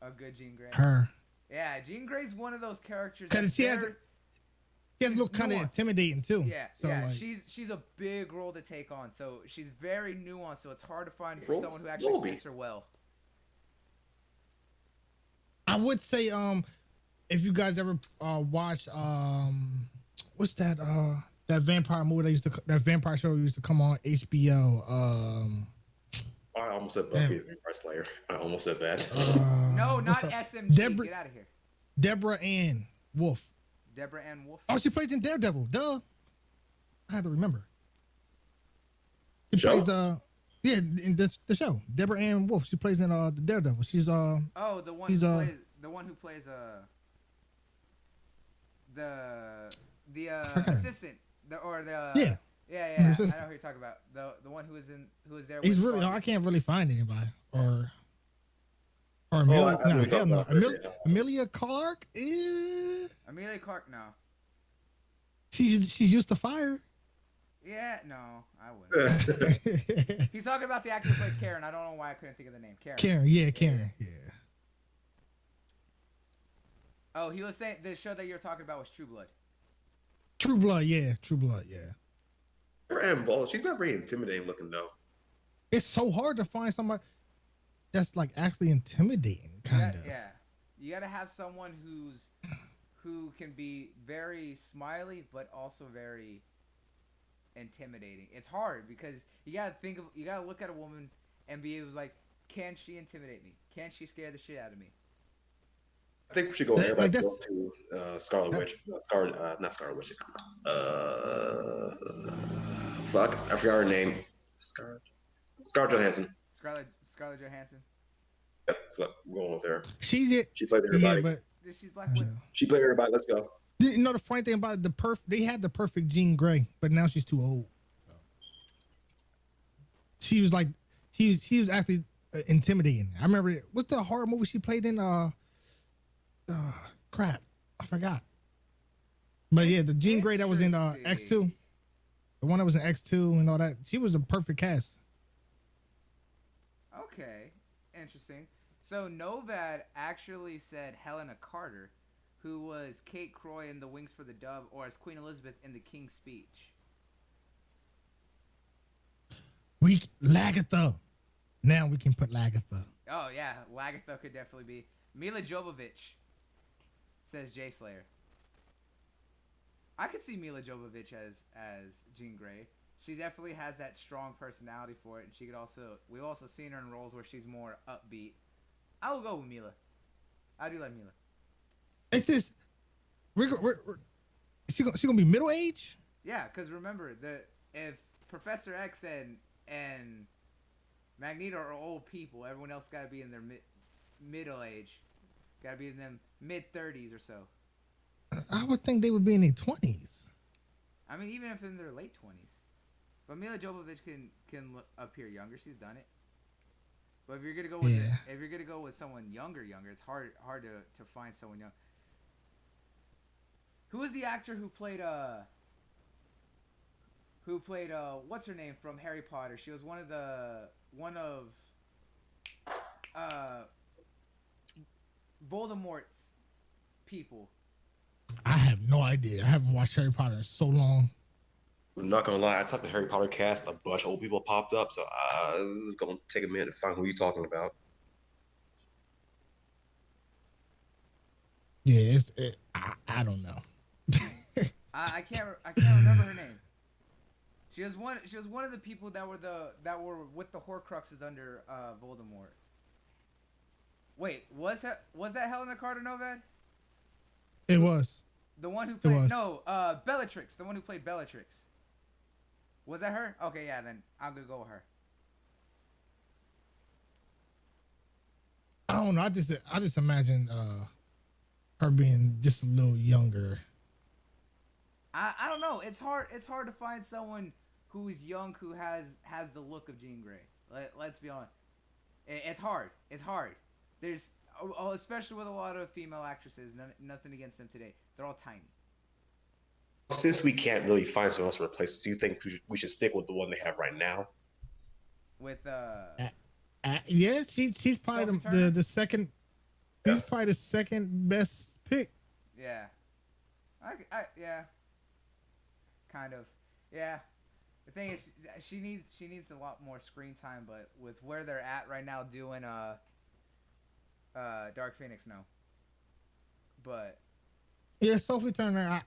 A good Jean Grey. her. Yeah, Jean Grey's one of those characters. Because she has she's look kind of nuanced. intimidating too. Yeah, So, yeah. like, She's a big role to take on. So she's very nuanced. So it's hard to find Bro, someone who actually Roby. fits her well. I would say if you guys ever watch what's that that vampire movie that vampire show used to come on HBO. I almost said Buffy the Vampire Slayer. I almost said that. No, what's not her- SMG. Deborah- Get out of here. Deborah Ann Wolf. Deborah Ann Wolf. Oh, she plays in Daredevil. Duh. I had to remember. She Show? plays in the show. Deborah Ann Wolf. She plays in the Daredevil. She's Oh, the one He's, who plays the forgot her. assistant. Yeah. Yeah, Her I know assistant. who you're talking about. The one who was there. He's with really hard. I Buffy. can't really find anybody. Or I Amelia. know No, what you're hell no. talking about, yeah. Amelia Clark. Eh, Amelia Clark. No. she's used to fire. Yeah, no, I wouldn't. He's talking about the actor who plays Karen. I don't know why I couldn't think of the name. Karen. Karen. Yeah, Karen. Yeah. Oh, he was saying the show that you're talking about was True Blood. True Blood. Yeah. True Blood. Yeah. She's not very intimidating looking though. It's so hard to find somebody that's like actually intimidating, kind of. Yeah. You gotta have someone who can be very smiley but also very intimidating. It's hard because you gotta look at a woman and be able to like, can she intimidate me? Can she scare the shit out of me? I think we should go. Like, Everybody's that's- going to Scarlet Witch. Not Scarlet Witch. Fuck, I forgot her name. Scarlett Johansson. Scarlett Johansson. Yep, so we're going with her. She's it. She played Yeah, everybody. but She's Black Widow. She played everybody. Let's go. you know the funny thing about it, they had the perfect Jean Grey, but now she's too old. She was like, she was actually intimidating. I remember what's the horror movie she played in? Crap, I forgot. But yeah, the Jean Grey that was in X2, the one that was in X2 and all that. She was a perfect cast. Okay, interesting. So Novad actually said Helena Carter, who was Kate Croy in The Wings for the Dove, or as Queen Elizabeth in The King's Speech. Lagatha. Now we can put Lagatha. Oh yeah, Lagatha could definitely be. Mila Jovovich, says Jay Slayer. I could see Mila Jovovich as Jean Grey. She definitely has that strong personality for it, and she could also. We've also seen her in roles where she's more upbeat. I will go with Mila. I do like Mila. It's this. She gonna be middle age? Yeah, because remember if Professor X and Magneto are old people, everyone else got to be in their middle age. Got to be in them mid-30s or so. I would think they would be in their 20s. I mean, even if in their late 20s. But Mila Jovovich can appear younger. She's done it. But if you're gonna go with someone younger, it's hard to find someone young. Who was the actor who played who played what's her name from Harry Potter. She was one of uh Voldemort's people. I have no idea. I haven't watched Harry Potter in so long. I'm not gonna lie, I typed the Harry Potter cast, a bunch of old people popped up, so I was gonna take a minute to find who you're talking about. Yeah, I don't know. I can't remember her name. She was one of the people that were with the Horcruxes under Voldemort. Wait, was that Helena Carter Novad? It was. The one who It played was. no, Bellatrix, the one who played Bellatrix. Was that her? Okay, yeah, then I'm gonna go with her. I don't know. I just imagine her being just a little younger. I don't know. It's hard to find someone who's young who has the look of Jean Grey. Let's be honest. It's hard. It's hard. There's especially with a lot of female actresses. Nothing against them today. They're all tiny. Since we can't really find someone else to replace, do you think we should stick with the one they have right now? With Yeah, she's probably Sophie Turner? the second. Yeah. She's probably the second best pick. yeah, yeah, kind of, yeah. The thing is, she needs a lot more screen time, but with where they're at right now doing Dark Phoenix, no. But Yeah, Sophie Turner.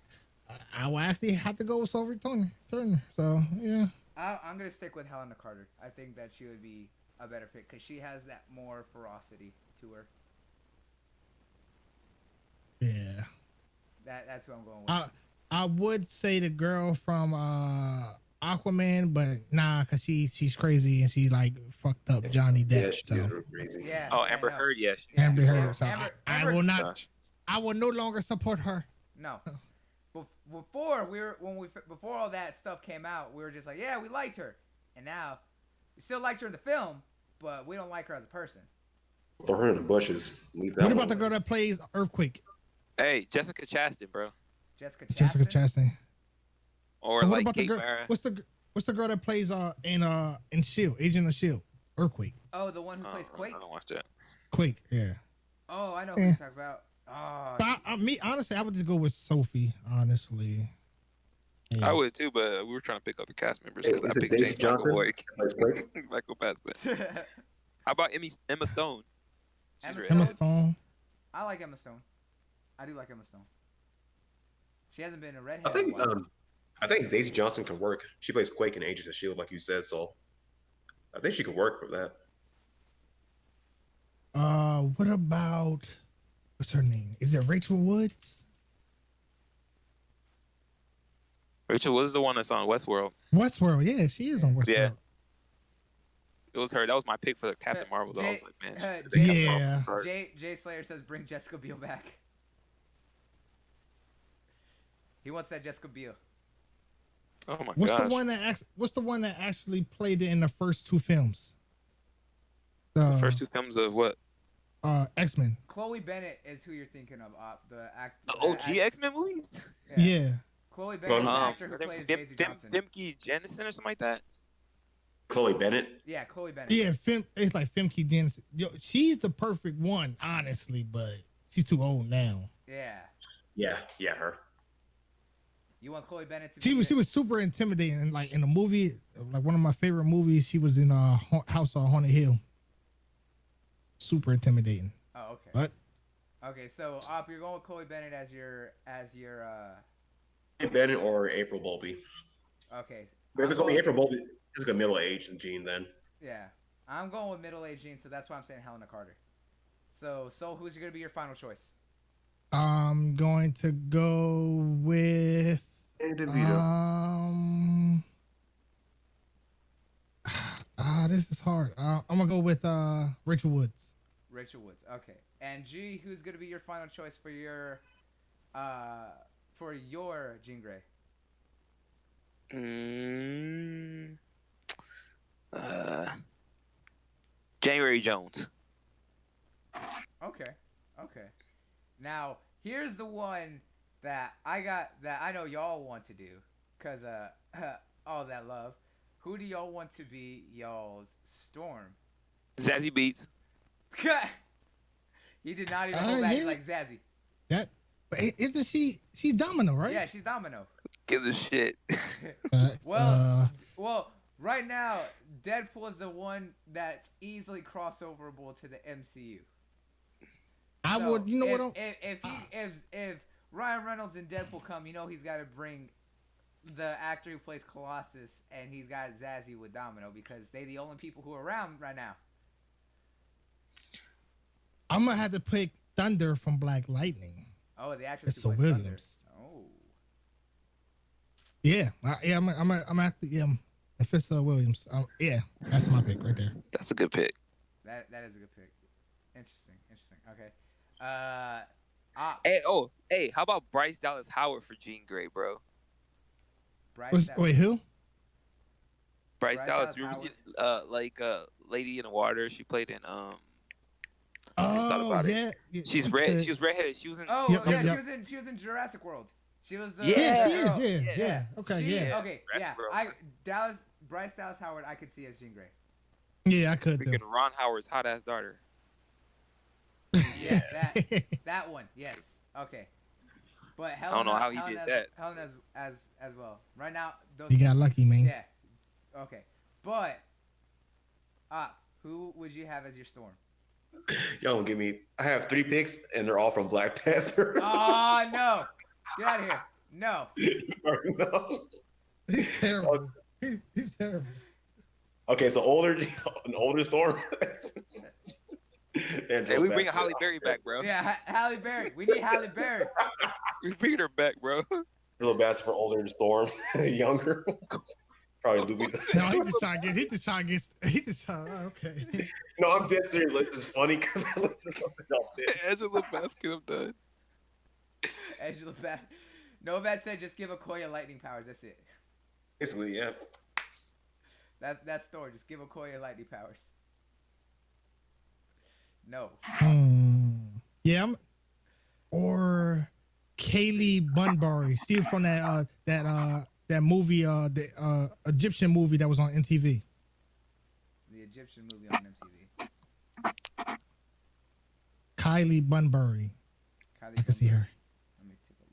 I will actually have to go with Sophie Turner. So yeah. I'm gonna stick with Helena Carter. I think that she would be a better pick because she has that more ferocity to her. Yeah. That's who I'm going with. I would say the girl from Aquaman, but nah, cause she's crazy and she like fucked up Johnny Depp. Yeah, she so. is real crazy. Yeah. Oh, yeah, Amber no. Heard, yes. Yeah, Amber Heard. Amber- So Amber- I Amber- will not. Gosh. I will no longer support her. No. Before all that stuff came out, we were just like, yeah, we liked her, and now we still liked her in the film, but we don't like her as a person. Throw her in the bushes. Leave that What one about the alone. girl that plays Earthquake? Hey, Jessica Chastain, bro. Jessica Chastain. Jessica Chastain. Or And what like about the Kate girl? Mara. What's the girl that plays in Shield, Agent of Shield, Earthquake, Oh, the one who plays Quake. I don't watch that. Quake? Yeah. Oh, I know who Yeah. you're talking about. Oh, But me honestly, I would just go with Sophie. Honestly. Yeah. I would too, but we were trying to pick other cast members Hey, because is I it picked Daisy James Johnson? McAvoy. Plays Quake? Michael Fassbender. How about Emma Stone? She's Emma redheaded. Emma Stone. I like Emma Stone. I do like Emma Stone. She hasn't been a redhead. I think in a while. I think Daisy Johnson can work. She plays Quake in Agents of Shield, like you said, so I think she could work for that. What about what's her name? Is it Rachel Woods? Rachel was the one that's on Westworld. Westworld. Yeah, she is on Westworld. Yeah. It was her. That was my pick for the Captain Marvel. Though. I was like, man, Jay- Captain Yeah. Marvel start. Jay Slayer says bring Jessica Biel back. He wants that Jessica Biel. Oh my What's gosh. What's the one that actually played it in the first two films? The first two films of what? X-Men. Chloe Bennett is who you're thinking of. The OG X-Men movies? Yeah. Chloe Bennett is the actor who her name plays is Daisy Johnson. Femke Jennison or something like that. Chloe Bennett. Yeah, Chloe Bennett. Yeah, it's like Femke Jennison. Yo, she's the perfect one, honestly, but she's too old now. Yeah. Yeah, her. You want Chloe Bennett to She be was super intimidating, and like in the movie, like one of my favorite movies. She was in House on Haunted Hill. Super intimidating. Oh, okay. But Okay, so Op, you're going with Chloe Bennett as your Chloe Bennett or April Bowlby. okay. But if it's only April Bowlby, it's like a middle-aged Gene then. Yeah. I'm going with middle-aged Gene, so that's why I'm saying Helena Carter. So who's going to be your final choice? I'm going to go with this is hard. I'm gonna go with Rachel Woods. Rachel Woods. Okay. And G, who's going to be your final choice for your Jean Grey? January Jones. Okay. Now, here's the one that I know y'all want to do, cuz all that love, who do y'all want to be y'all's Storm? Zazzy Beats. He did not even hold back. He's Yeah. like Zazzy. That, but isn't she's Domino, right? Yeah, she's Domino. Gives a shit. Well, right now, Deadpool is the one that's easily crossoverable to the MCU. I So would, you know if, what? if Ryan Reynolds and Deadpool come, you know he's got to bring the actor who plays Colossus, and he's got Zazzy with Domino because they're the only people who are around right now. I'm gonna have to pick Thunder from Black Lightning. Oh, the actress It's who plays Williams. Thunder. Oh, Yeah, I'm at the Mephisto Williams. Yeah, that's my pick right there. That's a good pick. that is a good pick. Interesting. Okay. Hey, how about Bryce Dallas Howard for Jean Grey, bro? Wait, who? Bryce Dallas. Dallas You ever Howard? seen Lady in the Water? She played in Oh yeah, She's red. She was redheaded. She was in. Oh Yep, yeah, yep. she was in Jurassic World. She was the Yeah, she girl. is. Yeah. Okay, yeah. Okay, Jurassic yeah. World. Bryce Dallas Howard, I could see as Jean Grey. Yeah, I could too. Freaking Ron Howard's hot ass daughter. Yeah, that one. Yes. Okay. But Helena, I don't know how he did that. Helena as well. Right now, those. You got lucky, man. Yeah. Okay. But, who would you have as your Storm? Y'all don't give me. I have 3 picks, and they're all from Black Panther. Oh no! Get out of here! No. No. He's terrible. He's terrible. Okay, so an older Storm. Hey, we bringing Halle Berry back, bro. Yeah, Halle Berry. We need Halle Berry. We bringing her back, bro. Little bastard for older Storm, younger. Probably Louis. No, he just trying okay. No, I'm dead serious. This is funny because I looked at something y'all said. Angela Basket, I'm done. Angela Bat. Novat said just give Okoye lightning powers. That's it. Basically, yeah. That's Thor. Just give Okoye lightning powers. No. Yeah, or Kaylee Bunbury. She from that movie, the Egyptian movie that was on MTV. The Egyptian movie on MTV. Kylie Bunbury. I can see her. Let me take a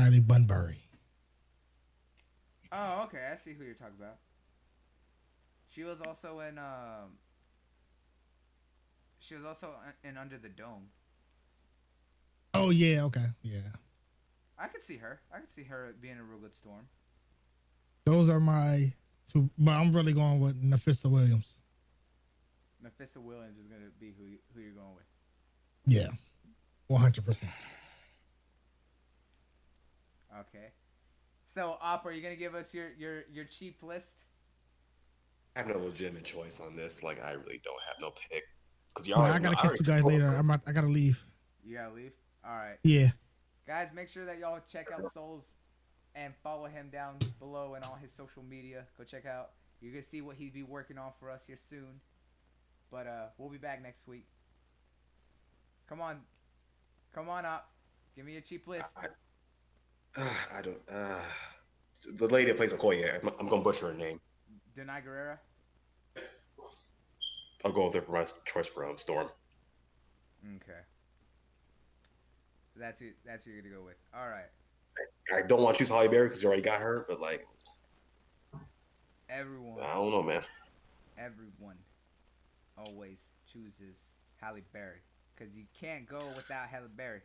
look. Kylie Bunbury. Oh, okay. I see who you're talking about. She was also in Under the Dome. Oh yeah, okay, yeah. I could see her. I could see her being a real good Storm. Those are my two, but I'm really going with Mephisto Williams. Mephisto Williams is gonna be who you're going with. Yeah, 100%. Okay. So, Op, are you gonna give us your cheap list? I have no legitimate choice on this. Like, I really don't have no pick. Because Well, I gotta catch you guys later. I gotta leave. You gotta leave. All right. Yeah. Guys, make sure that y'all check out Souls and follow him down below and all his social media. Go check out. You're gonna see what he'd be working on for us here soon. But we'll be back next week. Come on up. Give me a cheap list. I don't. The lady that plays Okoye, I'm gonna butcher her name. Denai Guerrera. I'll go with her for my choice for Storm. Okay. That's who you're gonna go with. All right. I don't want to choose Halle Berry because you already got her, but like, Everyone I don't know, man. always chooses Halle Berry because you can't go without Halle Berry.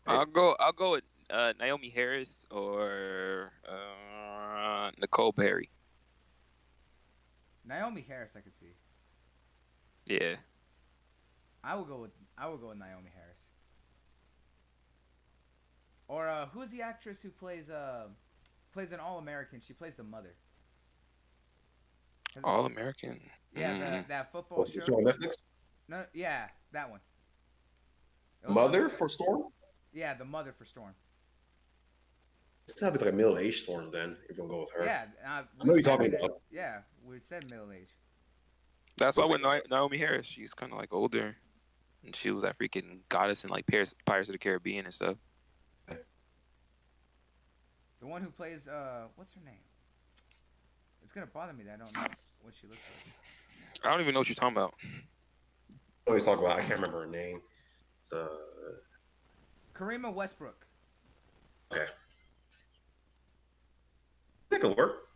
I'll go with Naomi Harris or Nicole Berry. Naomi Harris, I could see. Yeah. I will go with Naomi Harris. Or who's the actress who plays an All-American? She plays the mother. All American. Yeah, that football show. On Netflix? No, yeah, that one. Mother for Storm? Yeah, the mother for Storm. It's gotta be like a middle-aged Storm then, if you're gonna go with her. Yeah, I know you're talking about. Yeah, we said middle age. That's why with Naomi Harris, she's kind of like older, and she was that freaking goddess in like Pirates of the Caribbean and stuff. The one who plays what's her name? It's gonna bother me that I don't know what she looks like. I don't even know what you're talking about. I always talk about. I can't remember her name. It's Karima Westbrook. okay. That could work.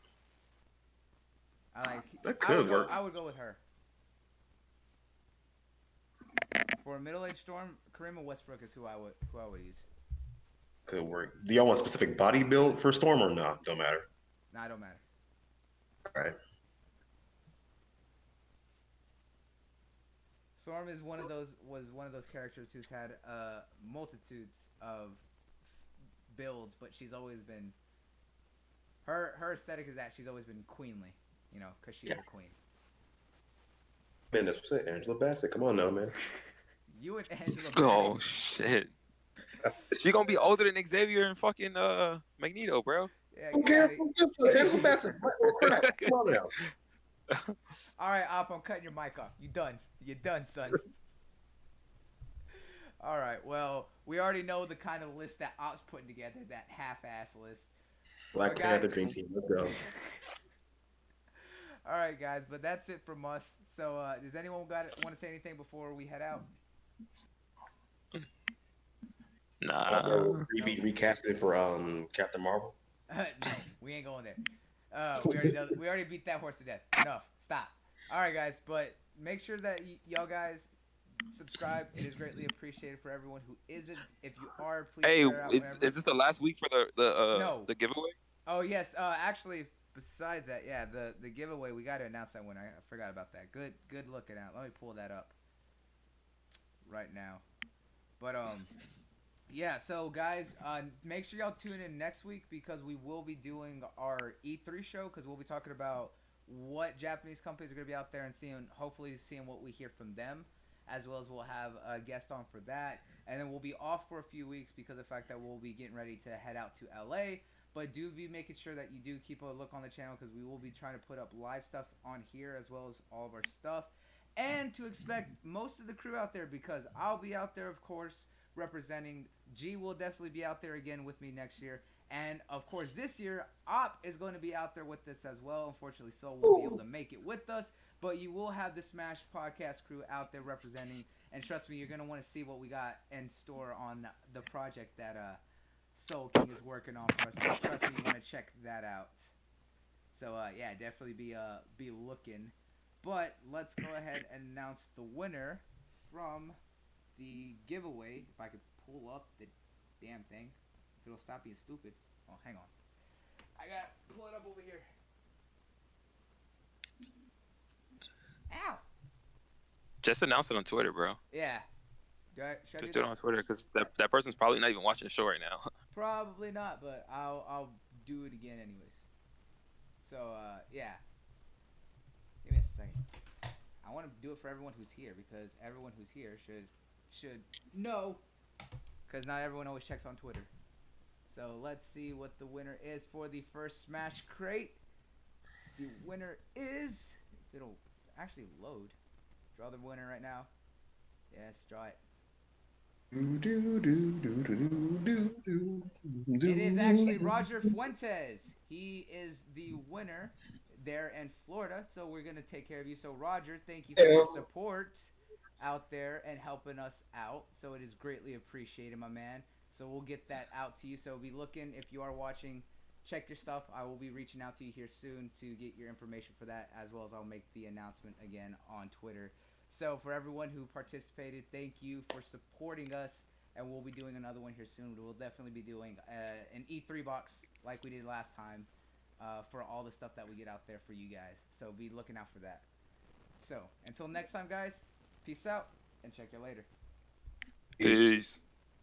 I like. That I would could go. work. I would go with her. For a middle-aged Storm, Karima Westbrook is who I would use. Could work. Do y'all want specific body build for Storm or not? Don't matter. Nah, it don't matter. All right. Storm is one of those characters who's had multitudes of builds, but she's always been her aesthetic is that she's always been queenly, you know, because she's a queen. Man, that's what's it. Angela Bassett. Come on now, man. You and Angela. Oh Bassett. shit. She gonna be older than Xavier and fucking Magneto, bro. Yeah, Who cares? Who gives a Angela Bassett? Crap. Come on now. All right, Op, I'm cutting your mic off. You done? You done, son? All right. Well, we already know the kind of list that Op's putting together. That half-ass list. Black But Panther guys- Dream Team. Let's go. All right, guys. But that's it from us. So, does anyone want to say anything before we head out? Nah. Be recasted for Captain Marvel. No, we ain't going there. We already beat that horse to death. Enough. Stop. All right, guys. But make sure that y'all guys subscribe. It is greatly appreciated for everyone who isn't. If you are, please Hey, share it out is wherever. this the last week for No. the giveaway? Oh yes. Actually, besides that, yeah, the giveaway, we got to announce that winner. I forgot about that. Good looking out. Let me pull that up right now. But yeah. So guys, make sure y'all tune in next week because we will be doing our E3 show because we'll be talking about what Japanese companies are going to be out there and hopefully seeing what we hear from them, as well as we'll have a guest on for that. And then we'll be off for a few weeks because of the fact that we'll be getting ready to head out to LA. But do be making sure that you do keep a look on the channel because we will be trying to put up live stuff on here as well as all of our stuff. And to expect most of the crew out there because I'll be out there, of course, representing. G will definitely be out there again with me next year. And, of course, this year, Op is going to be out there with us as well. Unfortunately, Soul won't be able to make it with us. But you will have the Smash Podcast crew out there representing. And trust me, you're going to want to see what we got in store on the project that Soul King is working on for us. So trust me, you want to check that out. So, yeah, definitely be looking. But let's go ahead and announce the winner from the giveaway. If I could pull up the damn thing. If it'll stop being stupid. Oh, hang on. I gotta pull it up over here. Ow! Just announce it on Twitter, bro. Yeah. Should I Just do do it on Twitter because that person's probably not even watching the show right now. Probably not, but I'll do it again anyways. So yeah. Give me a second. I want to do it for everyone who's here because everyone who's here should know. Because not everyone always checks on Twitter. So let's see what the winner is for the first Smash Crate. The winner is... It'll actually load. Draw the winner right now. Yes, draw it. It is actually Roger Fuentes. He is the winner there in Florida. So we're going to take care of you. So Roger, thank you for your support out there and helping us out. So it is greatly appreciated, my man. So we'll get that out to you. So be looking, if you are watching, check your stuff. I will be reaching out to you here soon to get your information for that, as well as I'll make the announcement again on Twitter. So for everyone who participated, thank you for supporting us. And we'll be doing another one here soon. We'll definitely be doing an E3 box like we did last time for all the stuff that we get out there for you guys. So be looking out for that. So until next time, guys, peace out and check you later. Peace. Peace.